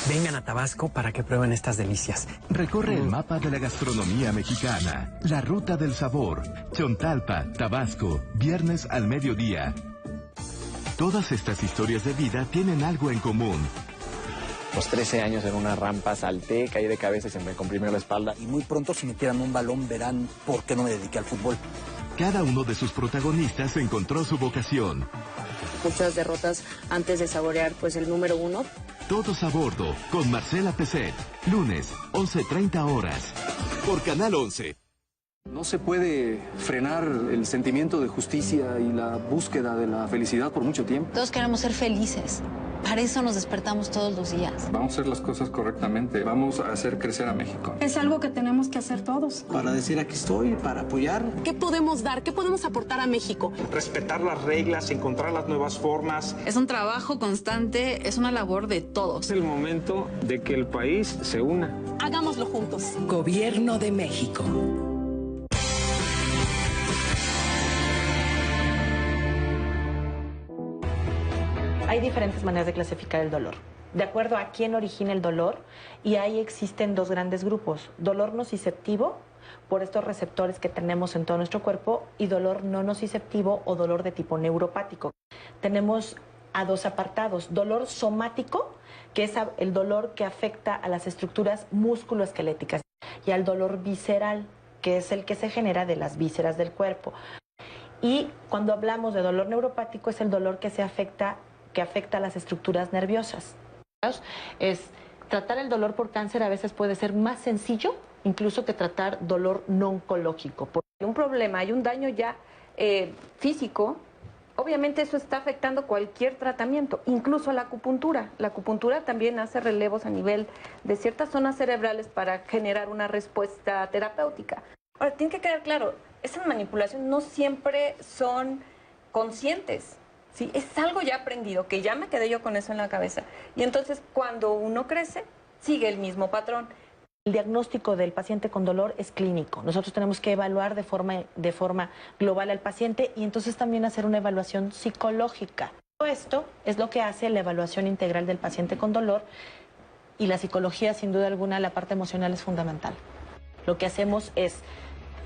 [SPEAKER 18] Vengan a Tabasco para que prueben estas delicias.
[SPEAKER 22] Recorre el mapa de la gastronomía mexicana. La ruta del sabor. Chontalpa, Tabasco, viernes al mediodía. Todas estas historias de vida tienen algo en común.
[SPEAKER 19] Los 13 años en una rampa salté, caí de cabeza y se me comprimió la espalda.
[SPEAKER 20] Y muy pronto si me tiran un balón verán por qué no me dediqué al fútbol.
[SPEAKER 22] Cada uno de sus protagonistas encontró su vocación.
[SPEAKER 23] Muchas derrotas antes de saborear pues el número 1.
[SPEAKER 22] Todos a bordo con Marcela Peset. Lunes, 11:30 horas. Por Canal 11.
[SPEAKER 28] No se puede frenar el sentimiento de justicia y la búsqueda de la felicidad por mucho tiempo.
[SPEAKER 29] Todos queremos ser felices. Para eso nos despertamos todos los días.
[SPEAKER 28] Vamos a hacer las cosas correctamente. Vamos a hacer crecer a México.
[SPEAKER 30] Es algo que tenemos que hacer todos.
[SPEAKER 20] Para decir aquí estoy, para apoyar.
[SPEAKER 30] ¿Qué podemos dar? ¿Qué podemos aportar a México?
[SPEAKER 31] Respetar las reglas, encontrar las nuevas formas.
[SPEAKER 32] Es un trabajo constante, es una labor de todos.
[SPEAKER 31] Es el momento de que el país se una.
[SPEAKER 30] Hagámoslo juntos.
[SPEAKER 11] Gobierno de México.
[SPEAKER 14] Hay diferentes maneras de clasificar el dolor, de acuerdo a quién origina el dolor, y ahí existen dos grandes grupos: dolor nociceptivo, por estos receptores que tenemos en todo nuestro cuerpo, y dolor no nociceptivo o dolor de tipo neuropático. Tenemos a dos apartados: dolor somático, que es el dolor que afecta a las estructuras musculoesqueléticas, y al dolor visceral, que es el que se genera de las vísceras del cuerpo. Y cuando hablamos de dolor neuropático es el dolor que afecta a las estructuras nerviosas. Es tratar el dolor por cáncer a veces puede ser más sencillo incluso que tratar dolor no oncológico.
[SPEAKER 17] Un problema, hay un daño ya físico, obviamente eso está afectando cualquier tratamiento, incluso la acupuntura. La acupuntura también hace relevos a nivel de ciertas zonas cerebrales para generar una respuesta terapéutica. Ahora, tiene que quedar claro, esas manipulaciones no siempre son conscientes. ¿Sí? Es algo ya aprendido, que ya me quedé yo con eso en la cabeza. Y entonces, cuando uno crece, sigue el mismo patrón.
[SPEAKER 14] El diagnóstico del paciente con dolor es clínico. Nosotros tenemos que evaluar de forma global al paciente y entonces también hacer una evaluación psicológica. Todo esto es lo que hace la evaluación integral del paciente con dolor, y la psicología, sin duda alguna, la parte emocional es fundamental. Lo que hacemos es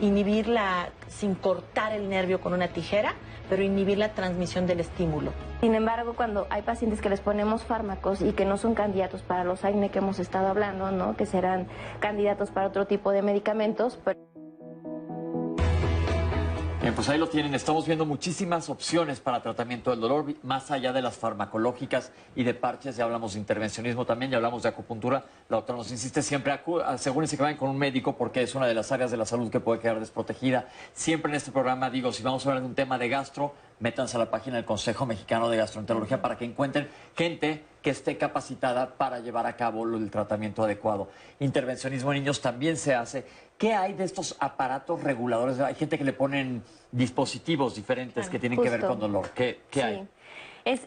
[SPEAKER 14] inhibirla sin cortar el nervio con una tijera, pero inhibir la transmisión del estímulo.
[SPEAKER 15] Sin embargo, cuando hay pacientes que les ponemos fármacos y que no son candidatos para los acné que hemos estado hablando, ¿no?, que serán candidatos para otro tipo de medicamentos, pero...
[SPEAKER 2] Bien, pues ahí lo tienen. Estamos viendo muchísimas opciones para tratamiento del dolor, más allá de las farmacológicas y de parches. Ya hablamos de intervencionismo también, ya hablamos de acupuntura. La doctora nos insiste siempre, asegúrense que vayan con un médico porque es una de las áreas de la salud que puede quedar desprotegida. Siempre en este programa digo, si vamos a hablar de un tema de gastro, métanse a la página del Consejo Mexicano de Gastroenterología para que encuentren gente que esté capacitada para llevar a cabo el tratamiento adecuado. Intervencionismo en niños también se hace. ¿Qué hay de estos aparatos reguladores? Hay gente que le ponen dispositivos diferentes que tienen que ver con dolor. ¿Qué hay?
[SPEAKER 15] Es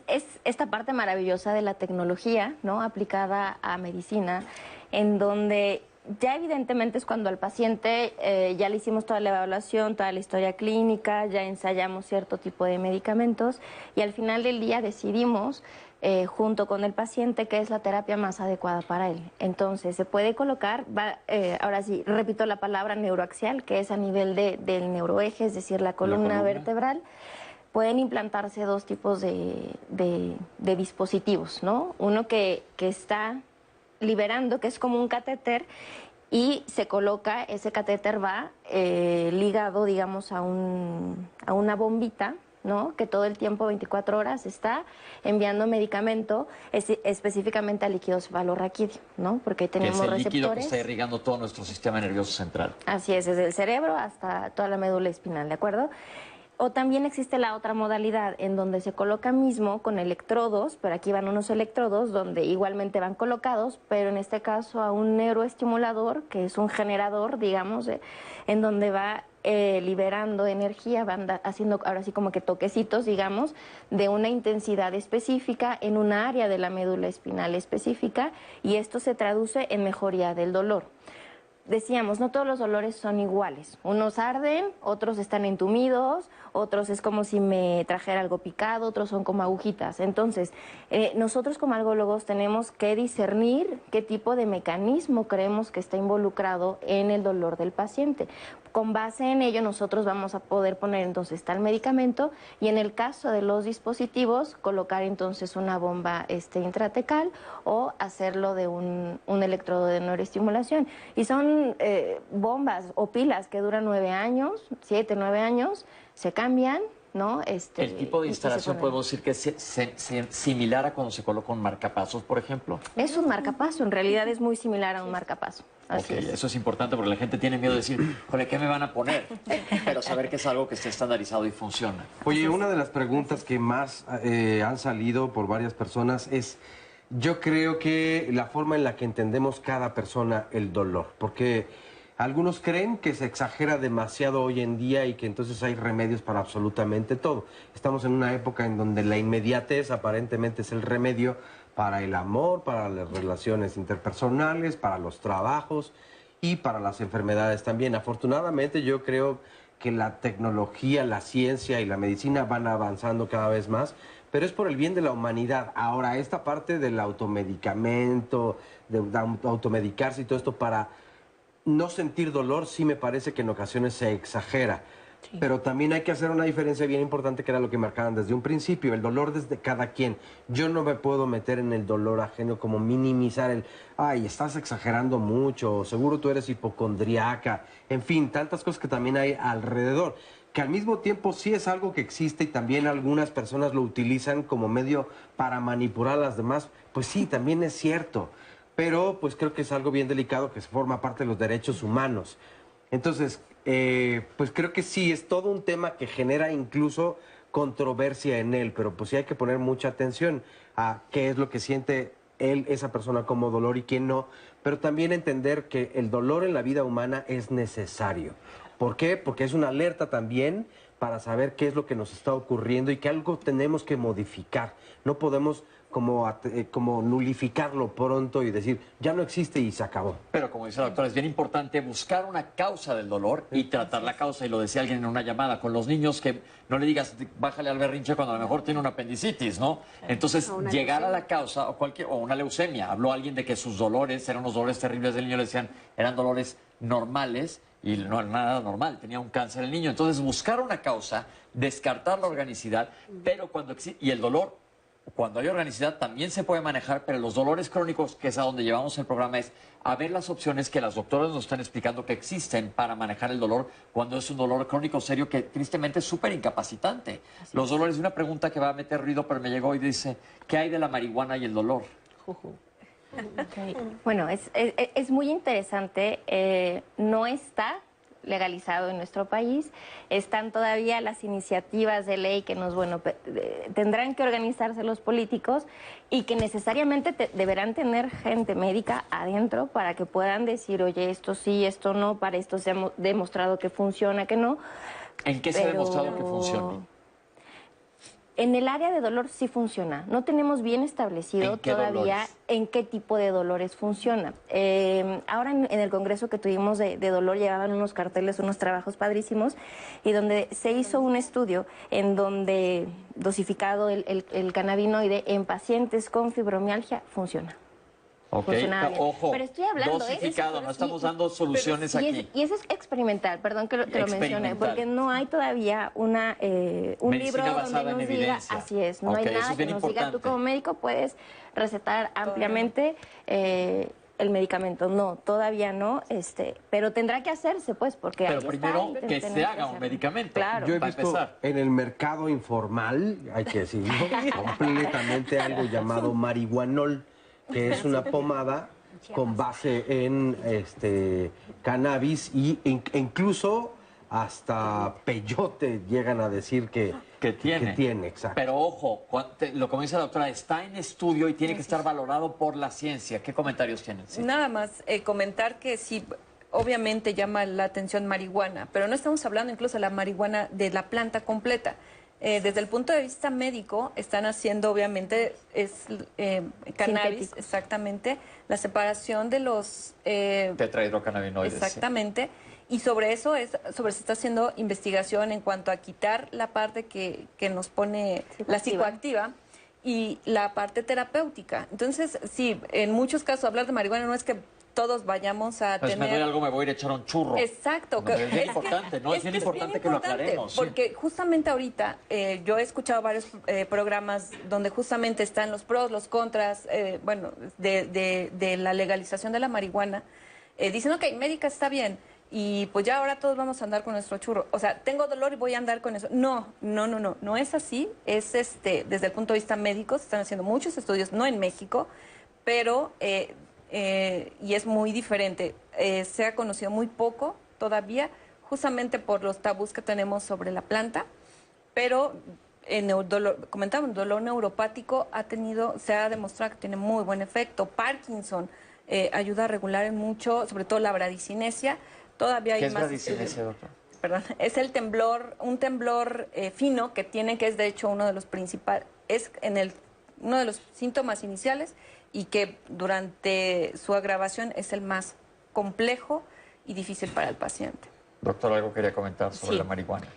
[SPEAKER 15] esta parte maravillosa de la tecnología, ¿no?, aplicada a medicina, en donde ya evidentemente es cuando al paciente ya le hicimos toda la evaluación, toda la historia clínica, ya ensayamos cierto tipo de medicamentos y al final del día decidimos junto con el paciente qué es la terapia más adecuada para él. Entonces se puede colocar, ahora sí, repito la palabra neuroaxial, que es a nivel del neuroeje, es decir, la columna vertebral. Pueden implantarse dos tipos de dispositivos, ¿no? Uno que está liberando, que es como un catéter, y se coloca, ese catéter va ligado, digamos, a una bombita, ¿no?, que todo el tiempo, 24 horas, está enviando medicamento específicamente al líquido cefalorraquídeo, ¿no?, porque tenemos receptores. Es el líquido que está
[SPEAKER 2] irrigando todo nuestro sistema nervioso central.
[SPEAKER 15] Así es, desde el cerebro hasta toda la médula espinal, ¿de acuerdo? O también existe la otra modalidad en donde se coloca mismo con electrodos, pero aquí van unos electrodos donde igualmente van colocados, pero en este caso a un neuroestimulador, que es un generador, digamos, en donde va liberando energía, van haciendo ahora sí como que toquecitos, digamos, de una intensidad específica en una área de la médula espinal específica, y esto se traduce en mejoría del dolor. Decíamos, no todos los dolores son iguales. Unos arden, otros están entumidos, otros es como si me trajera algo picado, otros son como agujitas. Entonces, nosotros como algólogos tenemos que discernir qué tipo de mecanismo creemos que está involucrado en el dolor del paciente. Con base en ello, nosotros vamos a poder poner entonces tal medicamento y en el caso de los dispositivos, colocar entonces una bomba intratecal o hacerlo de un electrodo de neuroestimulación. Y son bombas o pilas que duran 9 años, 7, 9 años, se cambian, ¿no?
[SPEAKER 2] El tipo de instalación podemos decir que es similar a cuando se coloca un marcapasos, por ejemplo.
[SPEAKER 15] Es un marcapaso, en realidad es muy similar a un marcapaso. Así es.
[SPEAKER 2] Eso es importante porque la gente tiene miedo de decir, joder, ¿qué me van a poner? Pero saber que es algo que está estandarizado y funciona.
[SPEAKER 1] Oye, una de las preguntas que más han salido por varias personas es, yo creo que la forma en la que entendemos cada persona el dolor, porque algunos creen que se exagera demasiado hoy en día y que entonces hay remedios para absolutamente todo. Estamos en una época en donde la inmediatez aparentemente es el remedio para el amor, para las relaciones interpersonales, para los trabajos y para las enfermedades también. Afortunadamente yo creo que la tecnología, la ciencia y la medicina van avanzando cada vez más, pero es por el bien de la humanidad. Ahora, esta parte del automedicamento, de automedicarse y todo esto para no sentir dolor, sí me parece que en ocasiones se exagera. Sí. Pero también hay que hacer una diferencia bien importante, que era lo que marcaban desde un principio, el dolor desde cada quien. Yo no me puedo meter en el dolor ajeno, como minimizar el, ay, estás exagerando mucho, seguro tú eres hipocondriaca, en fin, tantas cosas que también hay alrededor, que al mismo tiempo sí es algo que existe y también algunas personas lo utilizan como medio para manipular a las demás, pues sí, también es cierto, pero pues creo que es algo bien delicado que forma parte de los derechos humanos. Entonces, pues creo que sí, es todo un tema que genera incluso controversia en él, pero pues sí hay que poner mucha atención a qué es lo que siente él, esa persona como dolor y quién no, pero también entender que el dolor en la vida humana es necesario. ¿Por qué? Porque es una alerta también para saber qué es lo que nos está ocurriendo y que algo tenemos que modificar. No podemos como nulificarlo pronto y decir, ya no existe y se acabó.
[SPEAKER 2] Pero como dice la doctora, es bien importante buscar una causa del dolor y tratar la causa. Y lo decía alguien en una llamada, con los niños que no le digas, bájale al berrinche cuando a lo mejor tiene una apendicitis, ¿no? Entonces, llegar a la causa o una leucemia. Habló alguien de que sus dolores eran unos dolores terribles del niño, le decían, eran dolores normales y no era nada normal, tenía un cáncer el niño. Entonces, buscar una causa, descartar la organicidad, pero cuando existe, y el dolor, cuando hay organicidad también se puede manejar, pero los dolores crónicos, que es a donde llevamos el programa, es a ver las opciones que las doctoras nos están explicando que existen para manejar el dolor cuando es un dolor crónico serio que tristemente es súper incapacitante. Los dolores, una pregunta que va a meter ruido, pero me llegó y dice, ¿qué hay de la marihuana y el dolor?
[SPEAKER 15] Okay. Bueno, es muy interesante, no está legalizado en nuestro país, están todavía las iniciativas de ley que tendrán que organizarse los políticos y que necesariamente deberán tener gente médica adentro para que puedan decir, oye, esto sí, esto no, para esto se ha demostrado que funciona, que no.
[SPEAKER 2] ¿En qué se ha demostrado que funciona?
[SPEAKER 15] En el área de dolor sí funciona. No tenemos bien establecido todavía en qué tipo de dolores funciona. Ahora en el congreso que tuvimos de dolor llevaban unos carteles, unos trabajos padrísimos, y donde se hizo un estudio en donde dosificado el cannabinoide en pacientes con fibromialgia funciona.
[SPEAKER 2] Ok, ojo,
[SPEAKER 15] pero estoy hablando,
[SPEAKER 2] dosificado, no estamos dando soluciones aquí.
[SPEAKER 15] Y eso es experimental, perdón que lo mencione, porque no hay todavía un libro donde nos diga, así es, no hay nada que nos diga, tú como médico puedes recetar ampliamente el medicamento. No, todavía no, pero tendrá que hacerse, pues, porque
[SPEAKER 2] pero primero que se haga un medicamento.
[SPEAKER 15] Claro.
[SPEAKER 1] Yo he visto en el mercado informal, hay que decirlo, completamente algo llamado marihuanol, que es una pomada con base en cannabis e incluso hasta peyote llegan a decir que tiene, exacto.
[SPEAKER 2] Pero ojo, lo como dice la doctora, está en estudio y tiene que estar valorado por la ciencia. ¿Qué comentarios tienen? Sí.
[SPEAKER 17] Nada más comentar que sí, obviamente llama la atención marihuana, pero no estamos hablando incluso de la marihuana de la planta completa. Desde el punto de vista médico, están haciendo, obviamente, cannabis,
[SPEAKER 15] Sintéticos.
[SPEAKER 17] exactamente, la separación de los...
[SPEAKER 2] tetrahidrocannabinoides.
[SPEAKER 17] Exactamente. Sí. Y sobre eso se está haciendo investigación en cuanto a quitar la parte que nos pone la psicoactiva y la parte terapéutica. Entonces, sí, en muchos casos hablar de marihuana no es que todos vayamos a
[SPEAKER 2] pues
[SPEAKER 17] tener...
[SPEAKER 2] me doy algo, me voy a ir a echar un churro.
[SPEAKER 17] Exacto.
[SPEAKER 2] No, es bien importante, ¿no? Es bien importante que lo aclaremos.
[SPEAKER 17] Porque justamente ahorita yo he escuchado varios programas donde justamente están los pros, los contras, de la legalización de la marihuana. Dicen, ok, médica está bien, y pues ya ahora todos vamos a andar con nuestro churro. O sea, tengo dolor y voy a andar con eso. No es así. Es desde el punto de vista médico, se están haciendo muchos estudios, no en México, pero... y es muy diferente. Se ha conocido muy poco todavía, justamente por los tabús que tenemos sobre la planta, pero comentamos, dolor neuropático se ha demostrado que tiene muy buen efecto. Parkinson ayuda a regular en mucho, sobre todo la bradicinesia. Todavía hay
[SPEAKER 2] ¿Qué es
[SPEAKER 17] más
[SPEAKER 2] bradicinesia, doctor?
[SPEAKER 17] Perdón, es el temblor, un temblor fino que es de hecho uno de los principales, uno de los síntomas iniciales, y que durante su agravación es el más complejo y difícil para el paciente.
[SPEAKER 2] Doctor, algo quería comentar sobre la marihuana.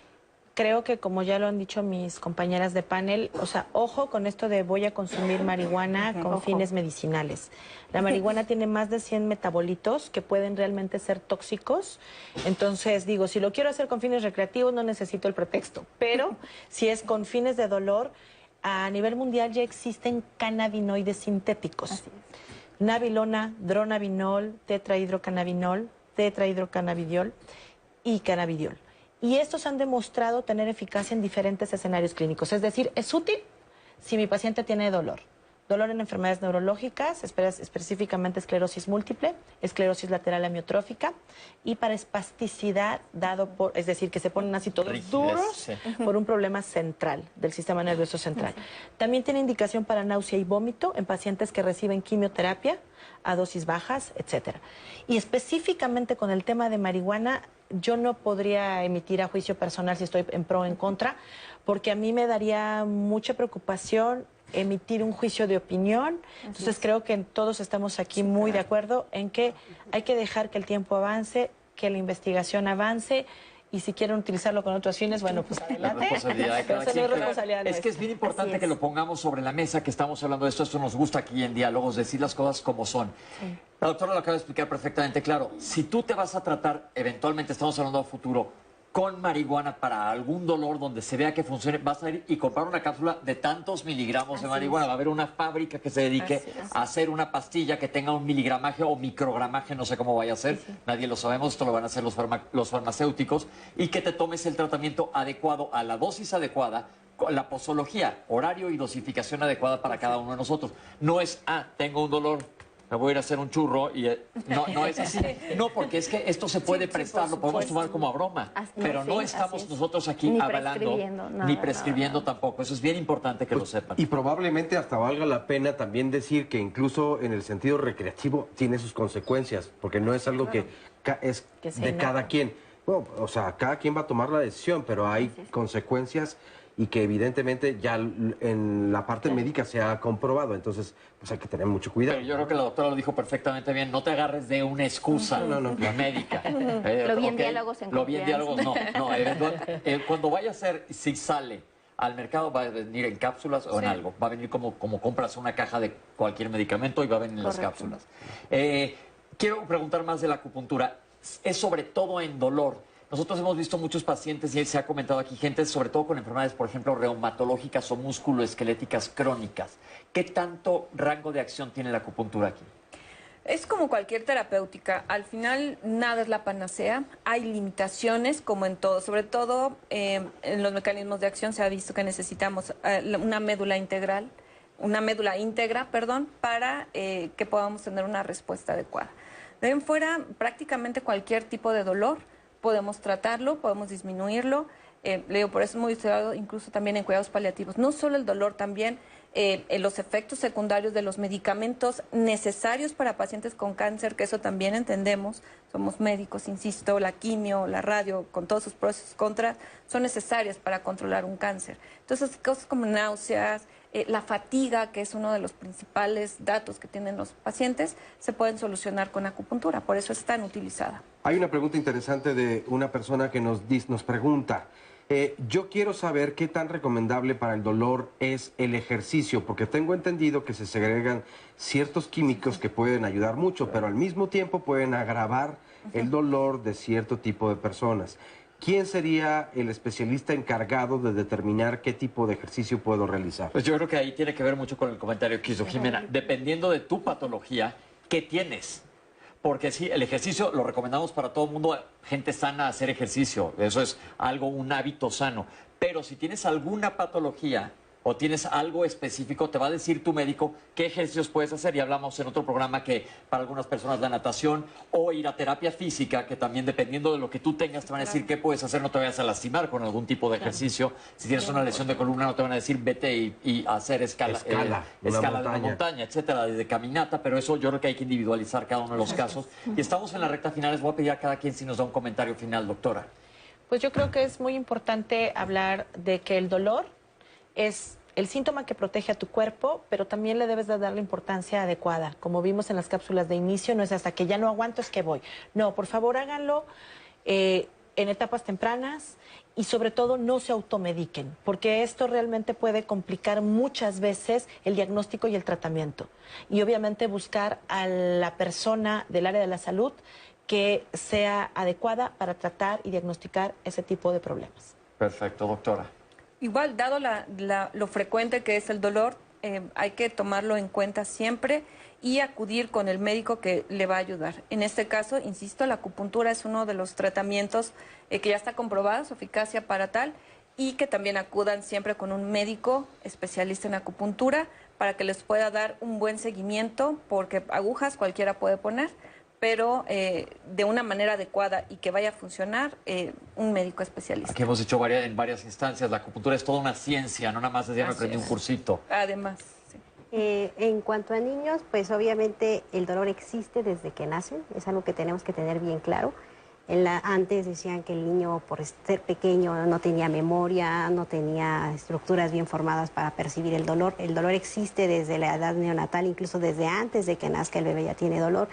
[SPEAKER 14] Creo que, como ya lo han dicho mis compañeras de panel, o sea, ojo con esto de voy a consumir marihuana con fines medicinales. La marihuana tiene más de 100 metabolitos que pueden realmente ser tóxicos. Entonces, digo, si lo quiero hacer con fines recreativos, no necesito el pretexto. Pero si es con fines de dolor, a nivel mundial ya existen cannabinoides sintéticos. Nabilona, dronabinol, tetrahidrocannabinol, tetrahidrocannabidiol y cannabidiol. Y estos han demostrado tener eficacia en diferentes escenarios clínicos. Es decir, es útil si mi paciente tiene dolor. Dolor en enfermedades neurológicas, específicamente esclerosis múltiple, esclerosis lateral amiotrófica, y para espasticidad es decir, que se ponen así todos duros por un problema central, del sistema nervioso central. También tiene indicación para náusea y vómito en pacientes que reciben quimioterapia a dosis bajas, etcétera. Y específicamente con el tema de marihuana, yo no podría emitir a juicio personal si estoy en pro o en contra, porque a mí me daría mucha preocupación emitir un juicio de opinión. Entonces creo que todos estamos aquí muy de acuerdo en que hay que dejar que el tiempo avance, que la investigación avance, y si quieren utilizarlo con otros fines, bueno, pues adelante.
[SPEAKER 2] La responsabilidad de cada quien.
[SPEAKER 14] Responsabilidad
[SPEAKER 2] es que es bien importante que lo pongamos sobre la mesa, que estamos hablando de esto. Esto nos gusta aquí en Diálogos, decir las cosas como son. Sí. La doctora lo acaba de explicar perfectamente claro. Si tú te vas a tratar, eventualmente estamos hablando a futuro, con marihuana para algún dolor donde se vea que funcione, vas a ir y comprar una cápsula de tantos miligramos de marihuana. Va a haber una fábrica que se dedique a hacer una pastilla que tenga un miligramaje o microgramaje, no sé cómo vaya a ser, nadie lo sabemos, esto lo van a hacer los farmacéuticos, y que te tomes el tratamiento adecuado a la dosis adecuada, la posología, horario y dosificación adecuada para cada uno de nosotros. No es, tengo un dolor, me voy a ir a hacer un churro y no es así. No, porque es que esto se puede prestar, lo podemos tomar como a broma, pero no estamos nosotros aquí
[SPEAKER 15] ni
[SPEAKER 2] avalando ni prescribiendo tampoco. Eso es bien importante que lo sepan.
[SPEAKER 1] Y probablemente hasta valga la pena también decir que incluso en el sentido recreativo tiene sus consecuencias, porque no es algo que es de cada quien. Bueno, o sea, cada quien va a tomar la decisión, pero hay consecuencias y que evidentemente ya en la parte médica se ha comprobado, entonces pues hay que tener mucho cuidado.
[SPEAKER 2] Pero yo creo que la doctora lo dijo perfectamente bien, no te agarres de una excusa médica.
[SPEAKER 15] Lo vi en diálogos en
[SPEAKER 2] Lo vi en diálogos, cuando vaya a ser, si sale al mercado, va a venir en cápsulas o en algo, va a venir como compras una caja de cualquier medicamento y va a venir en las cápsulas. Quiero preguntar más de la acupuntura, es sobre todo en dolor. Nosotros hemos visto muchos pacientes, y se ha comentado aquí, gente sobre todo con enfermedades, por ejemplo, reumatológicas o musculoesqueléticas crónicas. ¿Qué tanto rango de acción tiene la acupuntura aquí?
[SPEAKER 17] Es como cualquier terapéutica. Al final, nada es la panacea. Hay limitaciones, como en todo. Sobre todo, en los mecanismos de acción se ha visto que necesitamos una médula íntegra, para que podamos tener una respuesta adecuada. De ahí en fuera, prácticamente cualquier tipo de dolor podemos tratarlo, podemos disminuirlo. Le digo, por eso hemos estudiado incluso también en cuidados paliativos. No solo el dolor, también los efectos secundarios de los medicamentos necesarios para pacientes con cáncer, que eso también entendemos, somos médicos, insisto, la quimio, la radio, con todos sus pros y contras, son necesarias para controlar un cáncer. Entonces, cosas como náuseas, la fatiga, que es uno de los principales datos que tienen los pacientes, se pueden solucionar con acupuntura, por eso es tan utilizada.
[SPEAKER 1] Hay una pregunta interesante de una persona que nos pregunta, yo quiero saber qué tan recomendable para el dolor es el ejercicio, porque tengo entendido que se segregan ciertos químicos que pueden ayudar mucho, pero al mismo tiempo pueden agravar el dolor de cierto tipo de personas. ¿Quién sería el especialista encargado de determinar qué tipo de ejercicio puedo realizar?
[SPEAKER 2] Pues yo creo que ahí tiene que ver mucho con el comentario que hizo Jimena. Dependiendo de tu patología, ¿qué tienes? Porque sí, el ejercicio lo recomendamos para todo el mundo, gente sana, hacer ejercicio. Eso es algo, un hábito sano. Pero si tienes alguna patología o tienes algo específico, te va a decir tu médico qué ejercicios puedes hacer. Y hablamos en otro programa que para algunas personas la natación o ir a terapia física, que también dependiendo de lo que tú tengas te van a decir qué puedes hacer, no te vayas a lastimar con algún tipo de ejercicio. Si tienes una lesión de columna no te van a decir vete y hacer escala de una montaña, etcétera, de caminata, pero eso yo creo que hay que individualizar cada uno de los casos. Y estamos en la recta final, les voy a pedir a cada quien si nos da un comentario final, doctora.
[SPEAKER 14] Pues yo creo que es muy importante hablar de que el dolor es el síntoma que protege a tu cuerpo, pero también le debes de dar la importancia adecuada. Como vimos en las cápsulas de inicio, no es hasta que ya no aguanto es que voy. No, por favor háganlo en etapas tempranas y sobre todo no se automediquen, porque esto realmente puede complicar muchas veces el diagnóstico y el tratamiento. Y obviamente buscar a la persona del área de la salud que sea adecuada para tratar y diagnosticar ese tipo de problemas.
[SPEAKER 2] Perfecto, doctora.
[SPEAKER 17] Igual, dado lo frecuente que es el dolor, hay que tomarlo en cuenta siempre y acudir con el médico que le va a ayudar. En este caso, insisto, la acupuntura es uno de los tratamientos que ya está comprobada su eficacia para tal, y que también acudan siempre con un médico especialista en acupuntura para que les pueda dar un buen seguimiento, porque agujas cualquiera puede poner, pero de una manera adecuada y que vaya a funcionar, un médico especialista.
[SPEAKER 2] Aquí hemos dicho en varias instancias, la acupuntura es toda una ciencia, no nada más desde ya me aprendí un cursito.
[SPEAKER 17] Además, sí.
[SPEAKER 3] En cuanto a niños, pues obviamente el dolor existe desde que nacen, es algo que tenemos que tener bien claro. Antes decían que el niño, por ser pequeño, no tenía memoria, no tenía estructuras bien formadas para percibir el dolor. El dolor existe desde la edad neonatal, incluso desde antes de que nazca el bebé ya tiene dolor.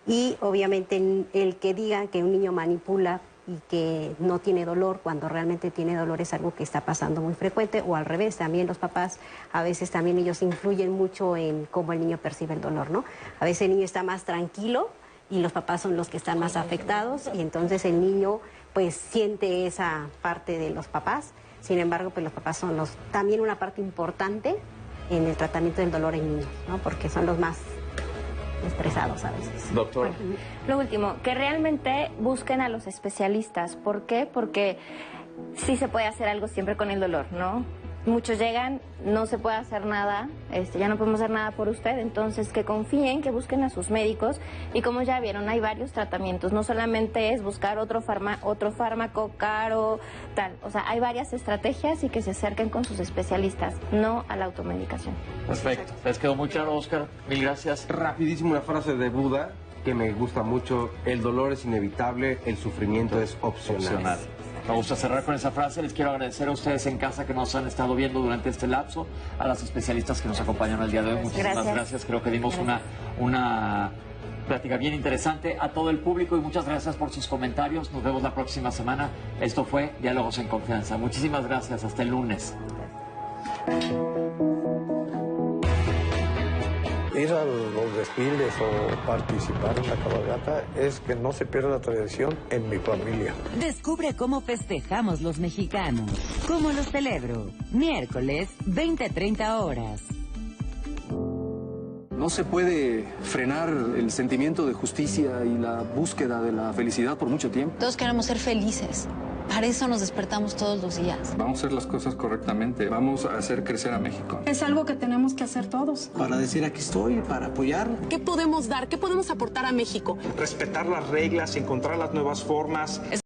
[SPEAKER 3] Y obviamente el que digan que un niño manipula y que no tiene dolor cuando realmente tiene dolor es algo que está pasando muy frecuente, o al revés, también los papás a veces también ellos influyen mucho en cómo el niño percibe el dolor, ¿no? A veces el niño está más tranquilo y los papás son los que están más afectados y entonces el niño pues siente esa parte de los papás. Sin embargo, pues los papás son también una parte importante en el tratamiento del dolor en niños, ¿no? Porque son los más estresados a veces.
[SPEAKER 2] Doctora.
[SPEAKER 15] Lo último, que realmente busquen a los especialistas. ¿Por qué? Porque sí se puede hacer algo siempre con el dolor, ¿no? Muchos llegan, no se puede hacer nada, ya no podemos hacer nada por usted, entonces que confíen, que busquen a sus médicos y como ya vieron, hay varios tratamientos, no solamente es buscar otro fármaco caro, tal, o sea, hay varias estrategias y que se acerquen con sus especialistas, no a la automedicación.
[SPEAKER 2] Perfecto, les quedó muy claro, Oscar, mil gracias.
[SPEAKER 1] Rapidísimo una frase de Buda que me gusta mucho, el dolor es inevitable, el sufrimiento es opcional.
[SPEAKER 2] Me gusta cerrar con esa frase. Les quiero agradecer a ustedes en casa que nos han estado viendo durante este lapso, a las especialistas que nos acompañan el día de hoy. Muchísimas gracias. Creo que dimos una plática bien interesante a todo el público y muchas gracias por sus comentarios. Nos vemos la próxima semana. Esto fue Diálogos en Confianza. Muchísimas gracias. Hasta el lunes.
[SPEAKER 4] Ir a los desfiles o participar en la cabalgata es que no se pierda la tradición en mi familia.
[SPEAKER 5] Descubre cómo festejamos los mexicanos. ¿Cómo los celebro? Miércoles, 20:30 horas.
[SPEAKER 28] No se puede frenar el sentimiento de justicia y la búsqueda de la felicidad por mucho tiempo.
[SPEAKER 29] Todos queremos ser felices. Para eso nos despertamos todos los días.
[SPEAKER 31] Vamos a hacer las cosas correctamente. Vamos a hacer crecer a México.
[SPEAKER 30] Es algo que tenemos que hacer todos.
[SPEAKER 20] Para decir aquí estoy, para apoyar.
[SPEAKER 30] ¿Qué podemos dar? ¿Qué podemos aportar a México?
[SPEAKER 31] Respetar las reglas, encontrar las nuevas formas.